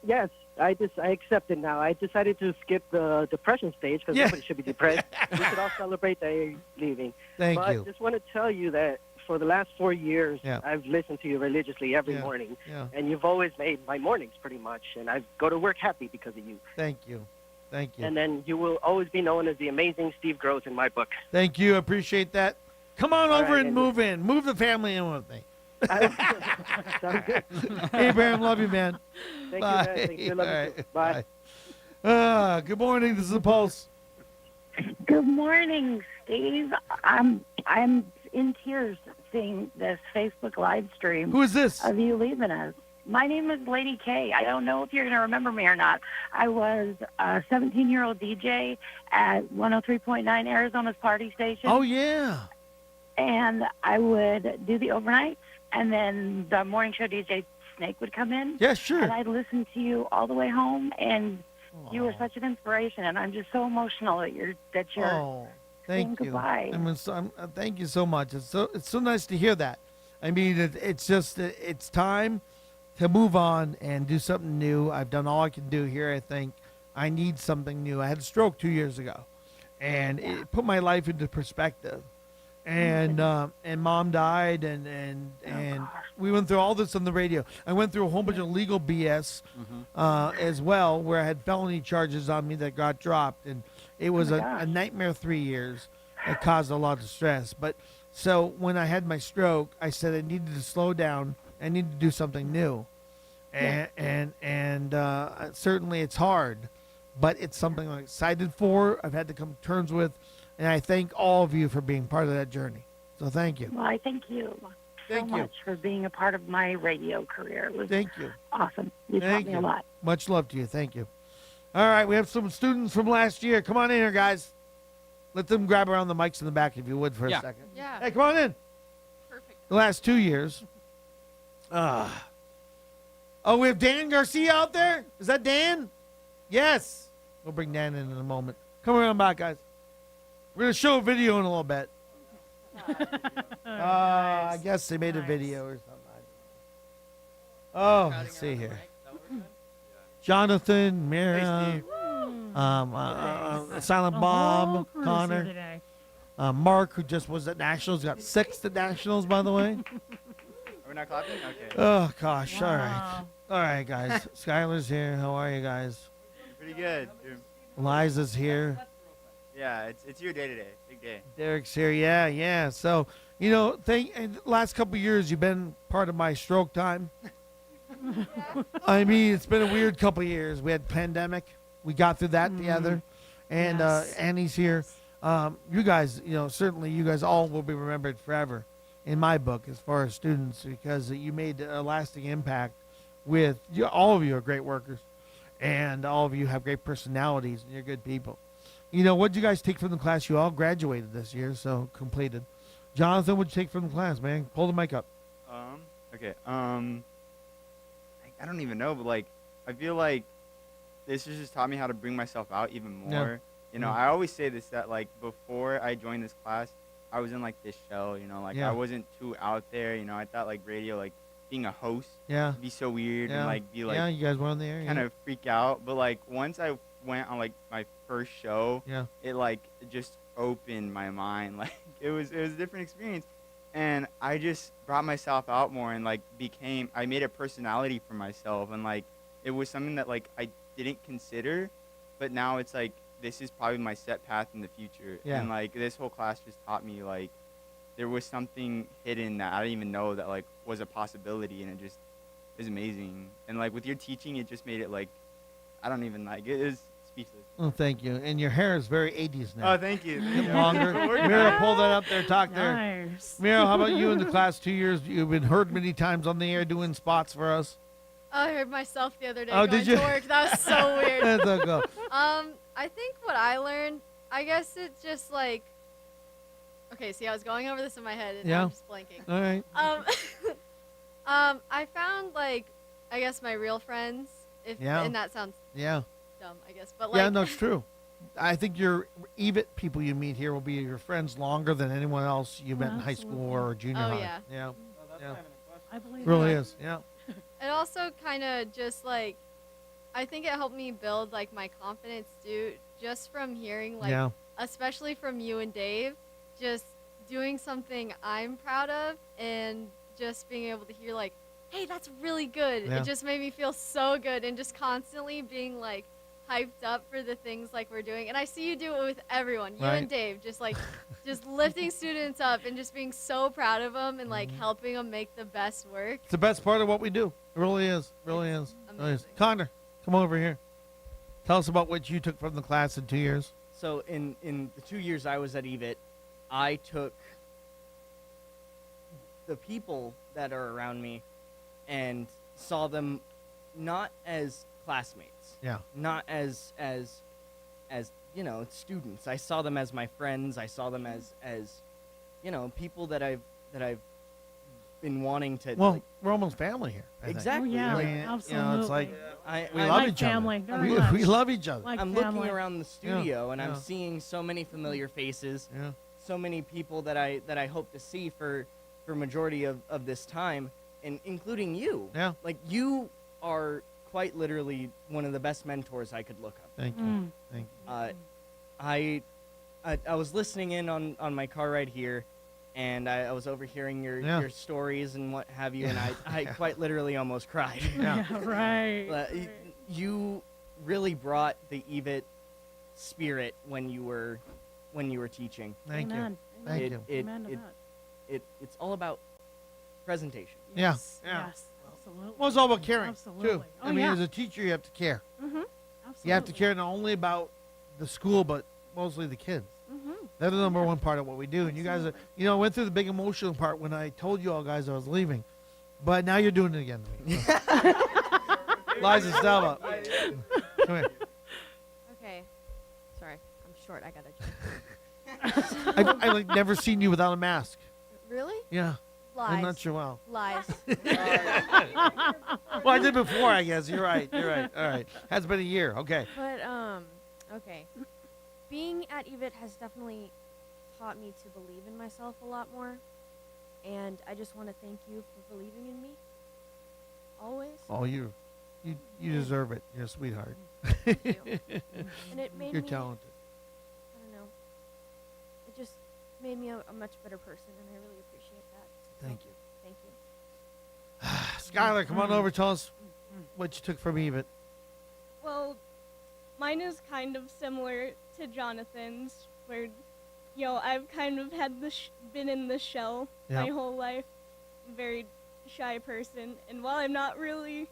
Yes, I accept it now. I decided to skip the depression stage because Yeah. nobody should be depressed. We should all celebrate that you're leaving. Thank but you. I just want to tell you that for the last 4 years, Yeah. I've listened to you religiously every Yeah. morning, Yeah. and you've always made my mornings pretty much, and I go to work happy because of you. Thank you. Thank you. And then you will always be known as the amazing Steve Grosz in my book. Thank you. Appreciate that. Come on All over right, and and- move in. Move the family in with me. Sounds good. Abraham, love you, man. Thank Bye. you, guys. Thank you. Love you All too. right. Bye. Good morning. This is the Pulse. Good morning, Steve. I'm in tears seeing this Facebook live stream. Who is this? Of you leaving us. My name is Lady K. I don't know if you're going to remember me or not. I was a 17-year-old DJ at 103.9 Arizona's party station. Oh, yeah. And I would do the overnights, and then the morning show DJ Snake would come in. Yeah, sure. And I'd listen to you all the way home, and you were such an inspiration. And I'm just so emotional that you're Oh, thank you. goodbye. Thank you so much. It's so nice to hear that. I mean, it's just it's time to move on and do something new. I've done all I can do here. I think I need something new. I had a stroke 2 years ago, and it put my life into perspective. And Mom died, and we went through all this on the radio. I went through a whole bunch of legal BS as well, where I had felony charges on me that got dropped, and it was a nightmare 3 years. It caused a lot of stress. But so when I had my stroke, I said I needed to slow down. I needed to do something new, and certainly it's hard. but it's something I'm excited for. I've had to come to terms with, and I thank all of you for being part of that journey. So thank you. Well, I thank you Thank so you. much for being a part of my radio career. It was Thank you. awesome. You taught Thank me you. a lot. Much love to you. Thank you. All right, we have some students from last year. Come on in here, guys. Let them grab around the mics in the back, if you would, for a second. Yeah. Hey, come on in. Perfect. The last 2 years. Oh, we have Dan Garcia out there? Is that Dan? Yes. We'll bring Dan in a moment. Come around back, guys. We're going to show a video in a little bit. I guess they made a video or something. Oh, let's see here. Jonathan, Mira, Silent Bob, Connor, Mark, who just was at Nationals, got 6th at Nationals, by the way. Are we not clapping? Okay. Oh, gosh. All right. All right, guys. Skylar's here. How are you guys? Pretty good. Liza's here. Yeah, it's your day today. Big day. Derek's here. Yeah. So, and the last couple of years, you've been part of my stroke time. I mean, it's been a weird couple of years. We had pandemic. We got through that together. And Annie's here. You guys, certainly you guys all will be remembered forever in my book as far as students, because you made a lasting impact with you. All of you are great workers, and all of you have great personalities, and you're good people. What did you guys take from the class? You all graduated this year, so completed. Jonathan, what'd you take from the class, man? Pull the mic up. Okay. I don't even know, but I feel like this has just taught me how to bring myself out even more. Yeah. I always say this, that before I joined this class, I was in this shell. Yeah. I wasn't too out there. I thought radio, being a host, would be so weird and be yeah, you guys were on the air. kind of freak out. But once I went on my first show, it just opened my mind. It was a different experience, and I just brought myself out more and I made a personality for myself, and it was something that I didn't consider, but now it's this is probably my set path in the future. Yeah. And this whole class just taught me there was something hidden that I didn't even know that was a possibility, and it just is amazing. And with your teaching, it just made it I don't even it is speechless. Oh, thank you. And your hair is very 80s now. Oh, thank you. Thank you. Longer. Mira, pull that up there. Talk there. Nice. Mira, how about you in the class 2 years? You've been heard many times on the air doing spots for us. I heard myself the other day Oh, going did you? to work. That was so weird. That's okay. I think what I learned, I guess it's just okay, see, I was going over this in my head and now I'm just blanking. All right. I found I guess my real friends, and that sounds dumb, I guess, but Yeah, no, it's true. I think your EVIT people you meet here will be your friends longer than anyone else you met in high school or junior high. yeah. Yeah. Yeah. I believe Really that. is. Yeah. It also kind of just I think it helped me build my confidence too, just from hearing Yeah. especially from you and Dave, just doing something I'm proud of and just being able to hear hey, that's really good. Yeah. It just made me feel so good, and just constantly being hyped up for the things we're doing. And I see you do it with everyone, you Right. and Dave, just just lifting students up and just being so proud of them and Mm-hmm. helping them make the best work. It's the best part of what we do. It really is. Really is. Really is. Connor, come over here. Tell us about what you took from the class in 2 years. So in the 2 years I was at EVIT, I took the people that are around me and saw them not as classmates. Yeah. Not as students. I saw them as my friends. I saw them as people that I've been wanting to. Well, we're almost family here. I think. Exactly. Oh, yeah, I mean, absolutely. it's like we I love like each family, other. very We, much. we love each other. Like I'm family. looking around the studio and Yeah. I'm seeing so many familiar faces. Yeah. So many people that I hope to see for majority of this time, and including you. Yeah. You are quite literally one of the best mentors I could look up. Thank you. Mm. Thank you. I was listening in on my car ride here, and I was overhearing your stories and what have you, and I quite literally almost cried. Yeah, right. You really brought the EVIT spirit when you were teaching. Thank you. Amen. Thank you. Amen to that. It's all about presentation. Yeah. Yes, Yeah. yes, absolutely. Well, it's all about caring, Absolutely. too. Oh, I mean, yeah. as a teacher, you have to care. Mm-hmm. You have to care not only about the school, but mostly the kids. Mhm. They're the number one part of what we do. And you guys are, I went through the big emotional part when I told you all guys I was leaving. But now you're doing it again to me. Liza, Stella. Come here. Okay. Sorry, I'm short. I gotta I've never seen you without a mask. Really? Yeah. Lies. I'm not sure. Well. Lies. Well, I did before, I guess. You're right. All right. Has been a year. Okay. But okay. Being at EVIT has definitely taught me to believe in myself a lot more, and I just want to thank you for believing in me. Always. Oh, you deserve it. You're a sweetheart. Thank you. And it made You're me. talented. I don't know. It just made me a much better person, and I really appreciate that. Thank So, you. Thank you. Skylar, come on over. Tell us what you took from EVIT. Well, mine is kind of similar to Jonathan's, where, I've kind of had been in the shell my Yep. whole life, very shy person, and while I'm not really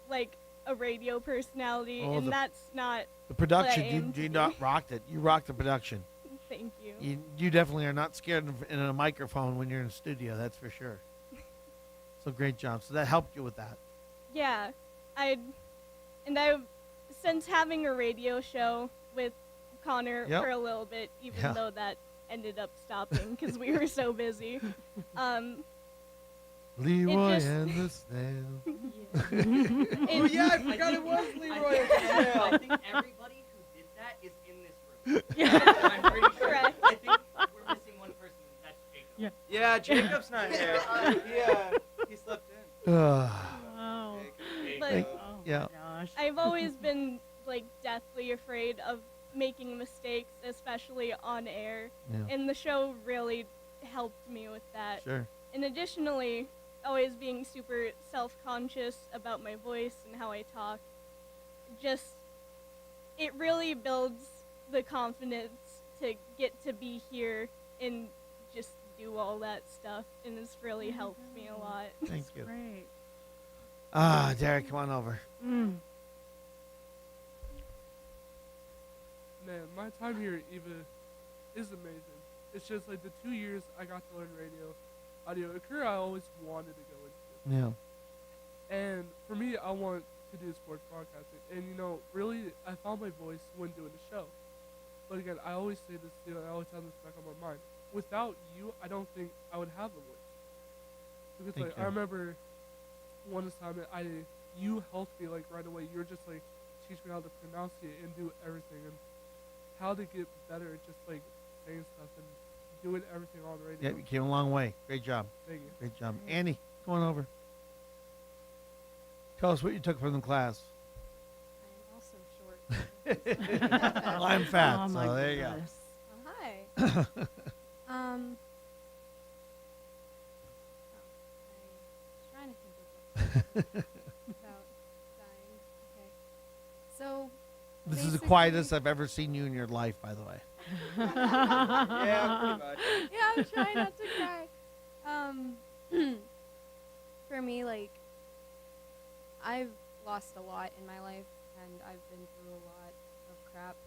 like a radio personality, Oh, and that's not The what I production, aim to you be. not rocked it. You rocked the production. Thank you. You definitely are not scared in a microphone when you're in a studio. That's for sure. So great job. So that helped you with that. Yeah, I've since having a radio show with Connor Yep. for a little bit, even Yeah. though that ended up stopping because we were so busy. Leroy just- and the snail. Oh, yeah, I forgot it was Leroy and the Snail. I think everybody who did that is in this room. Yeah. I'm pretty sure. Correct. I think we're missing one person. That's Jacob. Yeah, Jacob's not here. He slept in. Wow. But Yeah. I've always been like deathly afraid of making mistakes, especially on air. Yeah. And the show really helped me with that. Sure. And additionally, always being super self-conscious about my voice and how I talk, it really builds the confidence to get to be here and just do all that stuff, and it's really helped me a lot. Thank you. Great. Derek, come on over. Man, my time here at EVA is amazing. It's just like the 2 years I got to learn audio, a career I always wanted to go into. Yeah. And for me, I want to do sports broadcasting. And really, I found my voice when doing the show. But again, I always say this, I always have this back on my mind. Without you, I don't think I would have a voice. Because Thank like you. I remember one assignment, you helped me like right away. You were just like teach me how to pronounce it and do everything and how to get better at just like saying stuff and doing everything on the radio. Yeah, you came a long way. Great job. Thank you. Great job. Annie, come on over. Tell us what you took from the class. I'm also short. Well, I'm fat, Oh, my so there you go. goodness. Oh, hi. Trying to think of about dying. Okay. So. This is the basically- quietest I've ever seen you in your life, by the way. Yeah, pretty much. Yeah, I'm trying not to cry. For me, like, I've lost a lot in my life, and I've been through a lot of crap,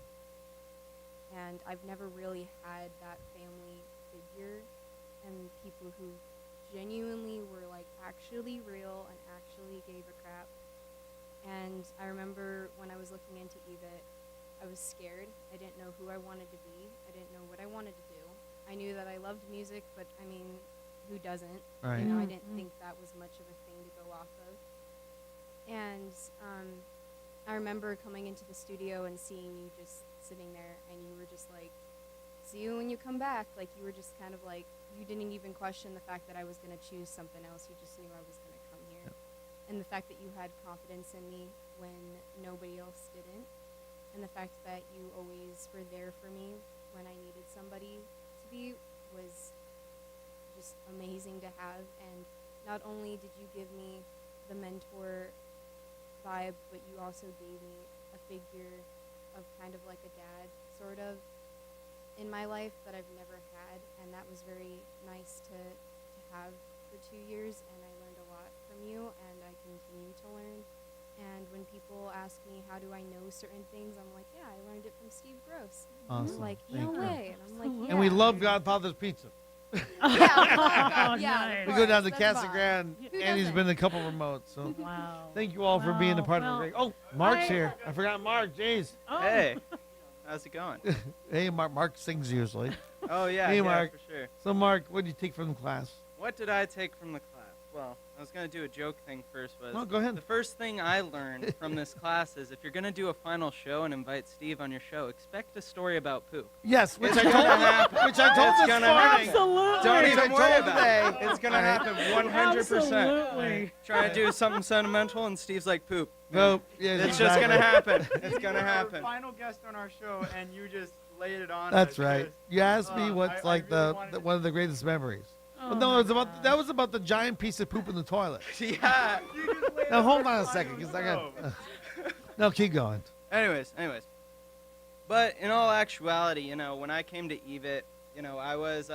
and I've never really had that family figure and people who genuinely were, like, actually real and actually gave a crap. And I remember when I was looking into EVIT, I was scared. I didn't know who I wanted to be. I didn't know what I wanted to do. I knew that I loved music, but I mean, who doesn't? Right. I didn't think that was much of a thing to go off of. And I remember coming into the studio and seeing you just sitting there, and you were just like, "See you when you come back." Like, you were just kind of like, you didn't even question the fact that I was going to choose something else. You just knew I was going to come here. And the fact that you had confidence in me when nobody else didn't. And the fact that you always were there for me when I needed somebody to be was just amazing to have. And not only did you give me the mentor vibe, but you also gave me a figure of kind of like a dad, sort of, in my life that I've never had. And that was very nice to have for 2 years. And I learned a lot from you, and I continue to learn. And when people ask me, how do I know certain things, I'm like, yeah, I learned it from Steve Grosz. And Awesome. they're like, Thank no you. way. And I'm like, yeah. And we love Godfather's Pizza. Yeah, we love God. Yeah, of We go down to course, Casa that's fine. Grande, Who and he's doesn't? been in a couple remotes. So Wow. thank you all for being a Wow. part of Well, the great. Oh, Mark's I- here. I forgot Mark. Jeez. Oh. Hey, how's it going? Hey, Mark. Mark sings usually. Oh yeah, Hey, yeah, Mark. for sure. So, Mark, what did you take from the class? What did I take from the class? Well, I was gonna do a joke thing first. Was Oh, go ahead. The first thing I learned from this class is if you're gonna do a final show and invite Steve on your show, expect a story about poop. Yes, which It's I told gonna him. happen. Which I told It's this gonna morning. happen. Absolutely. Don't Which I even worry told about it. today. It's gonna happen 100%. Absolutely. Try to do something sentimental and Steve's like poop. Nope. Yeah, It's exactly. just gonna happen. It's gonna You were happen. Final guest on our show, and you just laid it on. That's us. right. Just- You asked me what's I like really the wanted one of the greatest memories. Oh But no, it was my about that was about the giant piece of poop in the toilet. Yeah. Now hold on a second, because I got. No, keep going. Anyways. But in all actuality, when I came to EVIT, I was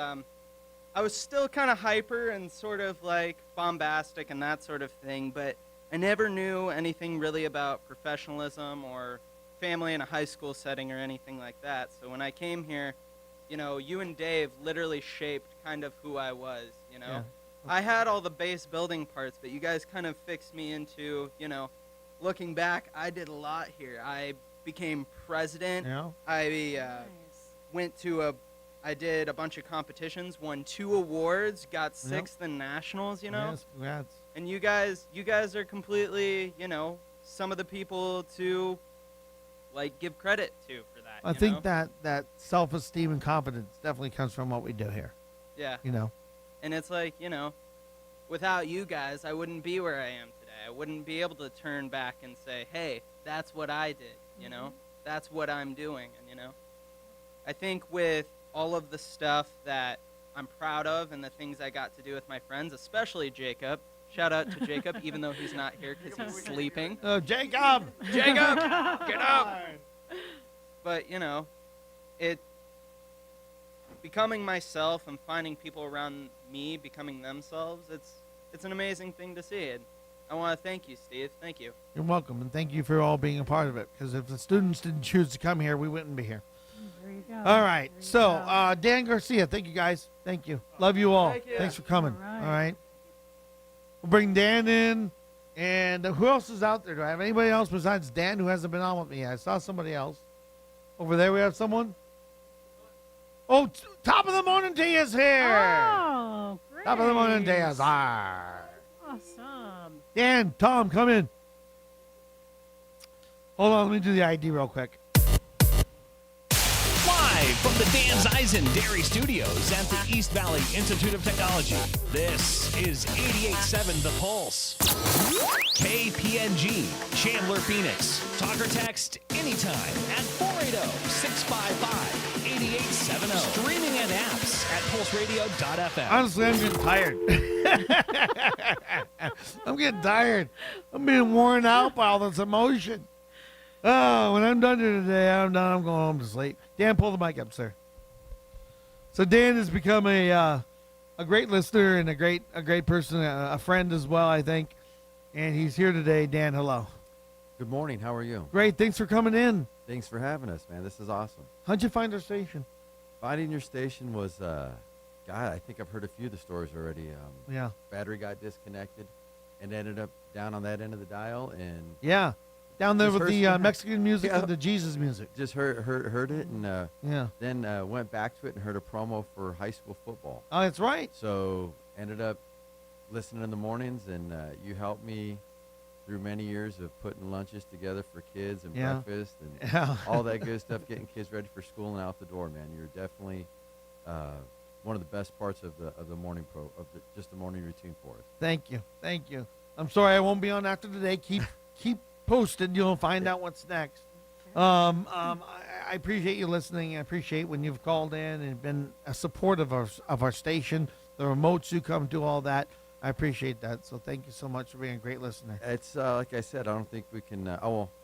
still kind of hyper and sort of like bombastic and that sort of thing, but I never knew anything really about professionalism or family in a high school setting or anything like that. So when I came here, you and Dave literally shaped kind of who I was, Yeah. I had all the base building parts, but you guys kind of fixed me into, looking back, I did a lot here. I became president. Yeah. I did a bunch of competitions, won 2 awards, got 6th in nationals, Yes, congrats. And you guys are completely, some of the people to like give credit to for that. I think that self-esteem and confidence definitely comes from what we do here. Yeah. And it's like, without you guys, I wouldn't be where I am today. I wouldn't be able to turn back and say, hey, that's what I did, That's what I'm doing. And, I think with all of the stuff that I'm proud of and the things I got to do with my friends, especially Jacob. Shout out to Jacob, even though he's not here because he's sleeping. Oh, Jacob! Jacob! Get up! But, it becoming myself and finding people around me becoming themselves, it's an amazing thing to see. And I want to thank you, Steve. Thank you. You're welcome, and thank you for all being a part of it. Because if the students didn't choose to come here, we wouldn't be here. There you go. All right. There you So, go. Dan Garcia, thank you guys. Thank you. Love you all. Thank you. Thanks for coming. All right. All right. We'll bring Dan in. And who else is out there? Do I have anybody else besides Dan who hasn't been on with me? I saw somebody else. Over there we have someone. Oh, top of the morning to you is here. Oh, great. Top of the morning to you is here. Awesome. Dan, Tom, come in. Hold on, let me do the ID real quick. Live from the Dan Zeisen Dairy Studios at the East Valley Institute of Technology, this is 88.7 The Pulse. KPNG, Chandler, Phoenix. Talk or text anytime at 480-655-8870. Streaming and apps at pulseradio.fm. Honestly, I'm getting tired. I'm getting tired. I'm being worn out by all this emotion. Oh, when I'm done here today, I'm done. I'm going home to sleep. Dan, pull the mic up, sir. So Dan has become a great listener and a great person, a friend as well, I think. And he's here today. Dan, hello. Good morning. How are you? Great. Thanks for coming in. Thanks for having us, man. This is awesome. How'd you find our station? Finding your station was, God, I think I've heard a few of the stories already. Yeah. Battery got disconnected and ended up down on that end of the dial. And Yeah. Down there just with heard the some- Mexican music Yeah. and the Jesus music. Just heard it and Yeah. then went back to it and heard a promo for high school football. Oh, that's right. So ended up listening in the mornings, and you helped me through many years of putting lunches together for kids and Yeah. breakfast and Yeah. all that good stuff, getting kids ready for school and out the door, man. You're definitely one of the best parts of the morning just the morning routine for us. Thank you. Thank you. I'm sorry I won't be on after today. Keep posted. You'll find out what's next. I appreciate you listening. I appreciate when you've called in and been a support of our station, the remotes you come to, all that. I appreciate that. So thank you so much for being a great listener. It's like I said, I don't think we can.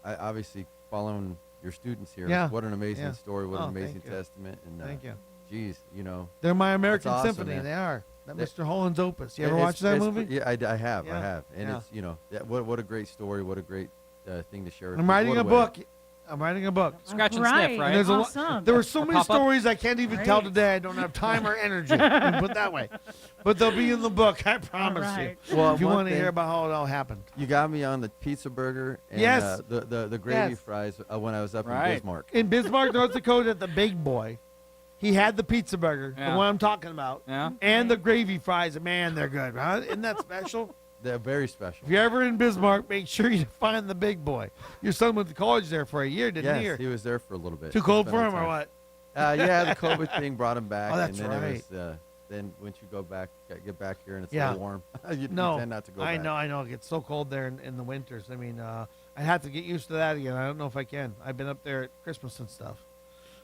Obviously following your students here. Yeah. What an amazing Yeah. story. What Oh, an amazing thank you. testament. And Thank you. Geez, They're my that's American awesome, Symphony. man. They are. That That- Mr. Holland's opus. You ever It's- watch that it's- movie? Yeah, I have. Yeah. I have. And Yeah. it's what a great story. What a great thing to share. I'm writing a book. I'm writing a book. Scratch and sniff, right? And there's Awesome. there were so many Pop up? stories I can't even tell today. I don't have time or energy. Let me put it that way. But they'll be in the book. I promise right. you. Well, if you one want to thing- hear about how it all happened. You got me on the pizza burger and Yes. the gravy Yes. fries when I was up in Right. Bismarck. In Bismarck, North Dakota, at the Big Boy, he had the pizza burger, Yeah. the one I'm talking about, Yeah. and the gravy fries. Man, they're good. Huh? Isn't that special? They're very special. If you're ever in Bismarck, make sure you find the Big Boy. Your son went to college there for a year, didn't he? Yes, Or he was there for a little bit. too cold Spent for a him, or time. what? Yeah, the COVID thing brought him back. Oh, that's and then right. It was, then once you go back, get back here and it's a Yeah. little warm, you No, tend not to go I back. know, I know. It gets so cold there in the winters. I mean, I have to get used to that again. I don't know if I can. I've been up there at Christmas and stuff.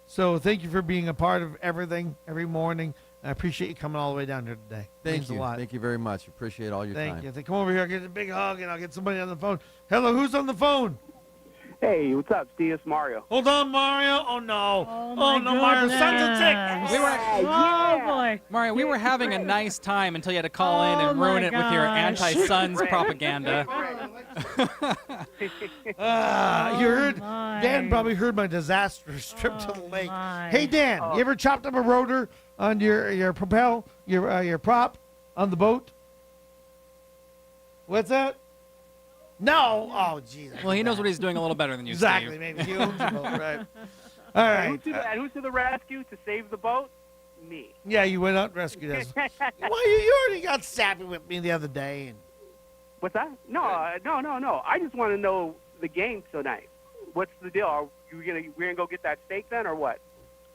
So thank you for being a part of everything every morning. I appreciate you coming all the way down here today. Thank Means you. a lot. Thank you very much. Appreciate all your Thank time. you. Come over here. I'll get a big hug, and I'll get somebody on the phone. Hello, who's on the phone? Hey, what's up, Steve? It's Mario. Hold on, Mario. Oh, no. Oh, Oh, my no, Mario. Son's goodness. sick. We were, Oh, boy. Mario, we were having a nice time until you had to call in Oh, and ruin my it with your gosh. anti-Sons propaganda. You heard? my. Dan probably heard my disastrous trip to the Oh, lake. my. Hey, Dan, you ever chopped up a rotor on your propel, your prop on the boat? What's that? No. Oh, jeez. Well, he knows what he's doing a little better than you, Exactly. Steve. Maybe he owns the boat, right? All right. Who's to the rescue to save the boat? Me. Yeah, you went out and rescued us. Well, you already got sappy with me the other day. And What's that? No. I just want to know the game tonight. What's the deal? Are we're gonna go get that steak then, or what?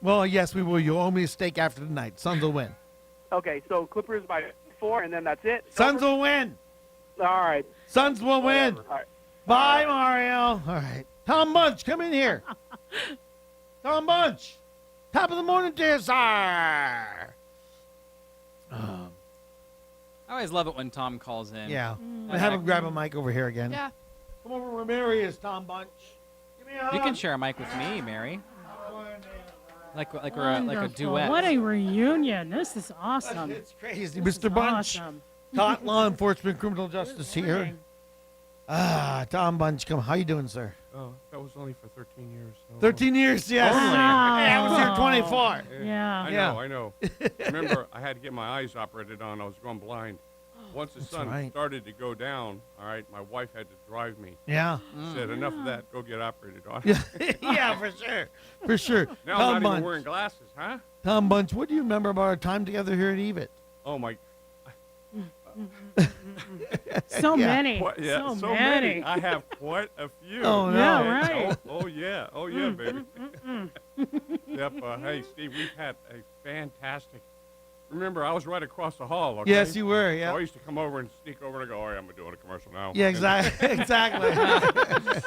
well, yes, we will. You owe me a steak after the night. Suns will win. Okay, so Clippers by 4, and then that's it. Suns will win. All right. Suns will win. All right. Bye, Mario. All right. Tom Bunch, come in here. Tom Bunch. Top of the morning to you, sir. I always love it when Tom calls in. Yeah. I Have like- him grab a mic over here again. Yeah. Come over where Mary is, Tom Bunch. Give me a hug. You can share a mic with me, Mary. Like we're like a Wonderful. duet. What a reunion. This is awesome. It's crazy. This Mr. is Bunch. awesome. Taught law enforcement, criminal justice here. morning. Tom Bunch, come. How you doing, sir? Oh, that was only for 13 years. So 13 years, yes. Wow. Hey, I was here 24. Yeah. I know. Remember, I had to get my eyes operated on. I was going blind. Once the That's sun right. started to go down, all right, my wife had to drive me. Yeah. She said, enough of that. Go get operated on. Yeah, yeah, for sure. For sure. Now Tom I'm not Bunch. even wearing glasses, huh? Tom Bunch, what do you remember about our time together here at EVIT? Oh, my. So Yeah. many. What, yeah, so many. I have quite a few. Oh, no. Yeah, right. Oh, yeah. Oh, yeah, baby. Yep. Hey, Steve, we've had a fantastic. Remember, I was right across the hall. Okay? Yes, you were, yeah. So I used to come over and sneak over and go, "Oh, yeah, I'm doing a commercial now." Yeah, And- exactly. Exactly.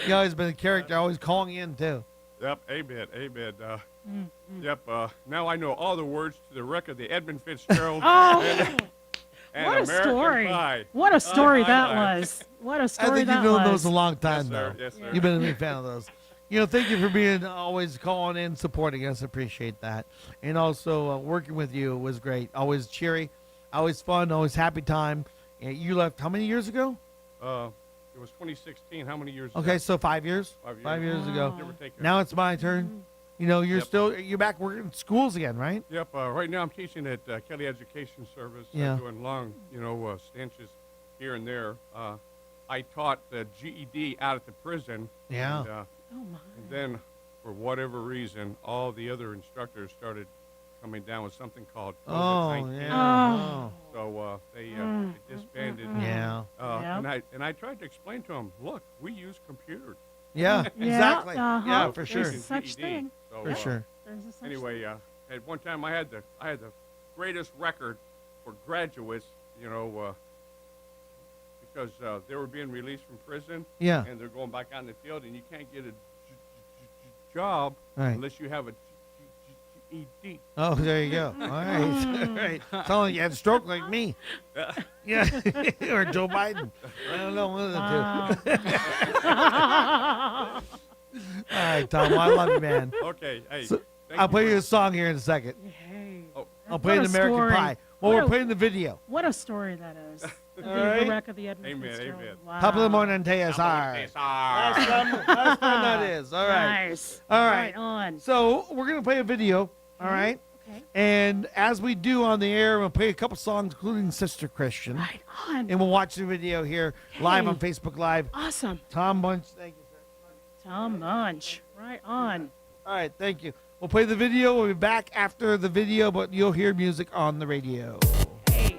You always been a character, always calling in, too. Yep. Amen. Amen. Yep. Now I know all the words to the record, the Edmund Fitzgerald. Oh, and what a American story. Pie. What a story Aye, that aye. was. What a I story think that you've known was. those a long time, Yes, sir. though. Yes, sir. You've been a big fan of those. Thank you for being always calling in, supporting us. Appreciate that. And also working with you was great. Always cheery, always fun, always happy time. And you left how many years ago? It was 2016. How many years? Okay, so 5 years. 5 years. ago. Give or take a- Now it's my turn. You know, you're Yep. you're back working in schools again, right? Yep. Right now I'm teaching at Kelly Education Service. Yeah. Doing long, stanches here and there. I taught the GED out at the prison. Yeah. And, and then, for whatever reason, all the other instructors started coming down with something called Oh, COVID-19. yeah. Oh. So they disbanded. Yeah. And I tried to explain to them, look, we use computers. Yeah, exactly. uh-huh. Yeah, for sure. There's such thing. So, For sure. There's a such Anyway, at one time I had the greatest record for graduates, because they were being released from prison. Yeah. And they're going back out in the field, and you can't get a job Right. unless you have a GED. Oh, there you go. All right. All right. It's not like you had a stroke like me. Yeah. Or Joe Biden. I don't know. One of the two. All right, Tom. Well, I love you, man. Okay. Hey, So, thank I'll you play for- you a song here in a second. Hey. Oh. I'll play What an a American story. Pie. Well, What we're a- playing the video. What a story that is. The All right. wreck of the Edward Amen, Fitzgerald. amen. Wow. Top of the morning, TSR. Last time that is. All right. Nice. All right. Right on. So we're going to play a video. All right. Okay. And as we do on the air, we'll play a couple songs, including Sister Christian. Right on. And we'll watch the video here live on Facebook Live. Awesome. Tom Bunch, thank you, sir. Tom Munch. Right on. All right, thank you. We'll play the video. We'll be back after the video, but you'll hear music on the radio. Hey.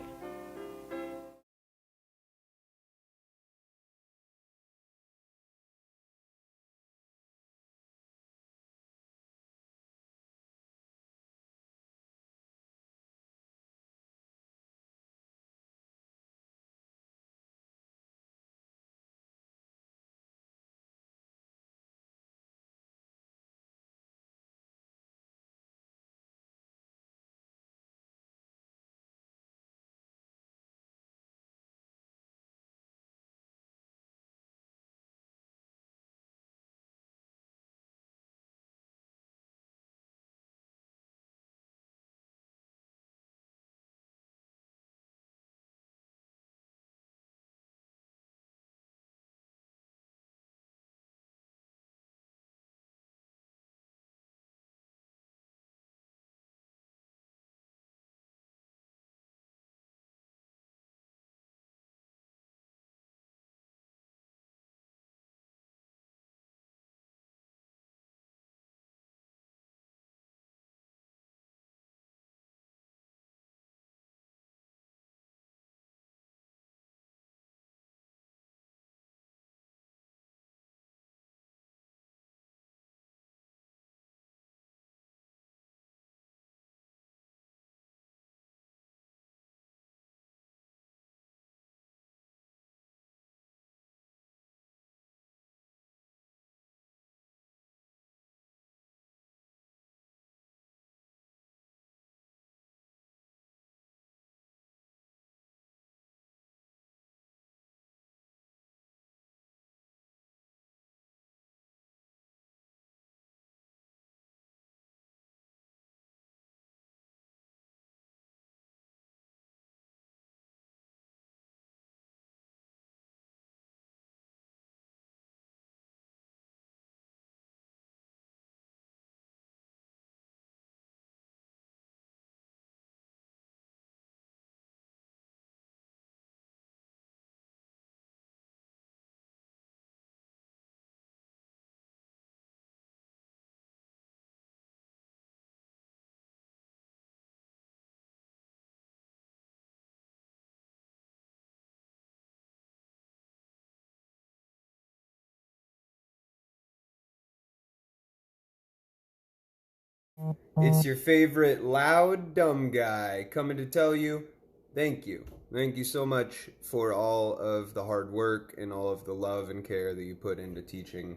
It's your favorite loud, dumb guy coming to tell you thank you. Thank you so much for all of the hard work and all of the love and care that you put into teaching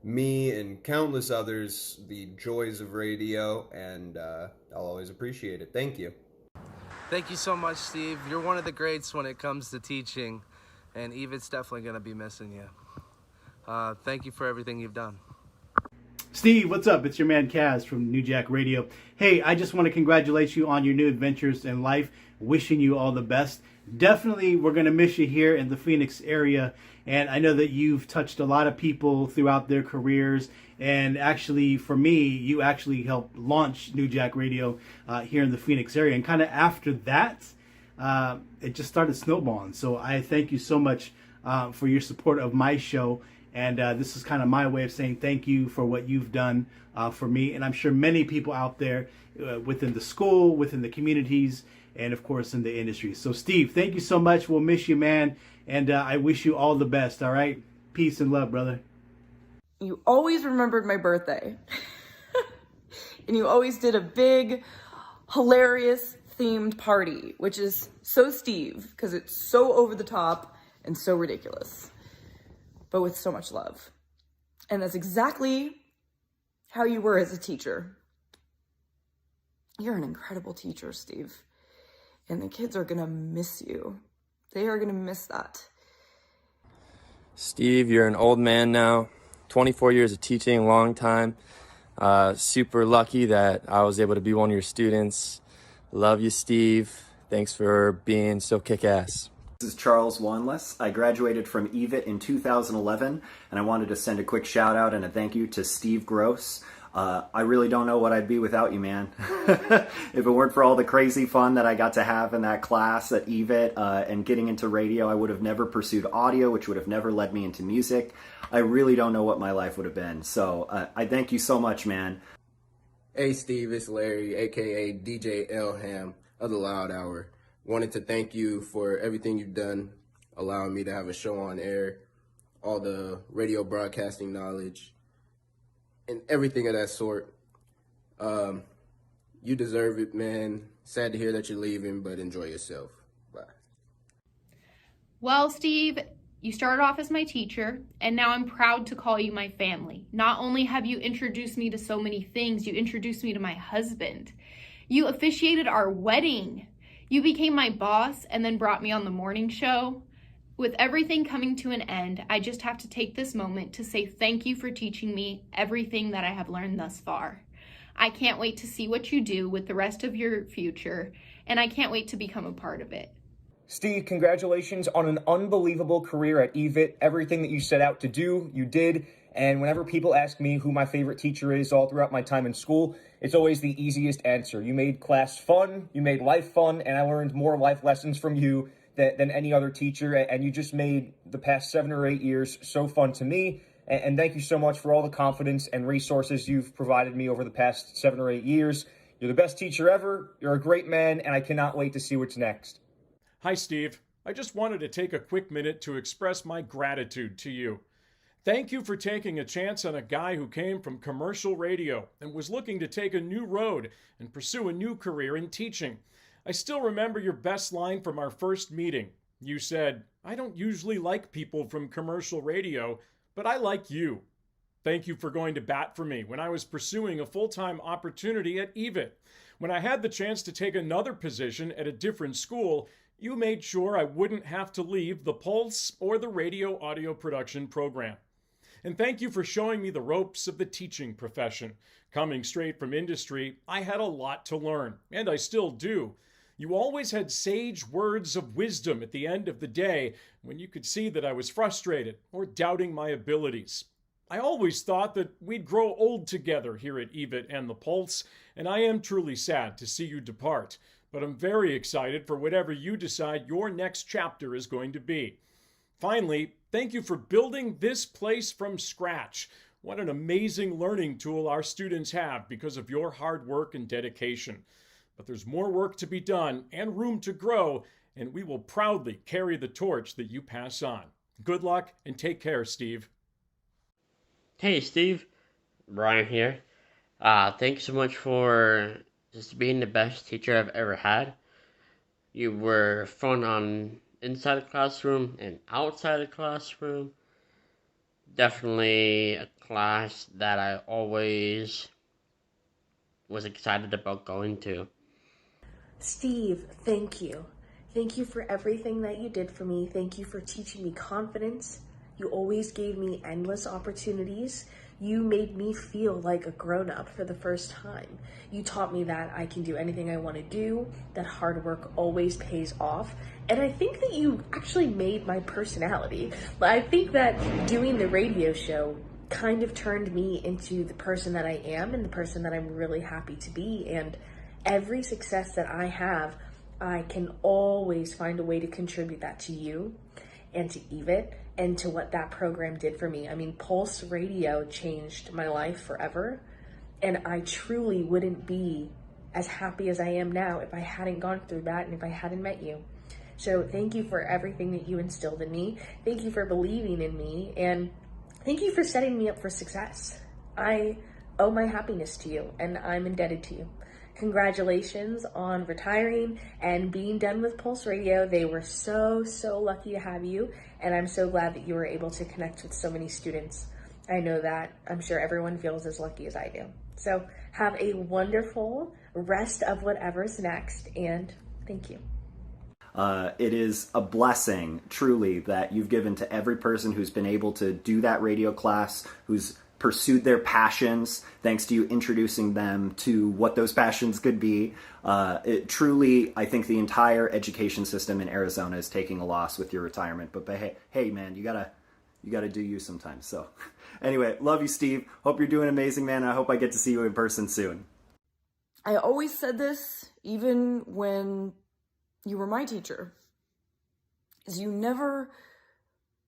me and countless others the joys of radio, and I'll always appreciate it. Thank you. Thank you so much, Steve. You're one of the greats when it comes to teaching, and Eva's definitely going to be missing you. Thank you for everything you've done. Steve, what's up? It's your man Kaz from New Jack Radio. Hey, I just want to congratulate you on your new adventures in life. Wishing you all the best. Definitely, we're going to miss you here in the Phoenix area. And I know that you've touched a lot of people throughout their careers. And actually, for me, you actually helped launch New Jack Radio here in the Phoenix area. And kind of after that, it just started snowballing. So I thank you so much for your support of my show. And this is kind of my way of saying thank you for what you've done for me. And I'm sure many people out there within the school, within the communities, and of course in the industry. So Steve, thank you so much. We'll miss you, man. And I wish you all the best, all right? Peace and love, brother. You always remembered my birthday. And you always did a big, hilarious themed party, which is so Steve, because it's so over the top and so ridiculous, but with so much love. And that's exactly how you were as a teacher. You're an incredible teacher, Steve. And the kids are gonna miss you. They are gonna miss that. Steve, you're an old man now. 24 years of teaching, long time. Super lucky that I was able to be one of your students. Love you, Steve. Thanks for being so kick-ass. This is Charles Wanless. I graduated from EVIT in 2011, and I wanted to send a quick shout out and a thank you to Steve Grosz. I really don't know what I'd be without you, man. If it weren't for all the crazy fun that I got to have in that class at EVIT and getting into radio, I would have never pursued audio, which would have never led me into music. I really don't know what my life would have been. So I thank you so much, man. Hey Steve, it's Larry, aka DJ Elham of the Loud Hour. Wanted to thank you for everything you've done, allowing me to have a show on air, all the radio broadcasting knowledge, and everything of that sort. You deserve it, man. Sad to hear that you're leaving, but enjoy yourself. Bye. Well, Steve, you started off as my teacher, and now I'm proud to call you my family. Not only have you introduced me to so many things, you introduced me to my husband. You officiated our wedding. You became my boss and then brought me on the morning show. With everything coming to an end, I just have to take this moment to say thank you for teaching me everything that I have learned thus far. I can't wait to see what you do with the rest of your future, and I can't wait to become a part of it. Steve, congratulations on an unbelievable career at EVIT. Everything that you set out to do, you did. And whenever people ask me who my favorite teacher is all throughout my time in school, it's always the easiest answer. You made class fun, you made life fun, and I learned more life lessons from you than any other teacher, and you just made the past 7 or 8 years so fun to me. And thank you so much for all the confidence and resources you've provided me over the past 7 or 8 years. You're the best teacher ever, you're a great man, and I cannot wait to see what's next. Hi, Steve. I just wanted to take a quick minute to express my gratitude to you. Thank you for taking a chance on a guy who came from commercial radio and was looking to take a new road and pursue a new career in teaching. I still remember your best line from our first meeting. You said, "I don't usually like people from commercial radio, but I like you." Thank you for going to bat for me when I was pursuing a full-time opportunity at EVIT. When I had the chance to take another position at a different school, you made sure I wouldn't have to leave the Pulse or the radio audio production program. And thank you for showing me the ropes of the teaching profession. Coming straight from industry, I had a lot to learn, and I still do. You always had sage words of wisdom at the end of the day when you could see that I was frustrated or doubting my abilities. I always thought that we'd grow old together here at EVIT and the Pulse, and I am truly sad to see you depart. But I'm very excited for whatever you decide your next chapter is going to be. Finally, thank you for building this place from scratch. What an amazing learning tool our students have because of your hard work and dedication. But there's more work to be done and room to grow, and we will proudly carry the torch that you pass on. Good luck and take care, Steve. Hey, Steve. Brian here. Thanks so much for just being the best teacher I've ever had. You were fun on inside the classroom and outside the classroom. Definitely a class that I always was excited about going to. Steve, thank you. Thank you for everything that you did for me. Thank you for teaching me confidence. You always gave me endless opportunities. You made me feel like a grown-up for the first time. You taught me that I can do anything I want to do, that hard work always pays off. And I think that you actually made my personality. I think that doing the radio show kind of turned me into the person that I am and the person that I'm really happy to be. And every success that I have, I can always find a way to contribute that to you and to EVIT and to what that program did for me. I mean, Pulse Radio changed my life forever, and I truly wouldn't be as happy as I am now if I hadn't gone through that and if I hadn't met you. So thank you for everything that you instilled in me. Thank you for believing in me, and thank you for setting me up for success. I owe my happiness to you, and I'm indebted to you. Congratulations on retiring and being done with Pulse Radio. They were so lucky to have you, and I'm so glad that you were able to connect with so many students. I know that I'm sure everyone feels as lucky as I do. So have a wonderful rest of whatever's next, and thank you. It is a blessing, truly, that you've given to every person who's been able to do that radio class, who's pursued their passions, thanks to you introducing them to what those passions could be. It truly, I think the entire education system in Arizona is taking a loss with your retirement. But hey, man, you gotta do you sometimes. So anyway, love you, Steve. Hope you're doing amazing, man. I hope I get to see you in person soon. I always said this, even when you were my teacher, is you never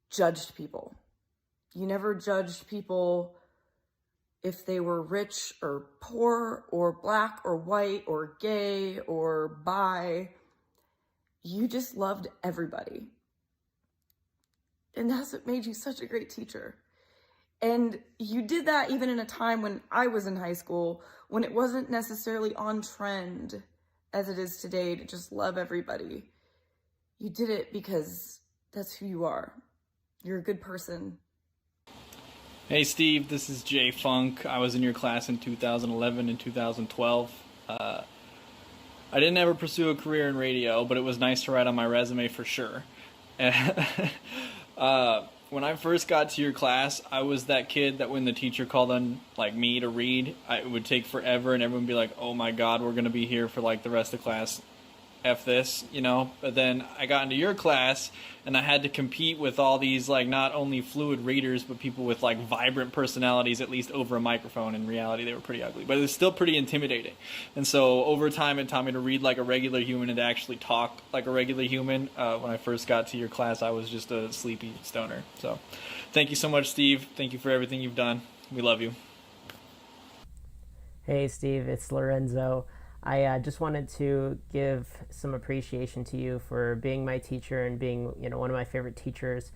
judged people. You never judged people if they were rich or poor or black or white or gay or bi. You just loved everybody. And that's what made you such a great teacher. And you did that even in a time when I was in high school, when it wasn't necessarily on trend as it is today to just love everybody. You did it because that's who you are. You're a good person. Hey Steve, this is Jay Funk. I was in your class in 2011 and 2012. I didn't ever pursue a career in radio, but it was nice to write on my resume for sure. When I first got to your class, I was that kid that when the teacher called on like me to read, it would take forever and everyone would be like, oh my god, we're going to be here for like the rest of class. F this, you know. But then I got into your class and I had to compete with all these like not only fluid readers but people with like vibrant personalities, at least over a microphone. In reality they were pretty ugly, but it was still pretty intimidating. And so over time it taught me to read like a regular human and to actually talk like a regular human. When I first got to your class I was just a sleepy stoner. So thank you so much, Steve. Thank you for everything you've done. We love you. Hey Steve, it's Lorenzo. I just wanted to give some appreciation to you for being my teacher and being, you know, one of my favorite teachers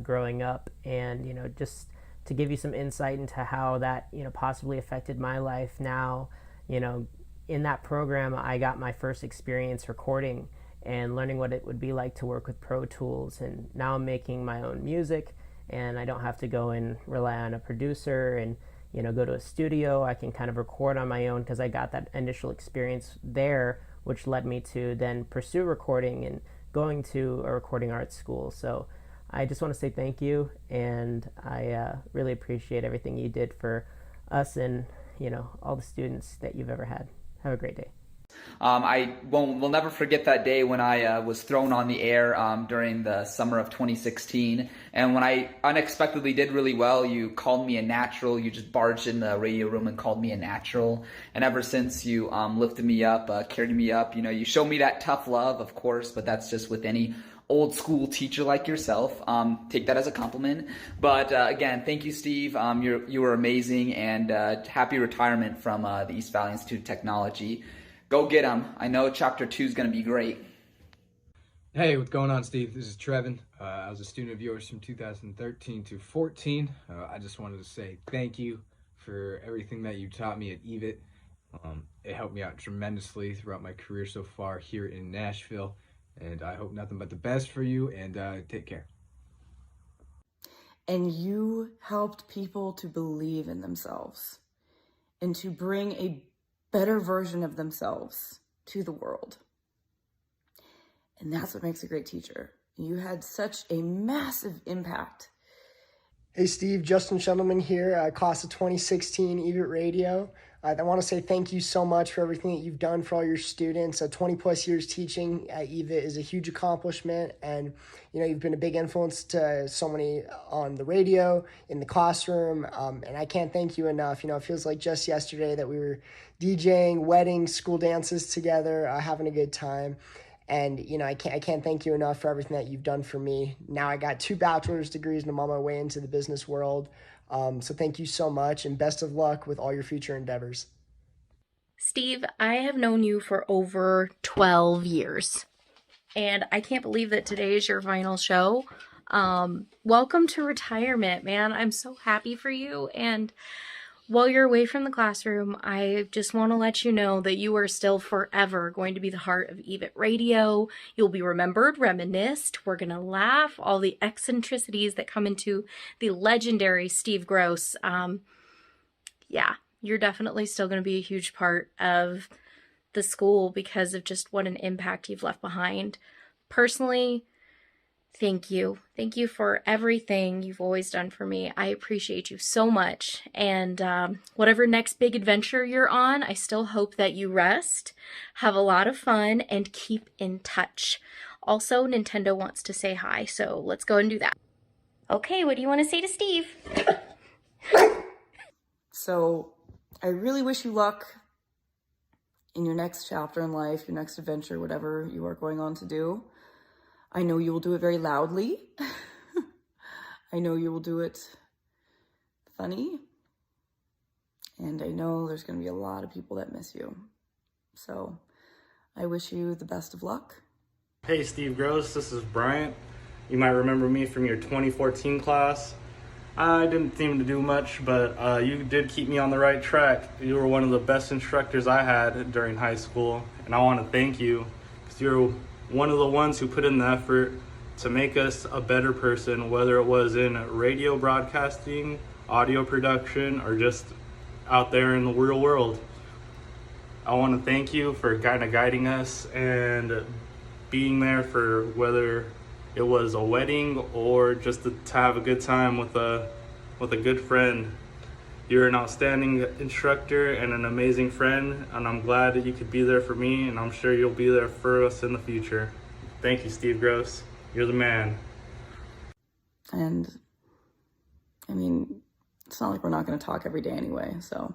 growing up, and, you know, just to give you some insight into how that, you know, possibly affected my life now. You know, in that program, I got my first experience recording and learning what it would be like to work with Pro Tools, and now I'm making my own music and I don't have to go and rely on a producer and, you know, go to a studio. I can kind of record on my own because I got that initial experience there, which led me to then pursue recording and going to a recording arts school. So I just want to say thank you, and I really appreciate everything you did for us and, you know, all the students that you've ever had. Have a great day. Will never forget that day when I was thrown on the air during the summer of 2016. And when I unexpectedly did really well, you called me a natural. You just barged in the radio room and called me a natural. And ever since, you lifted me up, carried me up. You know, you showed me that tough love, of course, but that's just with any old school teacher like yourself. Take that as a compliment. But again, thank you, Steve. You were amazing, and happy retirement from the East Valley Institute of Technology. Go get them. I know Chapter 2 is going to be great. Hey, what's going on, Steve? This is Trevin. I was a student of yours from 2013 to 14. I just wanted to say thank you for everything that you taught me at EVIT. It helped me out tremendously throughout my career so far here in Nashville. And I hope nothing but the best for you, and take care. And you helped people to believe in themselves and to bring a better version of themselves to the world. And that's what makes a great teacher. You had such a massive impact. Hey Steve, Justin Shendelman here, class of 2016 EVIT Radio. I want to say thank you so much for everything that you've done for all your students. 20 plus years teaching at EVIT is a huge accomplishment, and you know, you've been a big influence to so many on the radio, in the classroom, and I can't thank you enough. You know, it feels like just yesterday that we were DJing weddings, school dances together, having a good time. And, you know, I can't thank you enough for everything that you've done for me. Now I got 2 bachelor's degrees and I'm on my way into the business world. So thank you so much, and best of luck with all your future endeavors. Steve, I have known you for over 12 years, and I can't believe that today is your final show. Welcome to retirement, man. I'm so happy for you, and while you're away from the classroom, I just want to let you know that you are still forever going to be the heart of EVIT Radio. You'll be remembered, reminisced. We're going to laugh, all the eccentricities that come into the legendary Steve Grosz. Yeah, you're definitely still going to be a huge part of the school because of just what an impact you've left behind. Personally, Thank you. Thank you for everything you've always done for me. I appreciate you so much. And whatever next big adventure you're on, I still hope that you rest, have a lot of fun, and keep in touch. Also, Nintendo wants to say hi, so let's go and do that. Okay, what do you want to say to Steve? So I really wish you luck in your next chapter in life, your next adventure, whatever you are going on to do. I know you will do it very loudly. I know you will do it funny. And I know there's going to be a lot of people that miss you. So I wish you the best of luck. Hey, Steve Grosz, this is Bryant. You might remember me from your 2014 class. I didn't seem to do much, but you did keep me on the right track. You were one of the best instructors I had during high school, and I want to thank you because you're one of the ones who put in the effort to make us a better person, whether it was in radio broadcasting, audio production, or just out there in the real world. I want to thank you for kind of guiding us and being there for whether it was a wedding or just to have a good time with a good friend. You're an outstanding instructor and an amazing friend, and I'm glad that you could be there for me, and I'm sure you'll be there for us in the future. Thank you, Steve Grosz. You're the man. And I mean, it's not like we're not going to talk every day anyway, so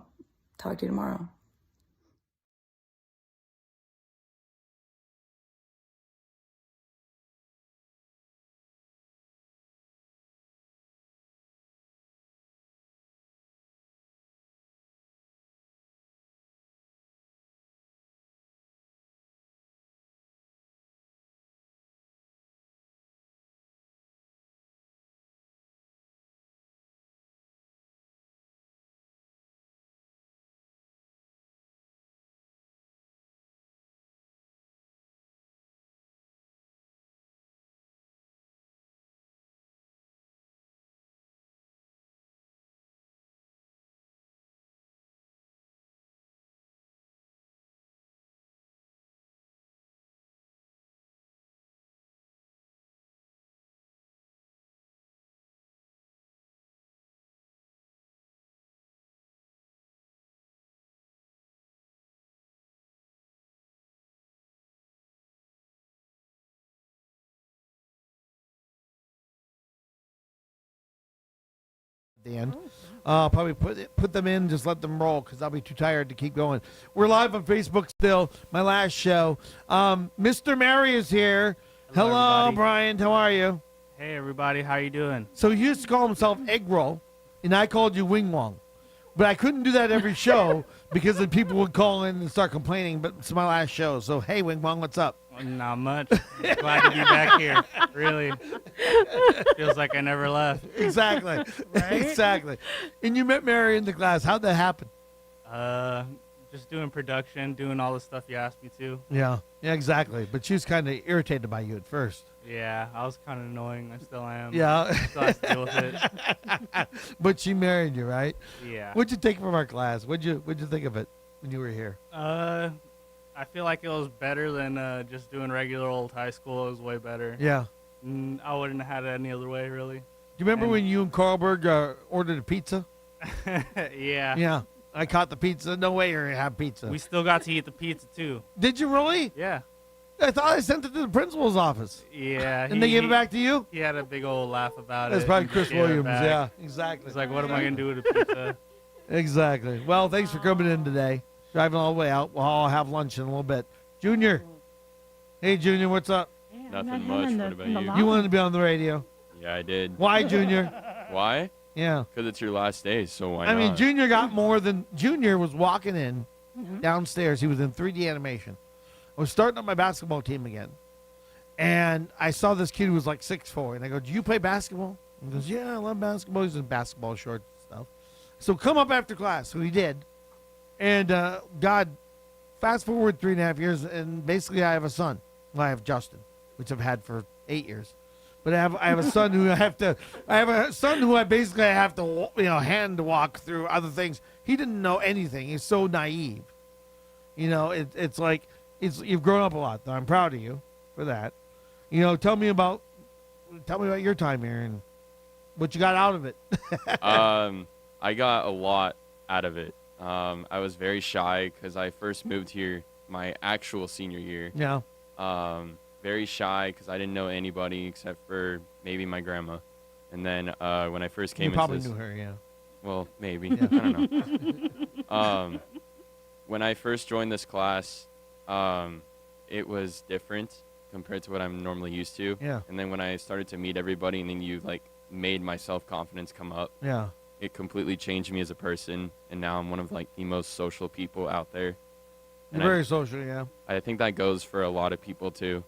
talk to you tomorrow. The end. I'll probably put them in, just let them roll because I'll be too tired to keep going. We're live on Facebook still. My last show. Mr. Mary is here. Hello, Brian. How are you? Hey, everybody. How you doing? So he used to call himself Egg Roll, and I called you Wing Wong. But I couldn't do that every show because then people would call in and start complaining. But it's my last show. So, hey, Wing Wong, what's up? Not much. Glad to be back here. Really. Feels like I never left. Exactly. Exactly. And you met Mary in the class. How'd that happen? Just doing production, doing all the stuff you asked me to. Yeah, exactly. But she was kind of irritated by you at first. Yeah, I was kind of annoying. I still am. Yeah. Still have to deal with it. But she married you, right? Yeah. What'd you take from our class? What'd you think of it when you were here? I feel like it was better than just doing regular old high school. It was way better. Yeah. I wouldn't have had it any other way, really. Do you remember when you and Carlberg ordered a pizza? Yeah. Yeah. I caught the pizza. No way you're going to have pizza. We still got to eat the pizza, too. Did you really? Yeah. I thought I sent it to the principal's office. Yeah. And they gave it back to you? He had a big old laugh about it. That's probably and Chris gave it Williams. back. Yeah, exactly. He's like, what am I going to do with a pizza? Exactly. Well, thanks for coming in today. Driving all the way out. We'll all have lunch in a little bit. Junior. Hey, Junior, what's up? Nothing much. What about you? You wanted to be on the radio. Yeah, I did. Why, Junior? Why? Yeah. Because it's your last day, so why not? I mean, Junior got more than... Junior was walking in downstairs. He was in 3D animation. I was starting up my basketball team again. And I saw this kid who was like 6'4". And I go, do you play basketball? He goes, yeah, I love basketball. He's in basketball shorts and stuff. So come up after class. So he did. And God, fast forward 3.5 years, and basically I have a son. Well, I have Justin, which I've had for 8 years. But I have a son who I have to basically have to hand walk through other things. He didn't know anything. He's so naive. It's like you've grown up a lot. Though. I'm proud of you for that. Tell me about tell me about your time here and what you got out of it. I got a lot out of it. I was very shy because I first moved here my actual senior year. Yeah. Very shy because I didn't know anybody except for maybe my grandma. And then when I first came You probably into knew her, yeah. Well, maybe. Yeah. I don't know. When I first joined this class, it was different compared to what I'm normally used to. Yeah. And then when I started to meet everybody and then you like made my self-confidence come up. Yeah. It completely changed me as a person, and now I'm one of like the most social people out there. You're very social, yeah. I think that goes for a lot of people too.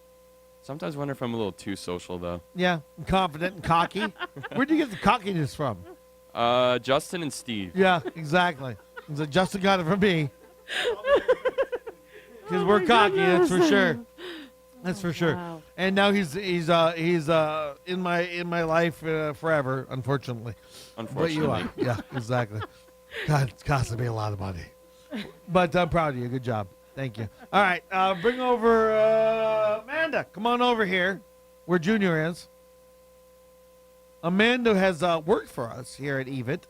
Sometimes wonder if I'm a little too social though. Yeah, confident and cocky. Where'd you get the cockiness from? Justin and Steve. Yeah, exactly. Justin got it from me. Because we're cocky, that's for sure. That's for sure. Wow. And now he's in my life forever, unfortunately. But you are. Yeah, exactly. God, it's costing me a lot of money. But I'm proud of you. Good job. Thank you. All right, bring over Amanda. Come on over here, where Junior is. Amanda has worked for us here at EVIT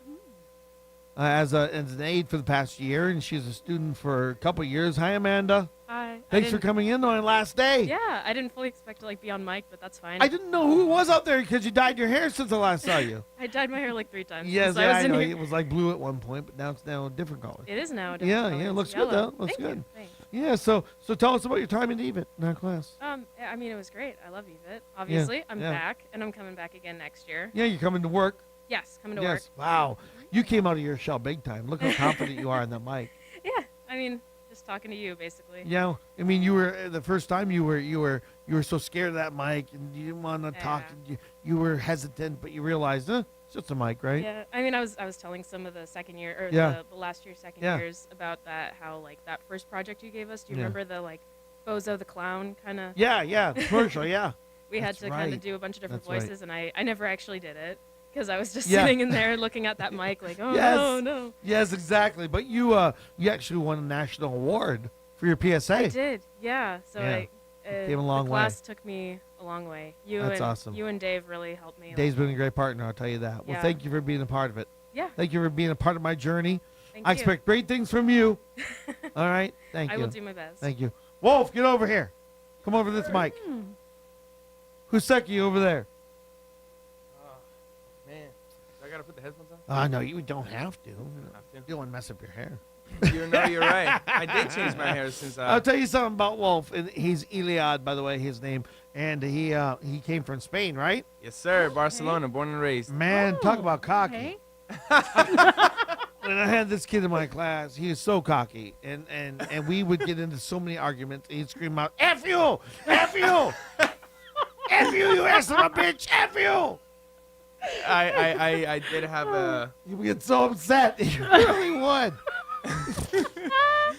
as an aide for the past year, and she's a student for a couple years. Hi, Amanda. Hi. Thanks for coming in on my last day. Yeah, I didn't fully expect to be on mic, but that's fine. I didn't know who it was out there because you dyed your hair since I last saw you. I dyed my hair like 3 times. Yes, since I was I in know. here. It was like blue at one point, but now it's a different color. It is now a Yeah, different color. yeah, It's looks good yellow. though. Looks Thank good. you. Thanks. Yeah, so tell us about your time in EVIT in our class. I mean, it was great. I love EVIT. Obviously, I'm yeah. back, and I'm coming back again next year. Yeah, you're coming to work. Yes, coming to yes. work. Wow, you came out of your shell big time. Look how confident you are in that mic. Yeah, I mean, just talking to you, basically. Yeah, I mean, you were the first time you were so scared of that mic and you didn't want to talk. And you were hesitant, but you realized, it's just a mic, right? Yeah, I mean, I was telling some of the second year or Yeah. the last year second Yeah. years about that, how like that first project you gave us. Do you Yeah. remember the like Bozo the clown kind of? Yeah, commercial, yeah. We had That's to kind right. of do a bunch of different That's right. voices, and I never actually did it because I was just Yeah. sitting in there looking at that mic like, oh Yes. no. Yes, exactly. But you actually won a national award for your PSA. I did, yeah. So Yeah. Came a long the way. class took me a long way. That's awesome. You and Dave really helped me. Dave's been a great partner, I'll tell you that. Well, Yeah. thank you for being a part of it. Yeah. Thank you for being a part of my journey. Thank I you. expect great things from you. All right? Thank you. I will do my best. Thank you. Wolf, get over here. Come over to this mic. Who's second over there? Man, do I gotta put the headphones on? No, you don't have to. You don't want to mess up your hair. You know, you're right. I did change my hair since. I'll tell you something about Wolf. And he's Iliad, by the way, his name. And he came from Spain, right? Yes, sir. Barcelona, born and raised. Man, talk about cocky. When I had this kid in my class, he was so cocky, and we would get into so many arguments. He'd scream out, "F you! F you! F you! You ass of a bitch! F you!" I did have a. You would get so upset. You really would.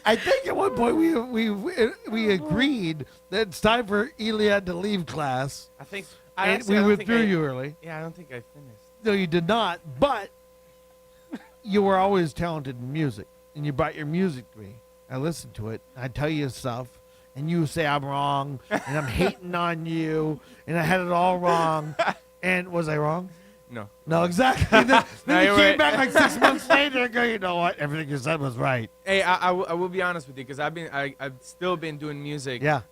I think at one point we agreed that it's time for Iliad to leave class. I think. And we withdrew you early. Yeah, I don't think I finished. No, you did not. But you were always talented in music, and you brought your music to me. I listened to it. I tell you stuff, and you say I'm wrong, and I'm hating on you, and I had it all wrong. And was I wrong? No. No, exactly. Then No, you you're came right. back like 6 months later and go, you know what? Everything you said was right. Hey, I will be honest with you because I've still been doing music. Yeah.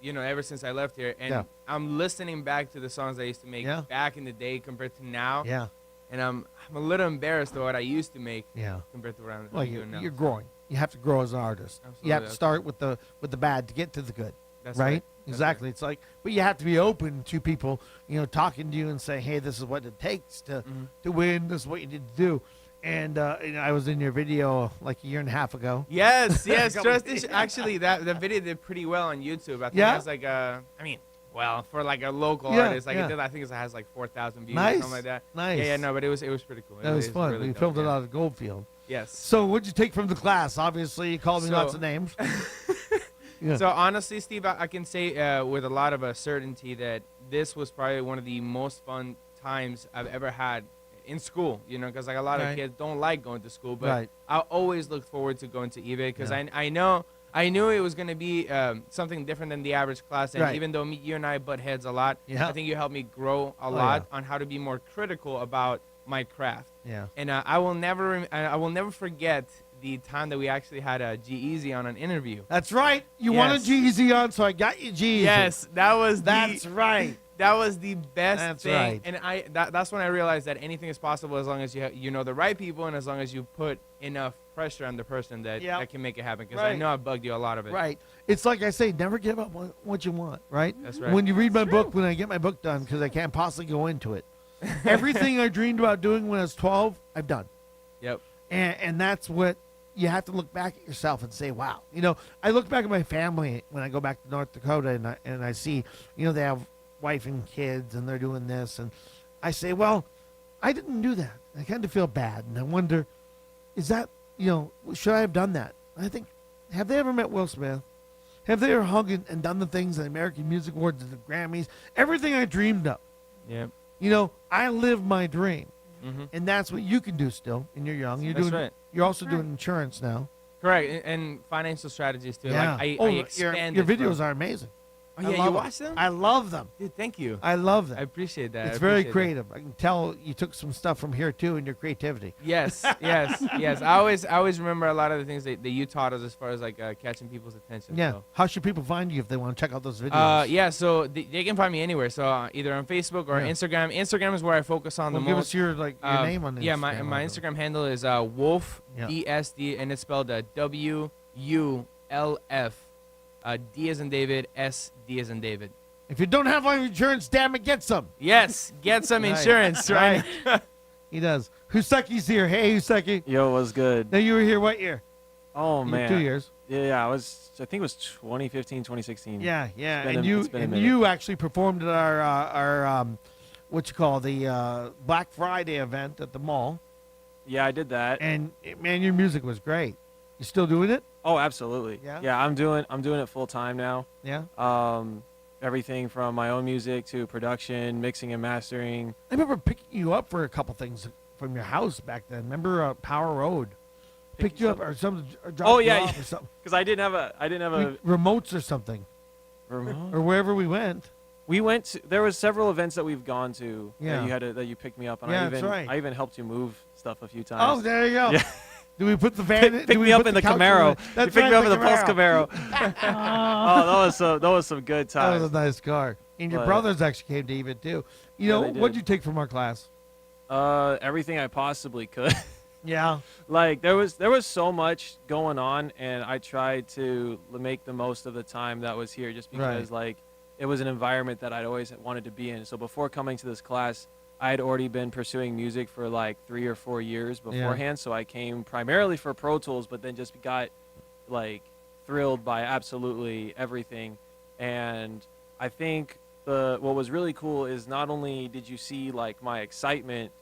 You know, ever since I left here, and Yeah. I'm listening back to the songs I used to make Yeah. back in the day compared to now. Yeah. And I'm a little embarrassed of what I used to make. Yeah. Compared to what I'm Well, doing now. you're growing. You have to grow as an artist. You have to Absolutely. start with the bad to get to the good. That's right? right. That's Exactly. It's like, but you have to be open to people, talking to you and saying, "Hey, this is what it takes to win. This is what you need to do." And I was in your video like a year and a half ago. Yes, yes. Couple Trust days. actually, that the video did pretty well on YouTube. I think Yeah? it has like well, for like a local Yeah, artist, like yeah. it did, I think it has like 4,000 views or Nice, something like that. nice. Yeah, no, but it was pretty cool. That was fun. really We dope, filmed it yeah. out of Goldfield. Yes. So what'd you take from the class? Obviously, you called me So- lots of names. Yeah. So honestly, Steve, I can say with a lot of certainty that this was probably one of the most fun times I've ever had in school. Because like a lot Right. of kids don't like going to school, but Right. I always look forward to going to EVIT because Yeah. I know I knew it was going to be something different than the average class. And Right. even though you and I butt heads a lot, Yeah. I think you helped me grow a Oh, lot on how to be more critical about my craft. Yeah. And I will never forget the time that we actually had a G-Eazy on an interview. That's right. You Yes. wanted G-Eazy on, so I got you G-Eazy. Yes, That's right. That was the best That's thing, right. and that's when I realized that anything is possible as long as you know the right people and as long as you put enough pressure on the person that can make it happen. Because I Right. know I bugged you a lot of it. Right. It's like I say, never give up on what you want, right? That's right. When you read my book, when I get my book done, because I can't possibly go into it, everything I dreamed about doing when I was 12, I've done. Yep. And that's what you have to look back at yourself and say, wow. You know, I look back at my family when I go back to North Dakota and I see, you know, they have wife and kids and they're doing this. And I say, well, I didn't do that. I kind of feel bad. And I wonder, is that, you know, should I have done that? I think, have they ever met Will Smith? Have they ever hung and done the things at the American Music Awards and the Grammys? Everything I dreamed of. Yep. You know, I live my dream. Mhm. And that's what you can do still, and you're young. You're That's doing. right. You're also doing insurance now. Correct, and financial strategies too. Yeah. Like I your expanded. videos from- are amazing. Oh I yeah, love you watch them? I love them. Dude, thank you. I love them. I appreciate that. It's I very appreciate that. creative. I can tell you took some stuff from here too in your creativity. Yes, yes, yes. I always remember a lot of the things that you taught us as far as like catching people's attention. Yeah. So. How should people find you if they want to check out those videos? Yeah, so they can find me anywhere. So either on Facebook or Yeah. Instagram. Instagram is where I focus on Well, the give most. us your your name on Yeah, Instagram, my I'll go. Instagram handle is Wolf Yeah. DSD, and it's spelled WULF. D as in David, S D as in David. If you don't have life insurance, damn it, get some. Yes, get some Right. insurance, right? He does. Huseki's here. Hey, Huseki. Yo, what's good? Now you were here what year? Oh You- man, 2 years. Yeah, I think it was 2015, 2016. Yeah, yeah. It's been And it's been a minute. you actually performed at our what you call the Black Friday event at the mall. Yeah, I did that. And man, your music was great. You still doing it? Oh, absolutely. Yeah? Yeah, I'm doing it full time now. Yeah. Everything from my own music to production, mixing and mastering. I remember picking you up for a couple things from your house back then. Remember Power Road? Picked you up or something, or dropped Oh you yeah, off or something. because I didn't have a Remotes or something. remote. Or wherever we went. We went to, there was several events that we've gone to Yeah. that you picked me up and Yeah, I that's even right. I even helped you move stuff a few times. Oh, there you go. Yeah. Do we put the van? Pick me up in the Camaro. You picked me up in the Pulse Camaro. Oh, that was some good That times. was a nice car. And your But- brothers actually came to even too. You Yeah, know, they what'd did. you take from our class? Everything I possibly could. Yeah. Like there was so much going on, and I tried to make the most of the time that was here, just because like it was an environment that I'd always wanted to be in. So before coming to this class, I had already been pursuing music for like 3 or 4 years beforehand. So I came primarily for Pro Tools, but then just got like thrilled by absolutely everything. And I think what was really cool is not only did you see like my excitement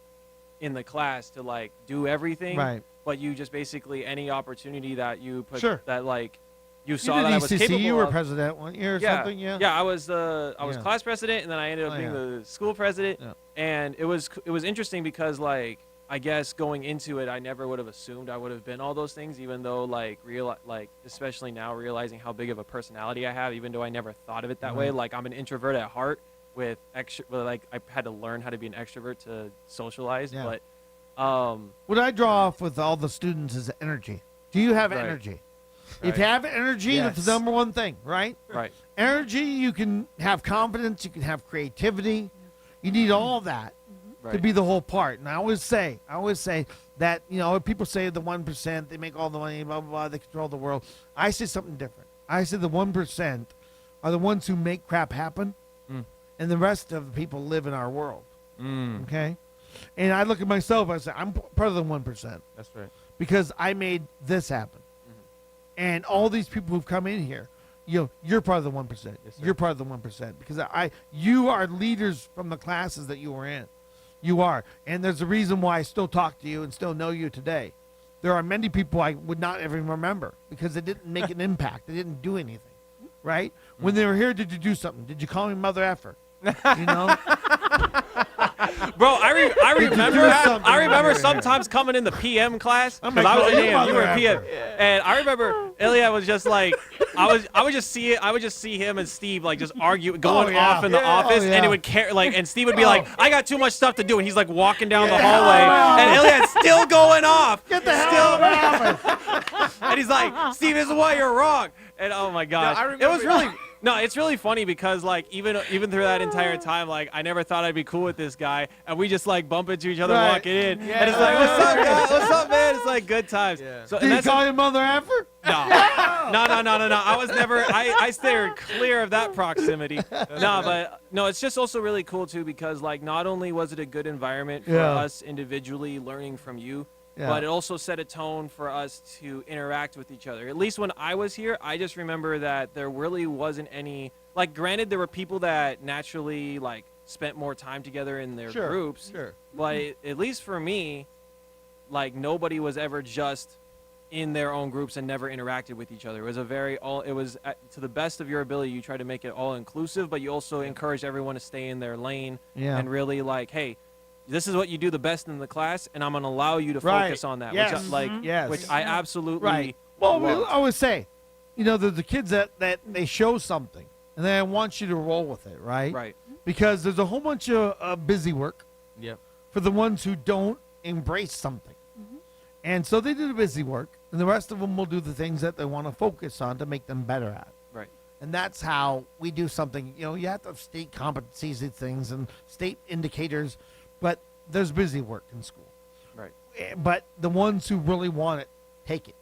in the class to like do everything, Right. but you just basically any opportunity that you put Sure. that like you You saw did that I was ECC, capable you were of. president one year or something, yeah? Yeah, I was I was Yeah. class president, and then I ended up Oh, being yeah. the school president. Yeah. And it was interesting because like I guess going into it, I never would have assumed I would have been all those things, even though like especially now realizing how big of a personality I have, even though I never thought of it that way. Right. Like I'm an introvert at heart with like I had to learn how to be an extrovert to socialize. Yeah. But What I draw off with all the students is energy. Do you have Right. energy? Right. If you have energy, that's Yes. the number one thing, right? Right. Energy, you can have confidence, you can have creativity. You need all that to Right. be the whole part. And I always say that, you know, people say the 1%, they make all the money, blah, blah, blah, they control the world. I say something different. I say the 1% are the ones who make crap happen, Mm. and the rest of the people live in our world. Mm. Okay? And I look at myself, I say, I'm part of the 1%. That's right. Because I made this happen. And all these people who've come in here, you know, you're part of the 1%. Yes, sir. You're part of the 1%. Because you are leaders from the classes that you were in. You are. And there's a reason why I still talk to you and still know you today. There are many people I would not even remember because they didn't make an impact. They didn't do anything. Right? When they were here, did you do something? Did you call me mother effer? You know? Bro, I remember something I remember here. sometimes coming in the PM class I'm because gonna I was call in you AM, you were mother PM, effer. and I remember Ilya was just like I would just see him and Steve like just argue going yeah. off in the office, Oh, yeah. and it would care like, and Steve would be Oh. like, I got too much stuff to do, and he's like walking down the hallway, and Ilya's still going off, Get the hell out of my office. and he's like, Steve, this is why you're wrong, and oh my gosh, I it was remember- really. No, it's really funny because like even through that entire time, like I never thought I'd be cool with this guy, and we just like bump into each other Right. walking in, Yeah. and it's like, what's up, guys? What's up, man? It's like good times. Yeah. So Did and he that's call you mother effer? no. I was never. I steered clear of that proximity. No, it's just also really cool too because like not only was it a good environment for Yeah. us individually learning from you. Yeah. But it also set a tone for us to interact with each other. At least when I was here, I just remember that there really wasn't any. Like, granted, there were people that naturally like spent more time together in their Sure, groups. sure. But at least for me, like nobody was ever just in their own groups and never interacted with each other. It was a very all. It was to the best of your ability. You try to make it all inclusive, but you also encourage everyone to stay in their lane Yeah. and really like, hey. This is what you do the best in the class, and I'm gonna allow you to Right. focus on that. Yes. Which, like, Yes. which I absolutely Right. Well, loved. I always say, you know, the kids that they show something, and then I want you to roll with it, right? Right. Because there's a whole bunch of busy work Yep. for the ones who don't embrace something. And so they do the busy work, and the rest of them will do the things that they want to focus on to make them better at. Right. And that's how we do something. You know, you have to have state competencies and things and state indicators, but there's busy work in school. Right. But the ones who really want it, take it.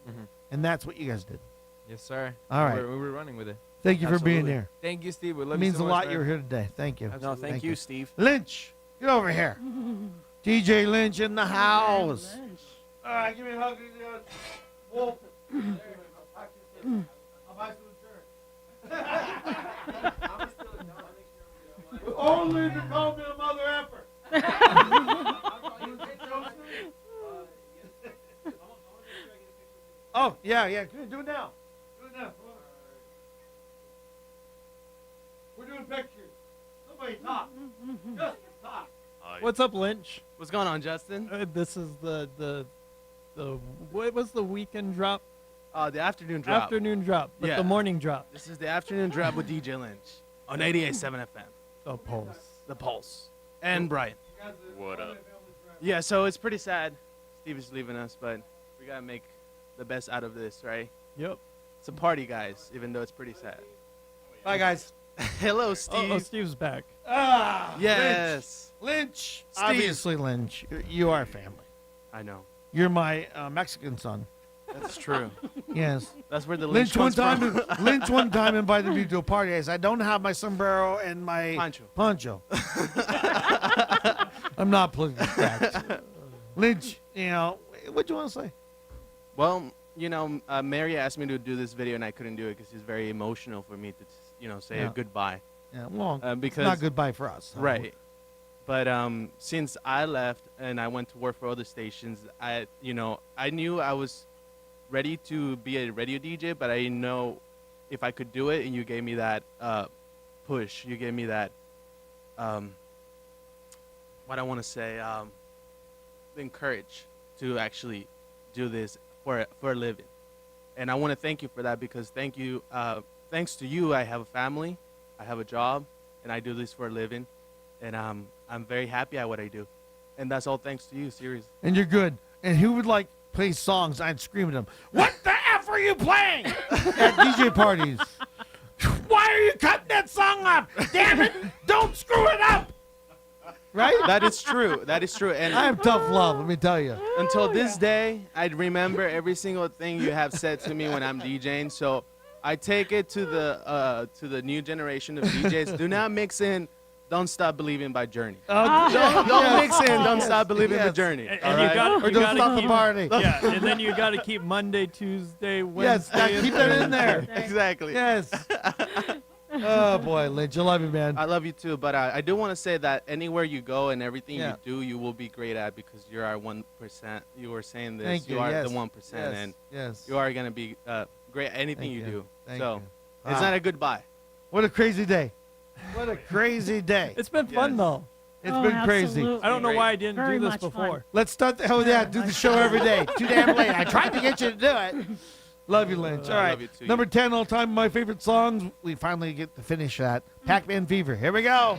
Mhm. And that's what you guys did. Yes, sir. All right. We were running with it. Thank you for being Absolutely. here. Thank you, Steve. We love It you means so a much, lot man. you're here today. Thank you. No, thank you, Steve. Lynch, get over here. DJ Lynch in the house. All right, give me a hug. Wolf. I'll buy some insurance. Only to call me a mother effer. Oh, yeah. Do it now. Do it now. We're doing pictures. Nobody talk. Just talk. What's up, Lynch? What's going on, Justin? This is the what was the weekend drop? The afternoon drop. Afternoon drop, but Yeah. the morning drop. This is the afternoon drop with DJ Lynch on 88.7 FM. The Pulse. The Pulse. And Brian. What up? Yeah, so it's pretty sad. Steve is leaving us, but we got to make the best out of this, right? Yep. It's a party, guys, even though it's pretty sad. Bye, guys. Hello, Steve. Oh, Steve's back. Ah, Yes. Lynch. Steve. Obviously, Lynch. You are family. I know. You're my Mexican son. That's true. Yes. That's where the Lynch Lynch one comes time. from. Lynch one time invited me to a party. I said, I don't have my sombrero and my Poncho. I'm not politically correct. Lynch, you know, what do you want to say? Well, you know, Mary asked me to do this video, and I couldn't do it because it's very emotional for me to, say Yeah. a goodbye. Yeah, well, because it's not goodbye for us. so- Right. But since I left and I went to work for other stations, I knew I was ready to be a radio DJ, but I didn't know if I could do it. And you gave me that push. You gave me that, what I want to say, the courage to actually do this for a living. And I want to thank you for that because thanks to you, I have a family, I have a job, and I do this for a living. And I'm very happy at what I do. And that's all thanks to you, seriously. And you're good. And who would like play songs? I'd scream at them. What the F are you playing at DJ parties? Why are you cutting that song off? Damn it! Don't screw it up. Right? That is true. That is true. And I have tough love, let me tell you. until this day, I'd remember every single thing you have said to me when I'm DJing. So I take it to the new generation of DJs. Do not mix in "Don't Stop Believing" by Journey. Don't mix in "Don't Stop Believing" by Journey. And all you right? got Or don't stop the party. Yeah, and then you got to keep Monday, Tuesday, Wednesday. Yes, keep that in there. Exactly. Yes. Oh, boy, Lynch, I love you, man. I love you too, but I do want to say that anywhere you go and everything Yeah. you do, you will be great at because you're our 1%. You were saying this. Thank you, are yes. the 1%, Yes, and yes. you are gonna be great at anything Thank you you. do. Thank so you. it's Wow. not a goodbye. What a crazy day. What a crazy day. It's been fun though. It's been crazy. I don't know why I didn't do this before. Let's start. Do the show every day. Too damn late. I tried to get you to do it. Love you, Lynch. All right. love you too. Number 10 all time, my favorite songs. We finally get to finish that. Pac-Man Fever. Here we go.